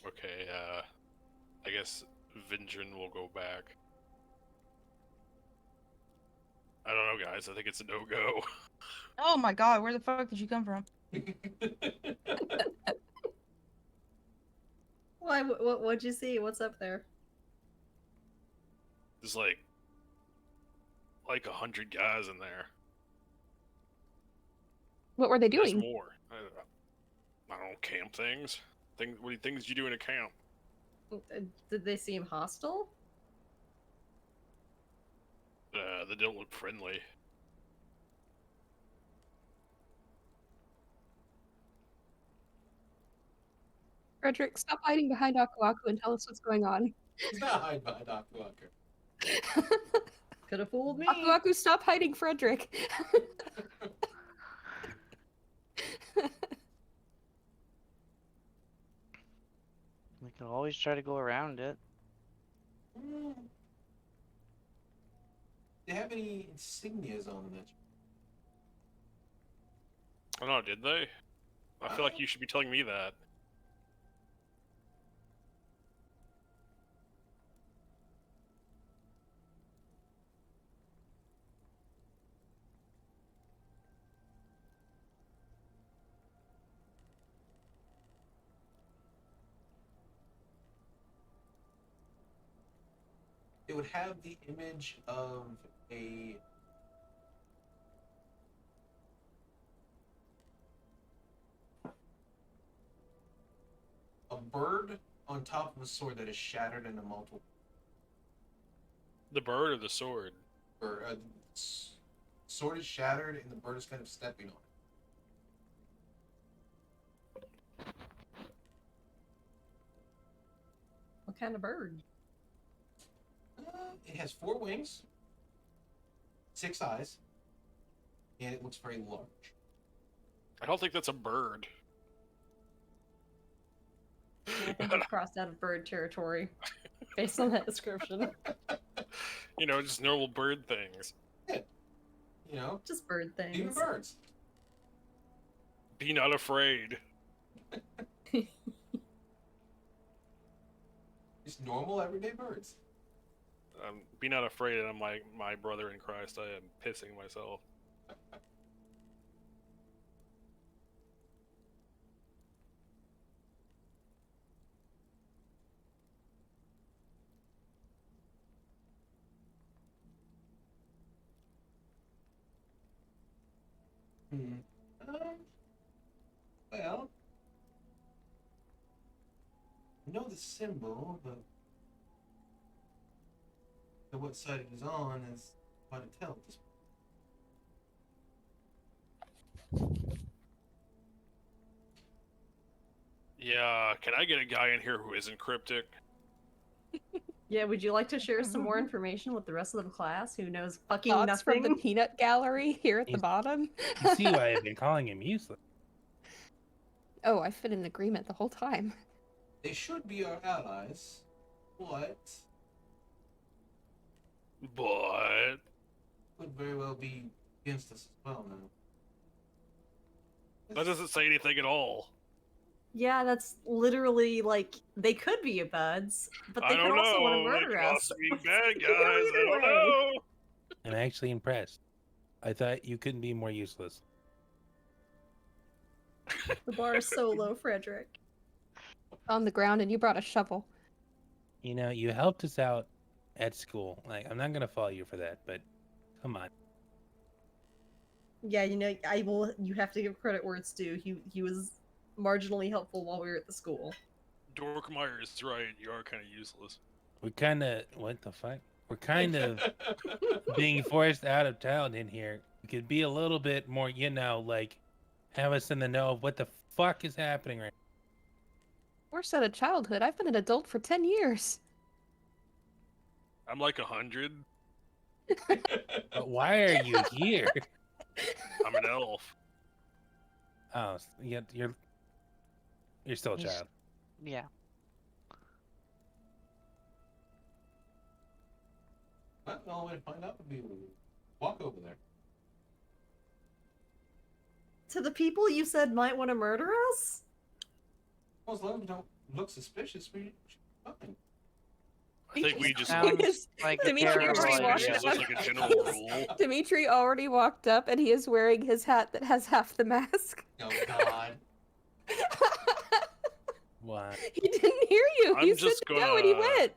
Okay, I guess Vindrin will go back. I don't know, guys. I think it's a no-go. Oh my god, where the fuck did you come from? Why? What'd you see? What's up there? There's like 100 guys in there. What were they There's doing? more. I don't know, camp things. What things you do in a camp? Did they seem hostile? They don't look friendly. Frederick, stop hiding behind Aku Aku and tell us what's going on. He's not hiding behind Aku Aku. Could have fooled me. Aku Aku, stop hiding Frederick. We can always try to go around it. Do they have any insignias on them? I don't know, did they? I feel like you should be telling me that. It would have the image of a bird on top of a sword that is shattered into multiple. The bird or the sword? Or sword is shattered and the bird is kind of stepping on it. What kind of bird? It has 4 wings, 6 eyes, and it looks very large. I don't think that's a bird. I think we've crossed out of bird territory based on that description. You know, just normal bird things. Yeah. You know, Just bird things. even birds. Be not afraid. Just normal, everyday birds. Be not afraid, and I'm like my brother in Christ. I am pissing myself. Well, I know the symbol, but what side it is on is hard to tell at this point. Yeah, can I get a guy in here who isn't cryptic? Yeah, would you like to share some more information with the rest of the class who knows fucking Thoughts nothing? from the peanut gallery here at the He's- bottom. You see why I've been calling him useless. Oh, I've been in agreement the whole time. They should be our allies, but But could very well be against us as well now. that doesn't say anything at all. Yeah, that's literally like they could be buds, but they I could don't also want to know. They murder could us. also be It bad could guys. go I either don't way. know. I'm actually impressed. I thought you couldn't be more useless. The bar is so low, Frederick. On the ground, and you brought a shovel. You know, you helped us out at school. Like, I'm not gonna follow you for that, but come on. Yeah, you know, I will. You have to give credit where it's due. He was marginally helpful while we were at the school. Dorkmeyer is right. You are kind of useless. We're kind of what the fuck? We're kind of being forced out of town in here. We could be a little bit more, you know, like have us in the know of what the fuck is happening right Worst out of childhood. I've been an adult for 10 years. I'm like 100. now. But why are you here? I'm an elf. Oh, you're still a He's- child. Yeah. Well, the only way to find out would be to walk over there. To the people you said might want to murder us? Well, as long as we don't look suspicious, we should be fine. I think we just Sounds like like a Dimitri terrible already walked idea. suspicious up. as like a general rule. Dimitri already walked up, and he is wearing his hat that has half the mask. Oh God. Why? He didn't hear you. I'm He said just to go, and he gonna- went.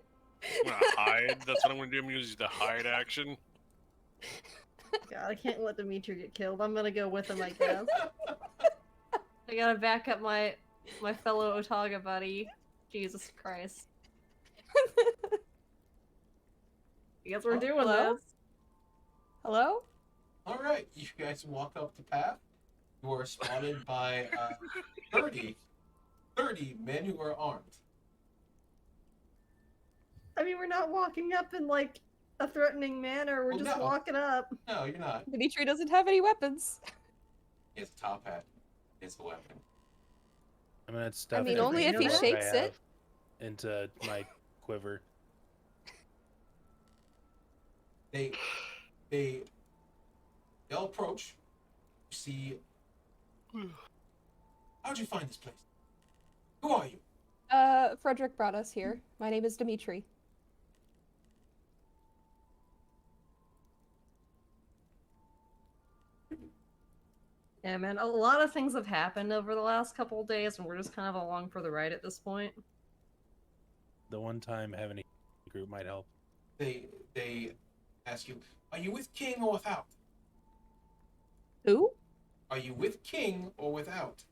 I'm gonna hide. That's what I'm gonna do. I'm gonna use the hide action. God, I can't let Dimitri get killed. I'm gonna go with him, I guess. I gotta back up my fellow Otaga buddy. Jesus Christ. I guess we're Oh, doing hello? this. Hello? All right, you guys walk up the path. You are spotted by 30 men who are armed. I mean, we're not walking up in like a threatening manner. We're Well, just no. walking up. No, you're not. Dimitri doesn't have any weapons. He has a top hat. It's a weapon. I'm gonna stuff mean, every only if he bullet I shakes it. have into my quiver. They all approach. You see. How'd you find this place? Who are you? Frederick brought us here. My name is Dimitri. Yeah, man, a lot of things have happened over the last couple of days, and we're just kind of along for the ride at this point. The one time having a group might help. They ask you, are you with King or without? Who? Are you with King or without?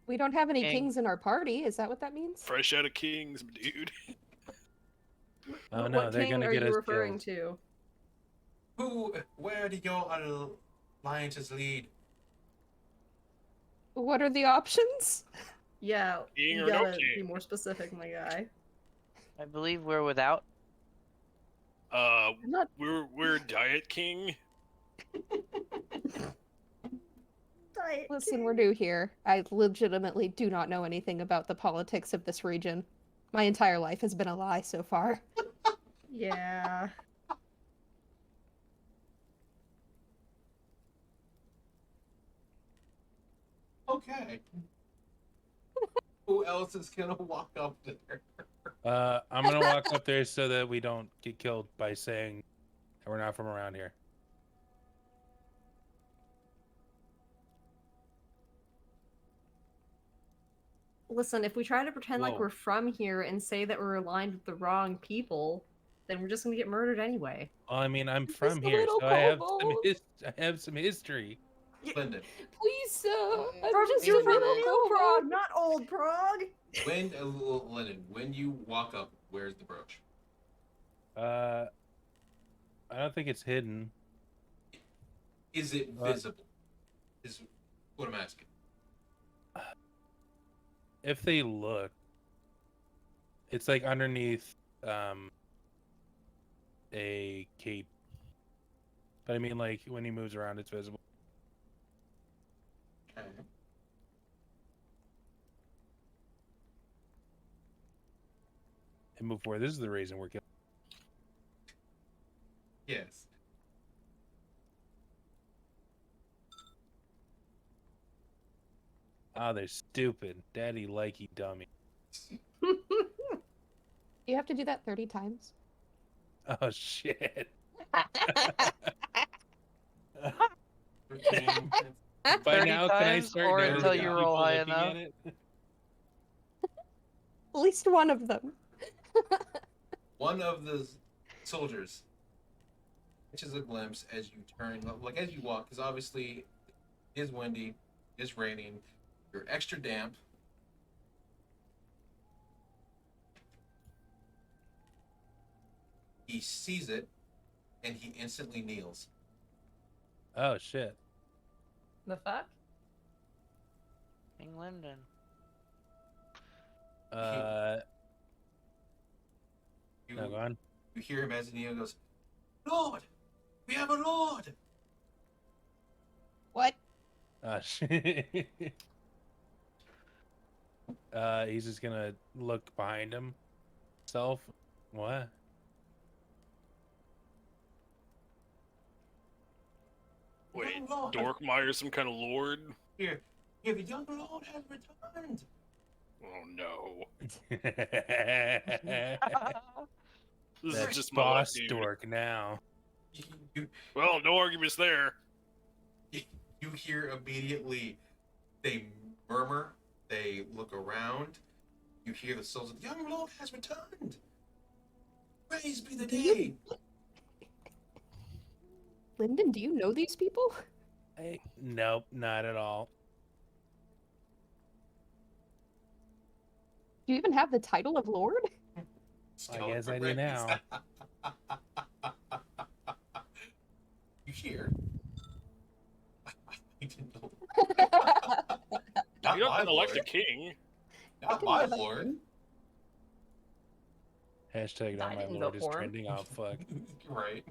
We don't have any King. kings in our party. Is that what that means? Fresh out of Kings, dude. Oh What- no, what they're king gonna are get you us referring killed. to? Where did your alliances lead? What are the options? Yeah, King you or no gotta be king? more specific, my guy. I believe we're without. I'm not. We're Diet King. Listen, we're new here. I legitimately do not know anything about the politics of this region. My entire life has been a lie so far. Yeah. Okay. Who else is gonna walk up there? I'm gonna walk up there so that we don't get killed by saying that we're not from around here. Listen, if we try to pretend like Whoa. we're from here and say that we're aligned with the wrong people, then we're just gonna get murdered anyway. Well, I mean, I'm Just from a here, little so I have some kobold. I have some history. Splendid. Please, I'm From just a you from little new kobold. Prague, not old Prague. When Lennon, when you walk up, where's the brooch? I don't think it's hidden. Is it What? visible? Is what I'm asking. If they look, it's like underneath a cape. But I mean, like when he moves around, it's visible. Okay. And move forward. This is the reason we're killing. Yes. Oh, they're stupid. Daddy likey dummy. You have to do that 30 times. Oh shit. 13. By 30 now, can I times, start or There we until noticing go. you roll people high looking enough. at it? At least one of them. One of the soldiers catches a glimpse as you turn, like as you walk, because obviously it is windy, it's raining, you're extra damp. He sees it, and he instantly kneels. Oh shit. The fuck? King Linden. You, No, go on. you hear him as Neo goes, "Lord, we have a lord." What? Shit. He's just gonna look behind himself. What? Wait, Young lord, Dorkmeyer's some kind of lord? here, the young lord has returned. Oh no. This is That's just my luck, boss dude. dork now. You, Well, no arguments there. you hear immediately they murmur, they look around, you hear the souls of the young lord has returned. Praise be the day. Lyndon, do you know these people? Nope, not at all. Do you even have the title of Lord? I guess I do now. You hear? I didn't know. Not You're my not an elected lord. king. Not my lord. Hashtag not I my didn't lord vote is for him. trending off. Fuck. Right.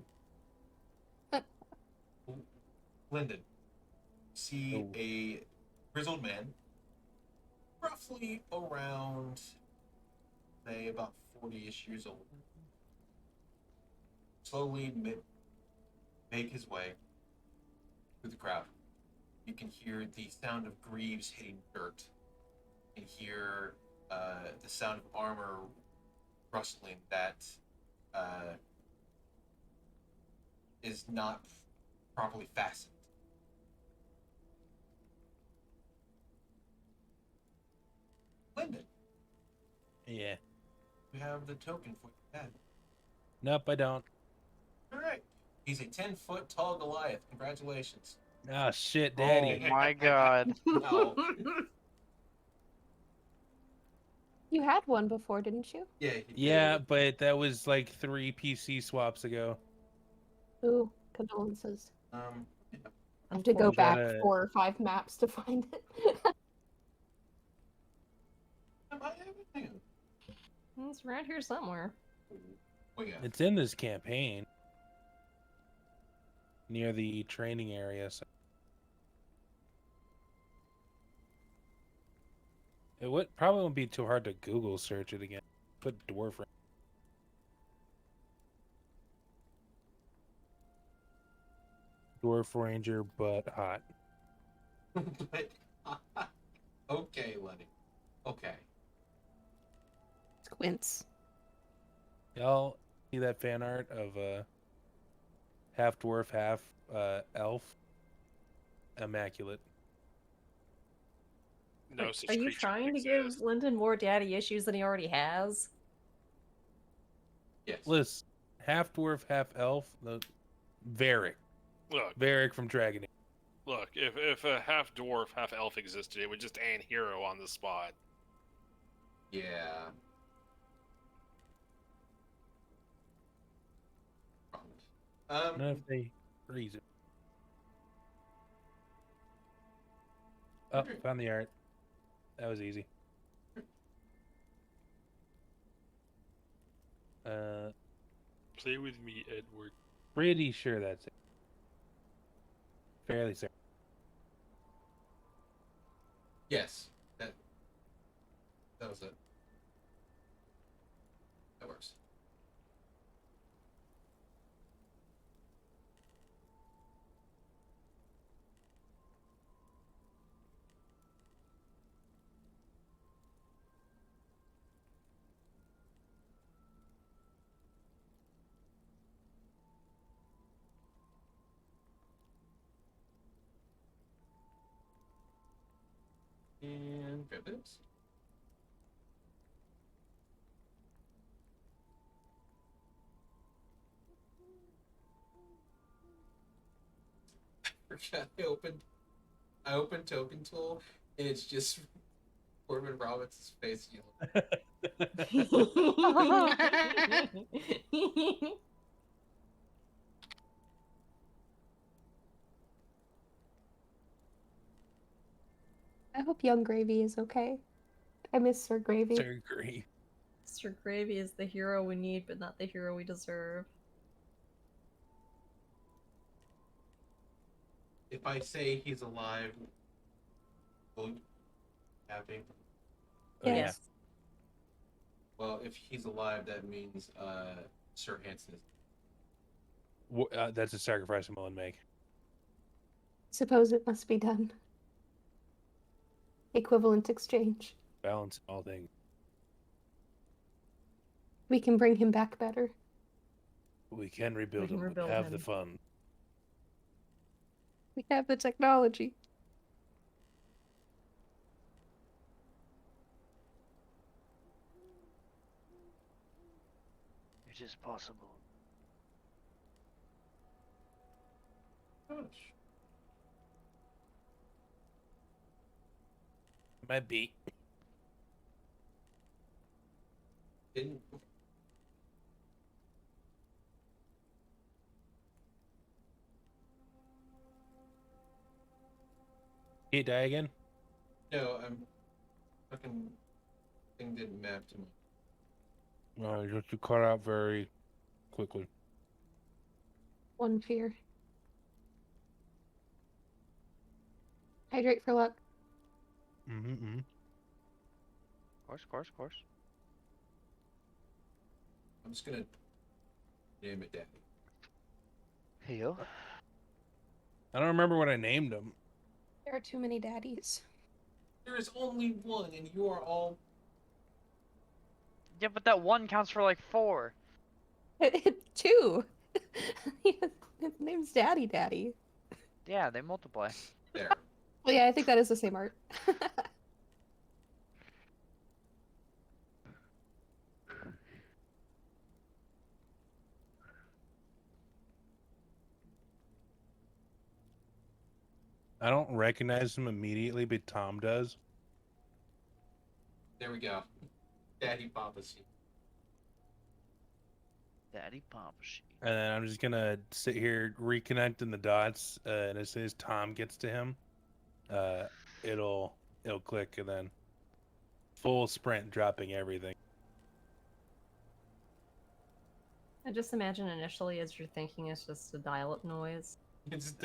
Lyndon, see Oh. a grizzled man, roughly around, say, about 40-ish years old, slowly make his way through the crowd. You can hear the sound of greaves hitting dirt. You can hear the sound of armor rustling that is not properly fastened. Lyndon, Yeah. we have the token for your dad. Nope, I don't. All right. He's a 10-foot tall Goliath. Congratulations. Oh shit, Oh daddy. my god. No. You had one before, didn't you? Yeah, he Yeah, did. but that was like 3 PC swaps ago. Ooh, condolences. Yeah. I have to go You back gotta- 4 or 5 maps to find it. Am I everything? It's around here somewhere. Oh, yeah. It's in this campaign. Near the training area. So. It would probably won't be too hard to Google search it again. Put dwarf. Dwarf Ranger, but hot. Okay, Lenny. Okay. It's Quince. Y'all see that fan art of half dwarf, half elf? Immaculate. No Wait, such are you creature trying to exists. give Lyndon more daddy issues than he already has? Yes. Listen, half dwarf, half elf. The Varric. Look, Varric from Dragon Age. look. If a half dwarf, half elf existed, it would just add hero on the spot. Yeah. Not if they freeze it. Oh, found the art. That was easy. Play with me, Edward. Pretty sure that's it. Fairly certain. Yes. That was it. That works. And pivot. Forgot I opened Token Tool and it's just Corbin Robinson's face yelling. I hope Young Gravy is okay. I miss Sir Gravy. Sir Gravy. Mr. Gravy is the hero we need, but not the hero we deserve. If I say he's alive, will you be happy? Oh, yeah. Yes. Well, if he's alive, that means Sir Hansen is. That's a sacrifice I'm willing to make. Suppose it must be done. Equivalent exchange. Balance all things. We can bring him back better. We can rebuild can him, rebuild but have the him. fun. We have the technology. It is possible. Gosh. Might be. Didn't He die again? no, I'm fucking thing didn't map to me. No, just you cut out very quickly. One fear. Hydrate for luck. Mm-hmm. Of course. I'm just gonna name it Daddy. Hey yo. I don't remember what I named him. There are too many daddies. There is only one, and you are all. Yeah, but that one counts for like 4. Two. His name's Daddy. Yeah, they multiply. There. Well, yeah, I think that is the same art. I don't recognize him immediately, but Tom does. There we go. Daddy Papa Sheep. Daddy Papa Sheep. And then I'm just gonna sit here reconnecting the dots, and as soon as Tom gets to him, it'll click, and then full sprint, dropping everything. I just imagine initially as you're thinking it's just a dial-up noise. It's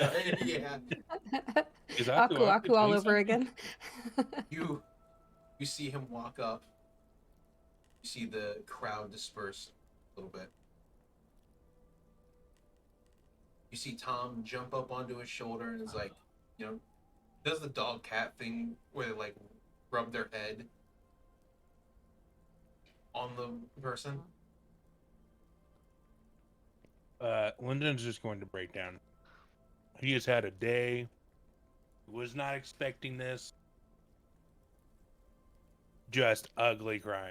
yeah. Is Aku all doing over something? again. You see him walk up. You see the crowd disperse a little bit. You see Tom jump up onto his shoulder and is like, does the dog cat thing where they like rub their head on the person. Lyndon's just going to break down. He has had a day. Was not expecting this. Just ugly crying,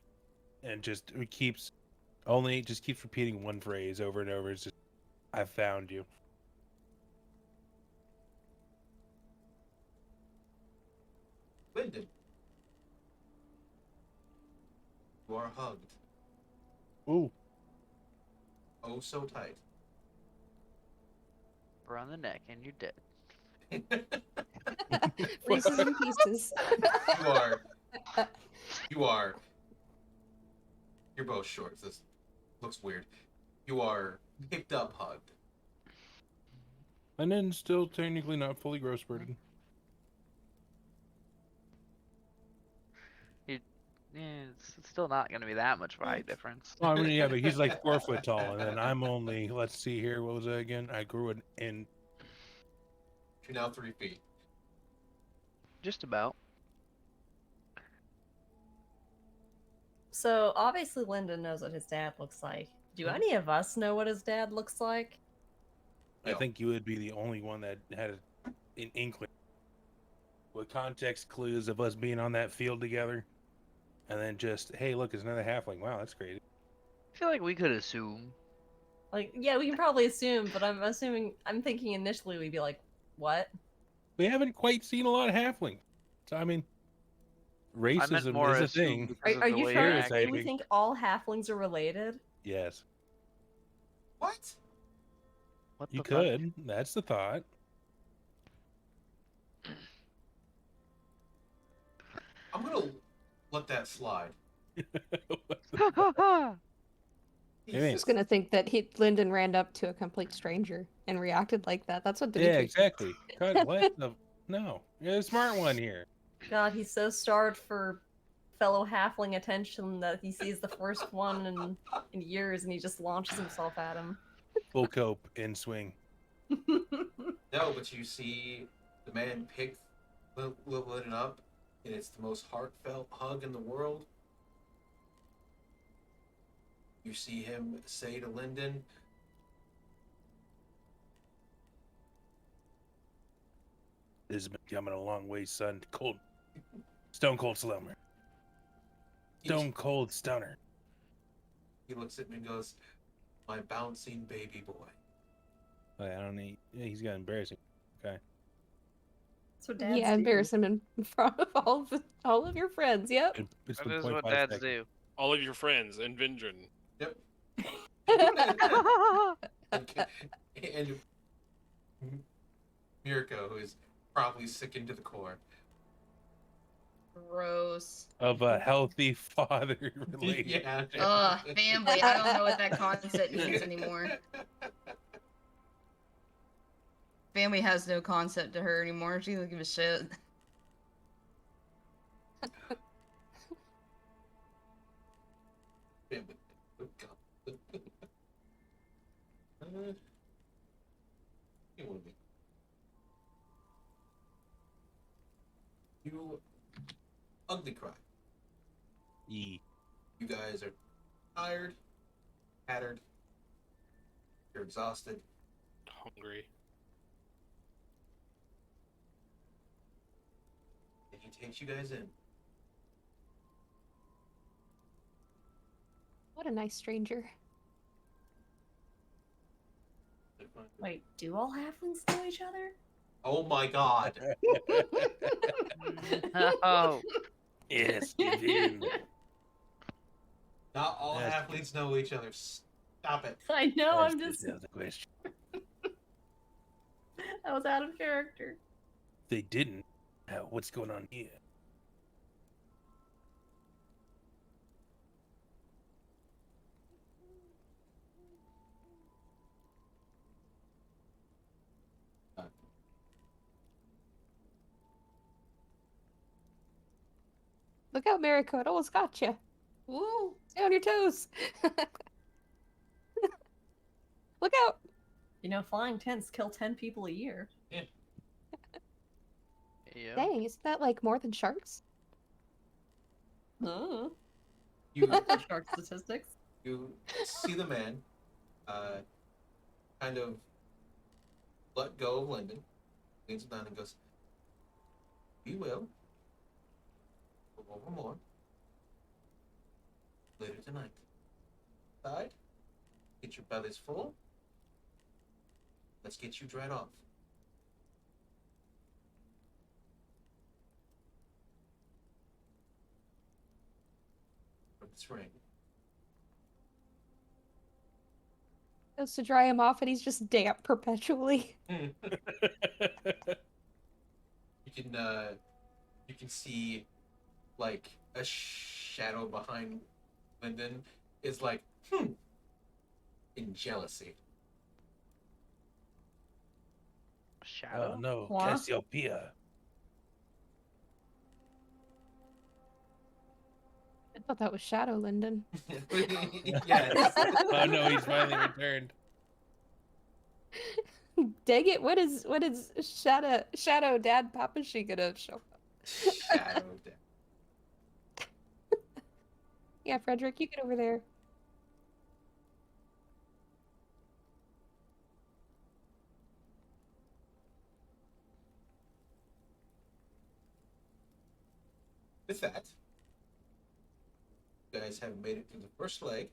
and just keeps repeating one phrase over and over. It's just, "I found you." Lyndon, you are hugged. Ooh. Oh, so tight. Around the neck, and you're dead. Reese's in pieces. You're both short. This looks weird. You are picked up, hugged. And then still technically not fully growth spurted. It's still not going to be that much of a height difference. Well, I mean, yeah, but he's like 4 foot tall, and then I'm only, let's see here, what was that again? I grew an in. You're now 3 feet. Just about. So obviously Lyndon knows what his dad looks like. Do any of us know what his dad looks like? I No. think you would be the only one that had an inkling. with context clues of us being on that field together, and then just, hey, look, it's another halfling. Wow, that's crazy. I feel like we could assume. Like, yeah, we can probably assume, but I'm thinking initially we'd be like, what? We haven't quite seen a lot of halfling. So, I mean, I meant racism more is a assume thing. because of Are the you way trying you're to say acting. we Stereotyping. think all halflings are related? Yes. What? What You the fuck? could. That's the thought. I'm gonna let that slide. Maybe. I was gonna think that Lyndon ran up to a complete stranger and reacted like that. That's what Yeah, Dimitri. exactly. God, what the? No, you're the smart one here. God, he's so starved for fellow halfling attention that he sees the first one in years and he just launches himself at him. Full cope in swing. No, but you see the man pick Lilith up, and it's the most heartfelt hug in the world. You see him say to Lyndon, This has been coming a long way, son. Cold, stone cold slumber. Stone cold stunner. he looks at me and goes, "My bouncing baby boy." I don't need. Yeah, he's got embarrassing. Okay. So dads Yeah, do. embarrass him in front of all of your friends. Yep. It's That been is what 0.5 dads seconds. do. All of your friends and Vindrin. Yep. and Mirko, who is probably sickened to the core. Gross. Of a healthy father relationship. Yeah. Ugh, family. I don't know what that concept means anymore. Family has no concept to her anymore. She doesn't give a shit. Family. You would be. You ugly cry. Yee. You guys are tired, tattered, you're exhausted. Hungry. And he takes you guys in. What a nice stranger. Wait, do all halflings know each other? Oh my god. Oh, Yes, you do. Not all That's halflings know each other. Stop it. I know, Ask I'm just yourself the question. I was out of character. They didn't. What's going on here? Look out, Mariko. It almost got you. Woo! Stay on your toes. Look out. You know, flying tents kill 10 people a year. yeah. Dang, isn't that like more than sharks? You That's the shark statistics. you see the man kind of let go of Lyndon, leans him down and goes, "We will. We'll go over more. Later tonight. Side, get your bellies full. Let's get you dried off. From this ring." Goes to dry him off and he's just damp perpetually. You can see like a shadow behind Lyndon is like in jealousy. Shadow? Oh no, What? Cassiopeia. I thought that was Shadow Lyndon. Yes. Oh no, he's finally returned. Dang it, what is Shadow Dad Papa She gonna show up? Shadow death. Yeah, Frederick, you get over there. with that, you guys have made it through the first leg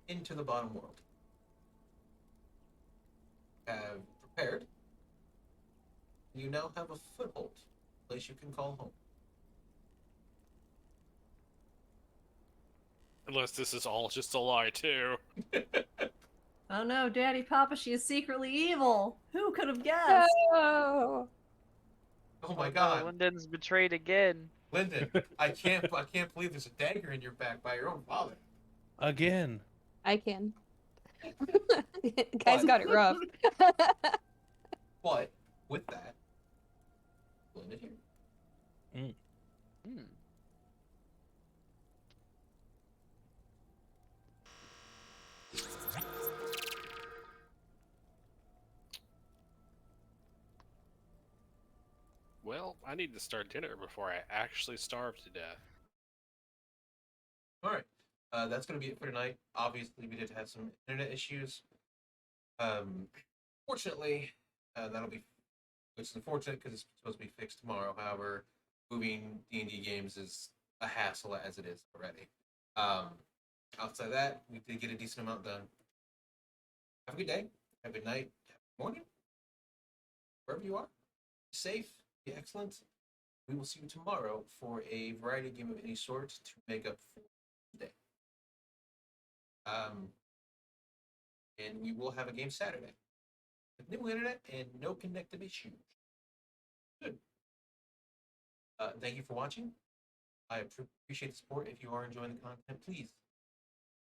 into the bottom world. Have prepared. You now have a foothold, a place you can call home. Unless this is all just a lie, too. Oh no, Daddy Papa, she is secretly evil. Who could have guessed? No. Oh my no, god, Lyndon's betrayed again. Lyndon, I can't believe there's a dagger in your back by your own father. Again. I can. Guy's got it rough. But with that, Lyndon here. Hmm. Well, I need to start dinner before I actually starve to death. All right, that's gonna be it for tonight. Obviously, we did have some internet issues. Fortunately, that'll be, which is unfortunate because it's supposed to be fixed tomorrow. However, moving D&D games is a hassle as it is already. Outside of that, we did get a decent amount done. Have a good day. Have a good night. Have a good morning. Wherever you are, be safe. Be excellent. We will see you tomorrow for a variety game of any sort to make up for today. And we will have a game Saturday with new internet and no connective issues. Good. Thank you for watching. I appreciate the support. If you are enjoying the content, please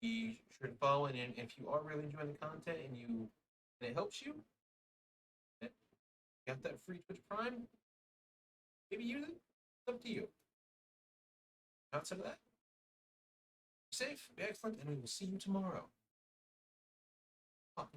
be sure to follow. And if you are really enjoying the content and it helps you, got that free Twitch Prime, maybe use it. It's up to you. Outside of that, be safe, be excellent, and we will see you tomorrow. Fuck.